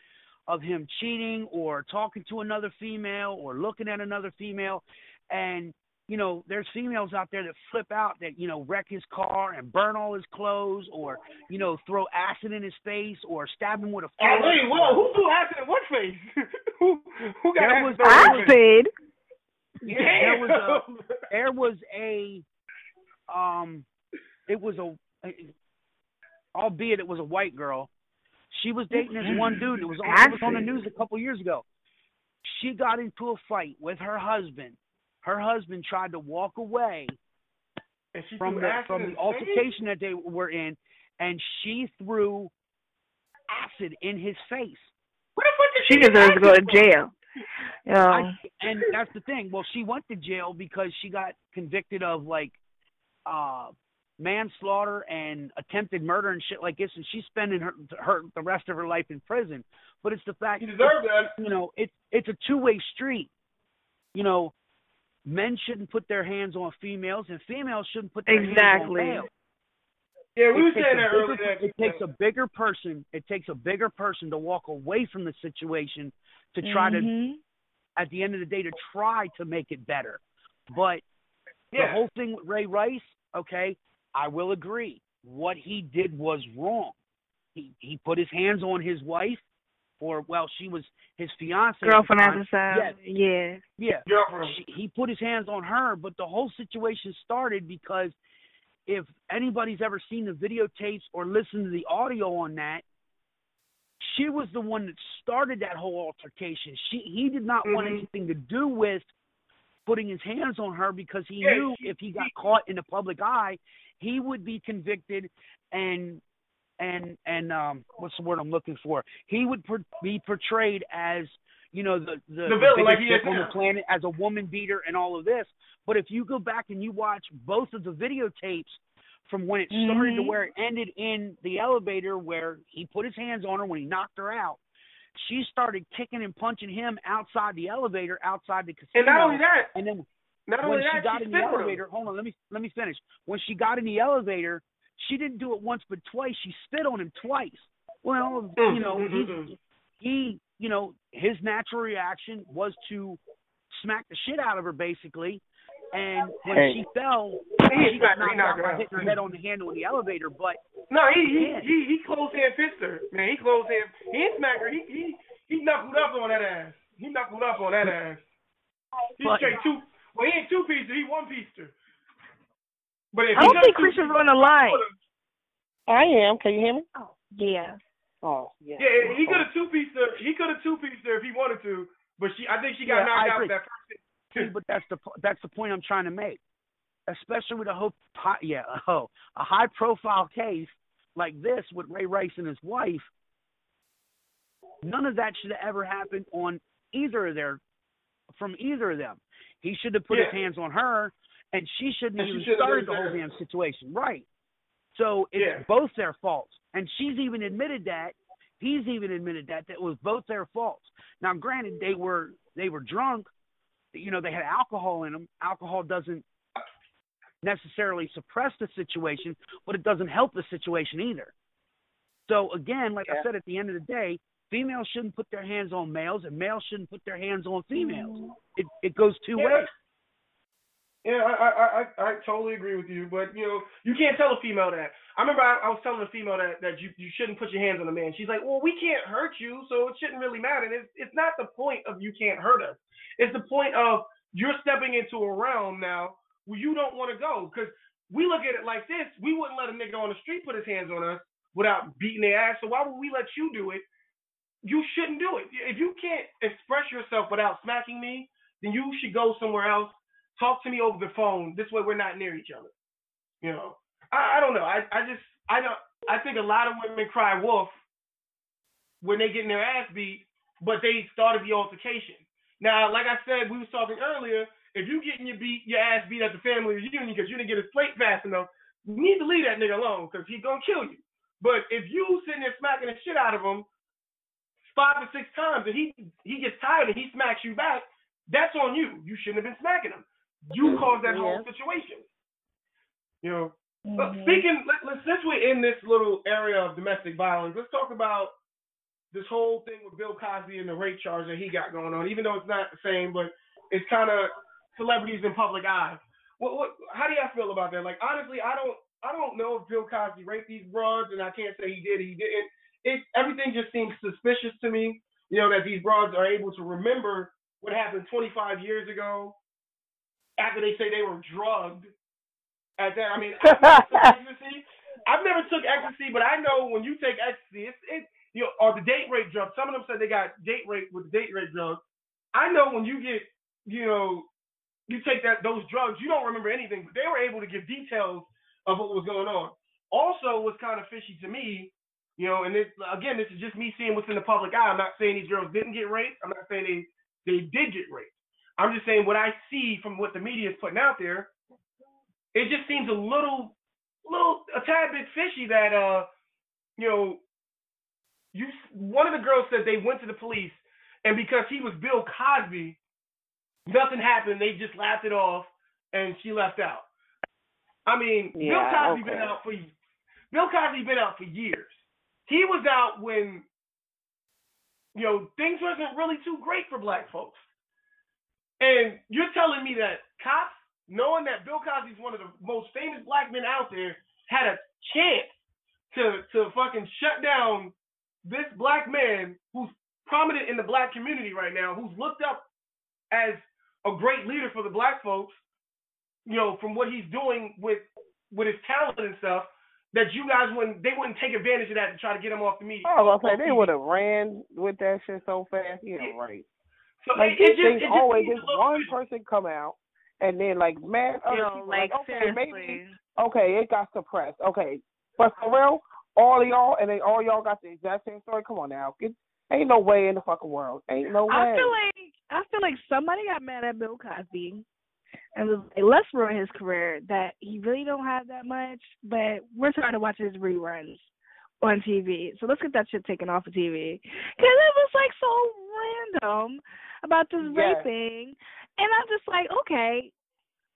of him cheating or talking to another female or looking at another female. And, there's females out there that flip out that, wreck his car and burn all his clothes or, throw acid in his face or stab him with a fork. Wait, whoa, who threw acid in what face? who got acid? Yeah, albeit it was a white girl, She was dating this one dude. It was on the news a couple years ago. She got into a fight with her husband. Her husband tried to walk away from the altercation that they were in, and she threw acid in his face. What the fuck She deserves to go to jail. And that's the thing. Well, she went to jail because she got convicted of like manslaughter and attempted murder and shit like this, and she's spending her the rest of her life in prison. But it's the fact, she deserves that. You know, it's a two-way street. You know, men shouldn't put their hands on females, and females shouldn't put their hands on males. Yeah, we were saying that earlier. It takes a bigger person. It takes a bigger person to walk away from the situation to try to, at the end of the day, to try to make it better. But the whole thing with Ray Rice, okay, I will agree. What he did was wrong. He put his hands on his wife, or she was his fiance. Girlfriend at the time. Yeah. Girlfriend. He put his hands on her, but the whole situation started because if anybody's ever seen the videotapes or listened to the audio on that, she was the one that started that whole altercation. He did not want anything to do with putting his hands on her because he knew if he got caught in the public eye, he would be convicted and what's the word I'm looking for? He would be portrayed as, you know, the villain, like he is on the planet, as a woman beater and all of this. But if you go back and you watch both of the videotapes from when it started to where it ended in the elevator where he put his hands on her when he knocked her out, she started kicking and punching him outside the elevator, outside the casino. And not only that, and then when she got in the elevator, hold on, let me finish. When she got in the elevator, she didn't do it once but twice. She spit on him twice. Well, you know, he you know, his natural reaction was to smack the shit out of her, basically. And when she fell, she got knocked out by hitting her head on the handle in the elevator. But no, he close hand fist her, man. He close hand. He didn't smack her. He knuckled up on that ass. He knuckled up on that ass. He straight two. Well, he ain't two pieced her. He one pieced her. But if I don't think Christian's on the line. I am. Can you hear me? Oh, yeah. Oh, yeah. Yeah, he could have two pieced her. He could have two pieced her if he wanted to. But I think she got knocked out with that first hit. But that's the point I'm trying to make, especially with a high profile case like this with Ray Rice and his wife. None of that should have ever happened from either of them. He should have put his hands on her, and she shouldn't have even started the whole damn situation. Right. So it's both their faults, and she's even admitted that. He's even admitted that it was both their faults. Now, granted, they were drunk. You know, they had alcohol in them. Alcohol doesn't necessarily suppress the situation, but it doesn't help the situation either. So, again, like I said, at the end of the day, females shouldn't put their hands on males, and males shouldn't put their hands on females. It goes two ways. Yeah, I totally agree with you, but, you know, you can't tell a female that. I remember I was telling a female that you shouldn't put your hands on a man. She's like, well, we can't hurt you, so it shouldn't really matter. And it's not the point of you can't hurt us. It's the point of you're stepping into a realm now where you don't want to go. Because we look at it like this. We wouldn't let a nigga on the street put his hands on us without beating their ass, so why would we let you do it? You shouldn't do it. If you can't express yourself without smacking me, then you should go somewhere else. Talk to me over the phone. This way we're not near each other. You know, I don't know. I think a lot of women cry wolf when they getting their ass beat, but they started the altercation. Now, like I said, we was talking earlier, if you getting your ass beat at the family reunion because you didn't get his plate fast enough, you need to leave that nigga alone because he's going to kill you. But if you sitting there smacking the shit out of him 5 or 6 times and he gets tired and he smacks you back, that's on you. You shouldn't have been smacking him. You caused that whole situation. You know, since we're in this little area of domestic violence, let's talk about this whole thing with Bill Cosby and the rape charge that he got going on. Even though it's not the same, but it's kind of celebrities in public eye. How do y'all feel about that? Like, honestly, I don't know if Bill Cosby raped these broads, and I can't say he did. He didn't. Everything just seems suspicious to me. You know, that these broads are able to remember what happened 25 years ago. After they say they were drugged at that, I mean, I've never took ecstasy, but I know when you take ecstasy, or the date rape drug. Some of them said they got date rape with the date rape drug. I know when you get, you take those drugs, you don't remember anything, but they were able to give details of what was going on. Also, what's kind of fishy to me, and this is just me seeing what's in the public eye. I'm not saying these girls didn't get raped. I'm not saying they did get raped. I'm just saying what I see from what the media is putting out there. It just seems a tad bit fishy that one of the girls said they went to the police, and because he was Bill Cosby, nothing happened. They just laughed it off, and she left out. I mean, Bill Cosby been out for years. He was out when things wasn't really too great for black folks. And you're telling me that cops, knowing that Bill Cosby's one of the most famous black men out there, had a chance to fucking shut down this black man who's prominent in the black community right now, who's looked up as a great leader for the black folks, from what he's doing with his talent and stuff, that you guys wouldn't take advantage of that to try to get him off the media. I was gonna say they would have ran with that shit so fast. Yeah, right. So like it just always this one person come out and then like mad other people like okay, maybe it got suppressed. Okay. But for real, all y'all and then all y'all got the exact same story. Come on now. Ain't no way in the fucking world. Ain't no way. I feel like somebody got mad at Bill Cosby and was like, let's ruin his career, that he really don't have that much, but we're trying to watch his reruns on TV. So let's get that shit taken off of TV. Because it was like so random about this raping. And I'm just like, okay,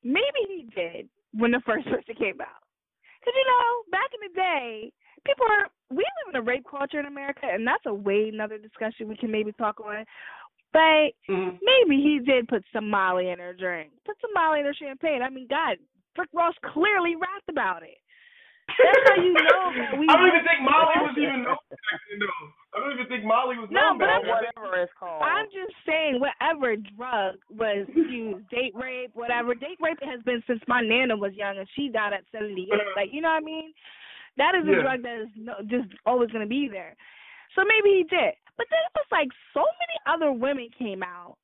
maybe he did when the first person came out. Because, back in the day, we live in a rape culture in America, and that's a way another discussion we can maybe talk on. But maybe he did put some Molly in her drink. Put some Molly in her champagne. I mean, God, Rick Ross clearly rapped about it. That's how you know that we. I don't even think Molly was even known back then, though. I don't even think Molly was known back then. Whatever it's called. I'm just saying, whatever drug was used, date rape, whatever. Date rape has been since my nana was young, and she died at 78. Like, you know what I mean? That is a drug that is just always going to be there. So maybe he did. But then it was like so many other women came out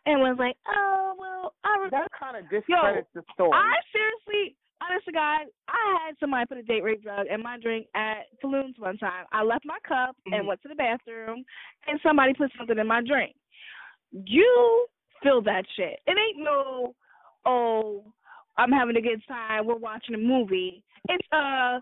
and was like, oh, well, that kind of discredits the story. I seriously, honest to God, I had somebody put a date rape drug in my drink at Falloons one time. I left my cup and went to the bathroom, and somebody put something in my drink. You feel that shit. It ain't no, I'm having a good time, we're watching a movie. It's, I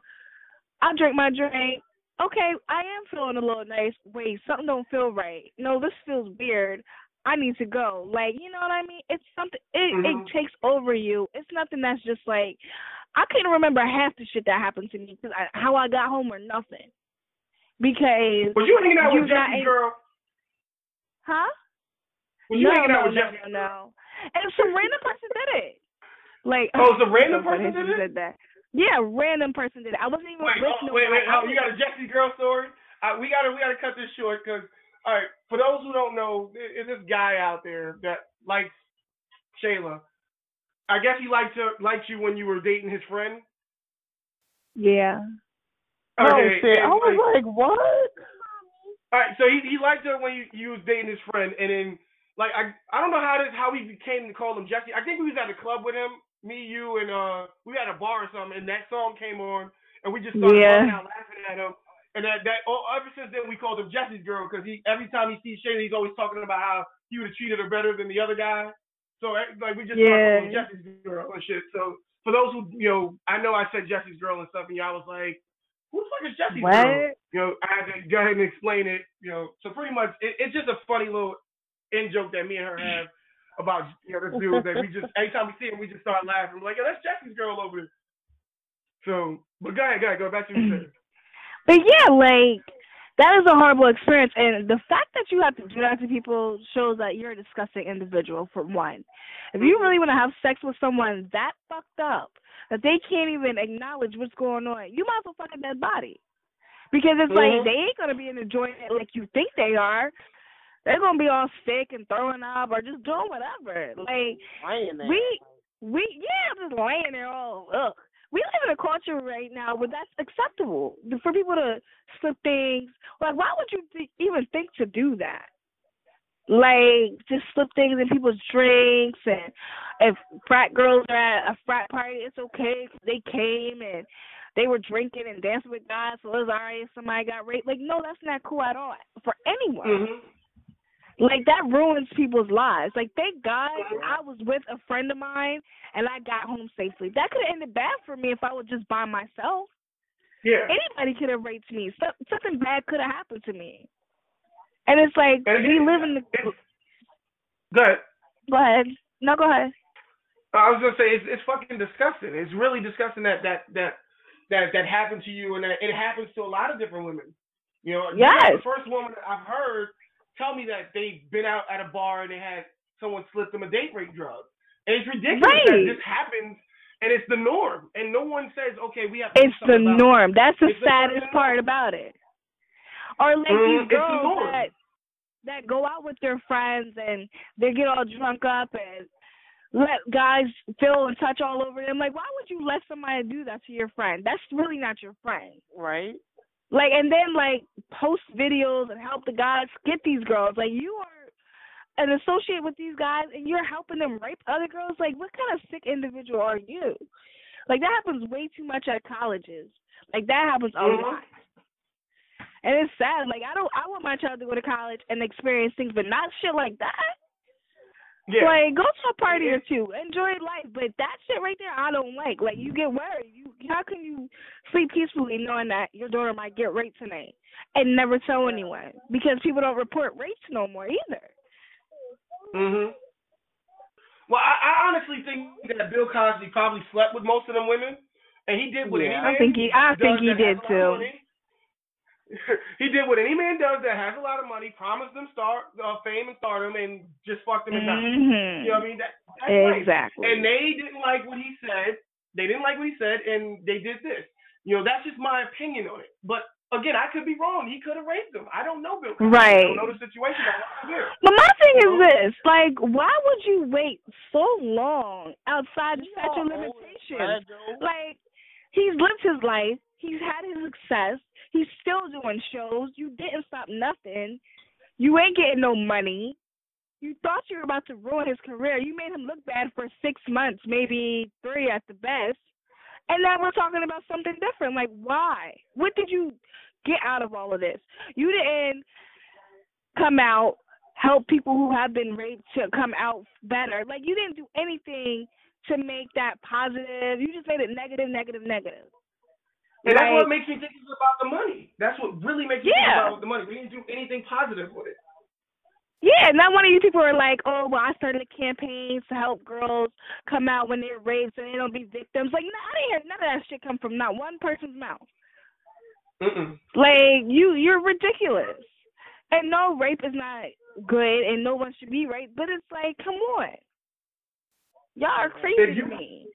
drink my drink. Okay, I am feeling a little nice. Wait, something don't feel right. No, this feels weird. I need to go. Like, you know what I mean? It's something, it takes over you. It's nothing that's just like, I can't remember half the shit that happened to me because how I got home or nothing. Because. Was you hanging out with Jesse's girl? Huh? Was you hanging out with Jesse? No. And some random person did it. Like, some random person did that? Yeah, random person did it. I wasn't even with Wait, you got a Jesse girl story? We gotta cut this short because, all right, for those who don't know, there's this guy out there that likes Shayla. I guess he liked you when you were dating his friend. Yeah. Okay, oh shit! I was like, what? All right, so he liked her when you was dating his friend, and then like I don't know how we became to call him Jesse. I think we was at a club with him. Me, you, and we had a bar or something, and that song came on, and we just started laughing at him. And ever since then, we called him Jesse's girl because every time he sees Shayla, he's always talking about how he would have treated her better than the other guy. So like we just started calling him Jesse's girl and shit. So for those who I know I said Jesse's girl and stuff, and y'all was like, who the fuck is Jesse's girl? I had to go ahead and explain it. So pretty much it's just a funny little in joke that me and her have. About this dude that we just anytime we see him we just start laughing. We're like, that's Jesse's girl over there. So, but go ahead, go back to what you said. But yeah, like that is a horrible experience, and the fact that you have to do that to people shows that you're a disgusting individual. For one, if you really want to have sex with someone that fucked up that they can't even acknowledge what's going on, you might as well fuck a dead body because it's like they ain't gonna be enjoying it like you think they are. They're gonna be all sick and throwing up or just doing whatever. Like I'm just laying there all we live in a culture right now where that's acceptable for people to slip things. Like, why would you even think to do that? Like, just slip things in people's drinks, and if frat girls are at a frat party, it's okay because they came and they were drinking and dancing with guys, so it was all right if somebody got raped. Like, no, that's not cool at all for anyone. Mm-hmm. Like, that ruins people's lives. Like, thank God I was with a friend of mine and I got home safely. That could have ended bad for me if I was just by myself. Yeah. Anybody could have raped me. Something bad could have happened to me. And it's like, we live in the... Go ahead. Go ahead. No, go ahead. I was gonna say it's fucking disgusting. It's really disgusting that happened to you, and that it happens to a lot of different women. You know, yes. You're the first woman that I've heard tell me that they've been out at a bar and they had someone slip them a date rape drug. And it's ridiculous that this happens, and it's the norm. And no one says, okay, we have to do something about it. It's the norm. That's the saddest part about it. Or like these girls that go out with their friends and they get all drunk up and let guys feel and touch all over them. Like, why would you let somebody do that to your friend? That's really not your friend. Right. Like, and then, like, post videos and help the guys get these girls. Like, you are an associate with these guys and you're helping them rape other girls. Like, what kind of sick individual are you? Like, that happens way too much at colleges. Like, that happens a lot. And it's sad. Like, I want my child to go to college and experience things, but not shit like that. Yeah. Like, go to a party or two, enjoy life, but that shit right there, I don't like. Like, you get worried. How can you sleep peacefully knowing that your daughter might get raped tonight and never tell anyone? Because people don't report rapes no more either. Mhm. Well, I honestly think that Bill Cosby probably slept with most of them women, and he did what any man I think he did too. He did what any man does that has a lot of money, promised them fame and stardom, and just fucked them and died. You know what I mean? That's exactly. Right. And they didn't like what he said. And they did this. You know, that's just my opinion on it. But again, I could be wrong. He could have raped them. I don't know Bill Cosby. Right. I don't know the situation. But my thing is this: like, why would you wait so long outside the statute of limitations? Like, he's lived his life. He's had his success. He's still doing shows. You didn't stop nothing. You ain't getting no money. You thought you were about to ruin his career. You made him look bad for 6 months, maybe 3 at the best. And now we're talking about something different. Like, why? What did you get out of all of this? You didn't come out, help people who have been raped to come out better. Like, you didn't do anything to make that positive. You just made it negative, negative, negative. And that's what makes me think it's about the money. That's what really makes me think about the money. We didn't do anything positive with it. Yeah, not one of you people are like, oh, well, I started a campaign to help girls come out when they're raped and they don't be victims. Like, I didn't hear none of that shit come from not one person's mouth. Like, you're ridiculous. And no, rape is not good and no one should be raped, but it's like, come on. Y'all are crazy to me.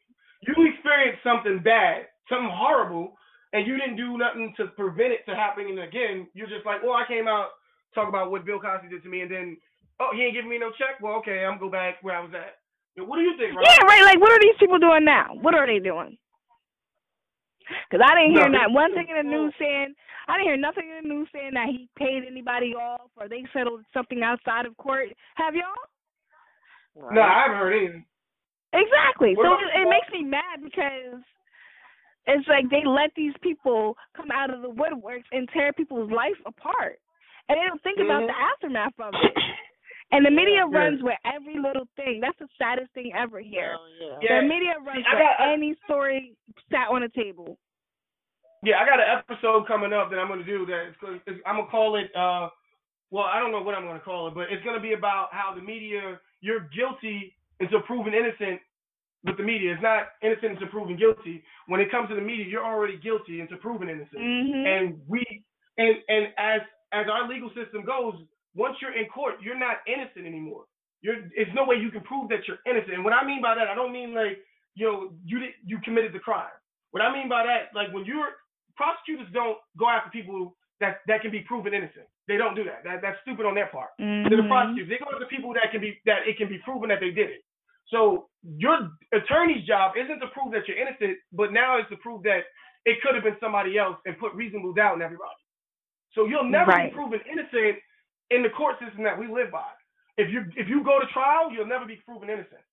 You experienced something bad, something horrible, and you didn't do nothing to prevent it from happening again. You're just like, well, I came out, talk about what Bill Cosby did to me, and then, oh, he ain't giving me no check? Well, okay, I'm going to go back where I was at. You know, what do you think, right? Yeah, right. Like, what are these people doing now? What are they doing? Because I didn't hear not one thing in the news saying, I didn't hear nothing in the news saying that he paid anybody off or they settled something outside of court. Have y'all? No, I haven't heard anything. Exactly. So it makes me mad because it's like they let these people come out of the woodworks and tear people's life apart. And they don't think about the aftermath of it. And the media runs with every little thing. That's the saddest thing ever here. The media runs with any story sat on a table. Yeah, I got an episode coming up that I'm going to do that I'm going to call it, well, I don't know what I'm going to call it, but it's going to be about how the media, you're guilty until proven innocent with the media. It's not innocent until proven guilty. When it comes to the media, you're already guilty until proven innocent. And as our legal system goes, once you're in court, you're not innocent anymore. There's no way you can prove that you're innocent. And what I mean by that, I don't mean like, you committed the crime. What I mean by that, like when prosecutors don't go after people that can be proven innocent. They don't do that. That's stupid on their part. They're the prosecutors. They go after people that it can be proven that they did it. So your attorney's job isn't to prove that you're innocent, but now it's to prove that it could have been somebody else and put reasonable doubt in everybody. So you'll never be proven innocent in the court system that we live by. If you go to trial, you'll never be proven innocent.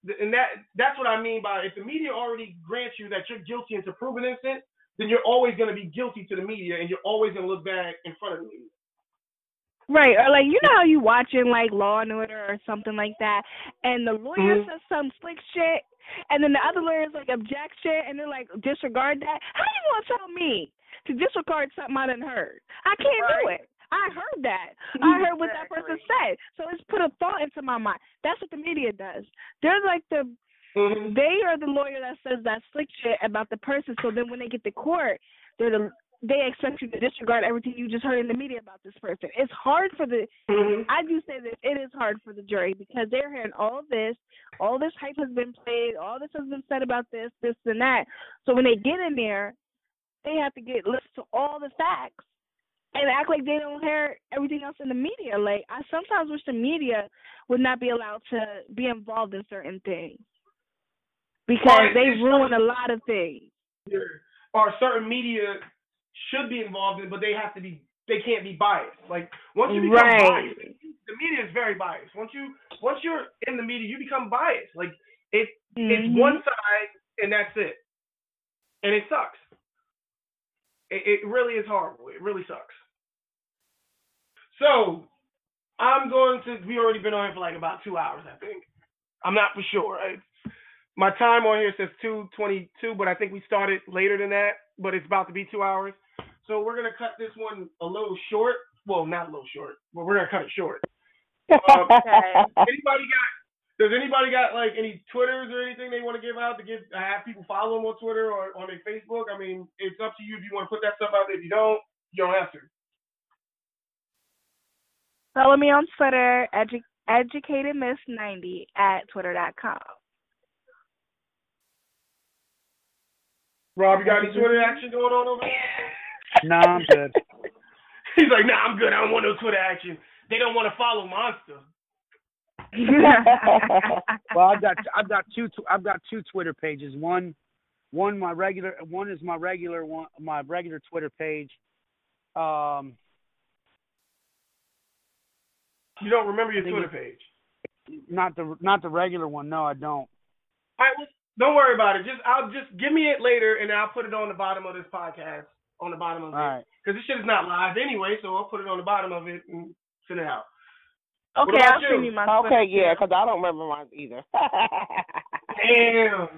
And that's what I mean by, if the media already grants you that you're guilty and to proven innocent, then you're always going to be guilty to the media, and you're always going to look bad in front of the media. Right, or like, you know how you watching like Law and Order or something like that, and the lawyer says some slick shit, and then the other lawyer's like objection, and they're like, disregard that. How you gonna tell me to disregard something I done heard? I can't do it. I heard that. I heard what that person said. So it's put a thought into my mind. That's what the media does. They're like they are the lawyer that says that slick shit about the person. So then when they get to court, they expect you to disregard everything you just heard in the media about this person. It's hard for I do say this, it is hard for the jury because they're hearing all this hype has been played, all this has been said about this, and that. So when they get in there, they have to listen to all the facts and act like they don't hear everything else in the media. Like, I sometimes wish the media would not be allowed to be involved in certain things because they ruin a lot of things. Or certain media should be involved in, but they can't be biased. Like, once you become biased, the media is very biased. Once you're in the media, you become biased. Like, it's one side and that's it, and it sucks. It really is horrible. It really sucks. So we already been on here for like about 2 hours, I think. I'm not for sure. My time on here says 2:22, but I think we started later than that, but it's about to be 2 hours. So we're going to cut this one a little short. Well, not a little short, but we're going to cut it short. Does anybody got like any Twitters or anything they want to give out have people follow them on Twitter or on their Facebook? I mean, it's up to you if you want to put that stuff out there. If you don't have to. Follow me on Twitter, educatedmiss90 at twitter.com. Rob, you got any Twitter action going on over there? No, I'm good. He's like, nah, I'm good. I don't want no Twitter action. They don't want to follow Monster. Well, I've got two Twitter pages. One is my regular Twitter page. You don't remember your Twitter page? Not the regular one. No, I don't. All right, well, don't worry about it. I'll give me it later, and I'll put it on the bottom of this podcast. On the bottom of it, because this shit is not live anyway, so I'll put it on the bottom of it and send it out. Okay, I'll send you my Twitter. Okay, yeah, because I don't remember mine either. Damn.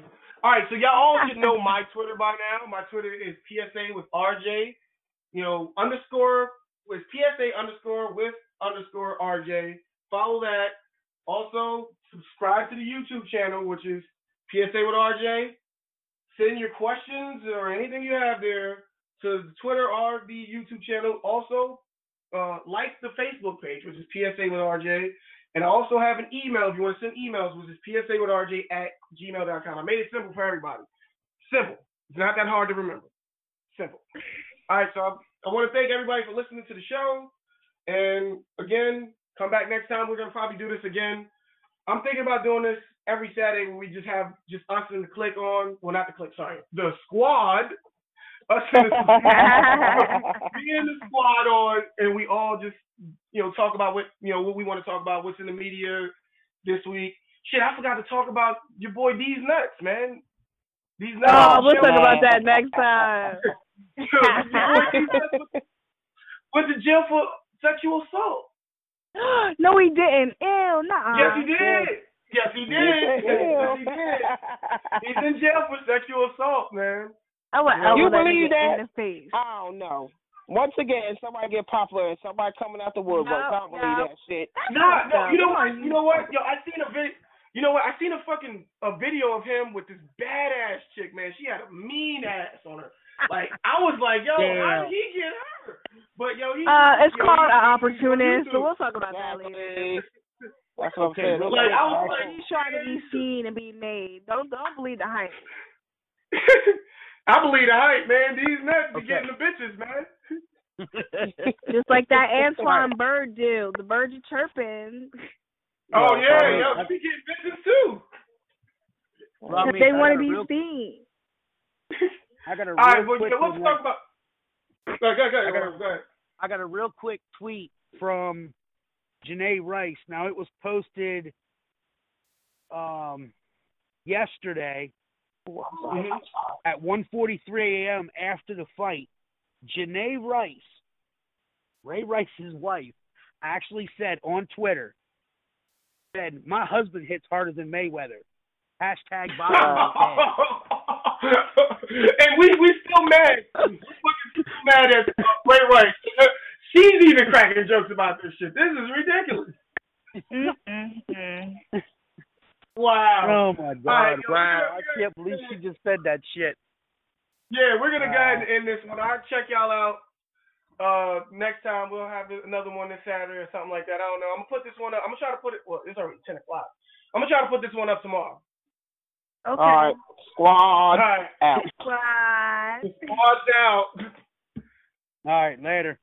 All right, so y'all all should know my Twitter by now. My Twitter is PSA with RJ. Underscore with PSA underscore with underscore RJ. Follow that. Also, subscribe to the YouTube channel, which is PSA with RJ. Send your questions or anything you have there to the Twitter or the YouTube channel. Also, like the Facebook page, which is PSA with RJ. And I also have an email if you want to send emails, which is psawithrj@gmail.com. I made it simple for everybody. Simple. It's not that hard to remember. Simple. All right, so I want to thank everybody for listening to the show. And again, come back next time. We're going to probably do this again. I'm thinking about doing this every Saturday where we just have us and the click on. Well, not the click, sorry. The squad. Us and be in the squad on, and we all just, talk about what we want to talk about, what's in the media this week. Shit, I forgot to talk about your boy D's Nuts, man. D's Nuts. Oh, we'll talk about that next time. Went to jail for sexual assault. No, he didn't. Ew, nuh-uh. Yes, he did. Yes, he did. Yes, he did. He's in jail for sexual assault, man. You believe that? I don't know. Once again, somebody get popular and somebody coming out the woodwork. I don't believe that shit. No. You know what? Yo, I seen a video. You know what? I seen a video of him with this badass chick, man. She had a mean ass on her. Like, I was like, yo, how did he get her? But yo, it's called an opportunist. So we'll talk about that later. That's what I'm saying. Like, I was like, he's trying to be seen and be made. Don't believe the hype. I believe the hype, man. These nuts be getting the bitches, man. Just like that Antoine Bird dude. The birds are chirping. Oh, yeah, yo, he be getting bitches, too. Because they want to be seen. I got a All right, real quick let's talk about. Go ahead. I got a real quick tweet from Janae Rice. Now, it was posted yesterday at 1:43 a.m. after the fight. Janae Rice, Ray Rice's wife, actually said on Twitter, said, "My husband hits harder than Mayweather." Hashtag boxing. And we still mad. We're fucking still mad at Ray Rice. She's even cracking jokes about this shit. This is ridiculous. Wow. Oh my God! Right, wow! I can't believe she just said that shit. Yeah, we're gonna go ahead and end this one. I'll check y'all out. Next time we'll have another one this Saturday or something like that. I don't know. I'm gonna put this one up. I'm gonna try to put it. Well, it's already 10 o'clock. I'm gonna try to put this one up tomorrow. Okay. All right. Squad All right. out. Squad. Squad's out. All right, later.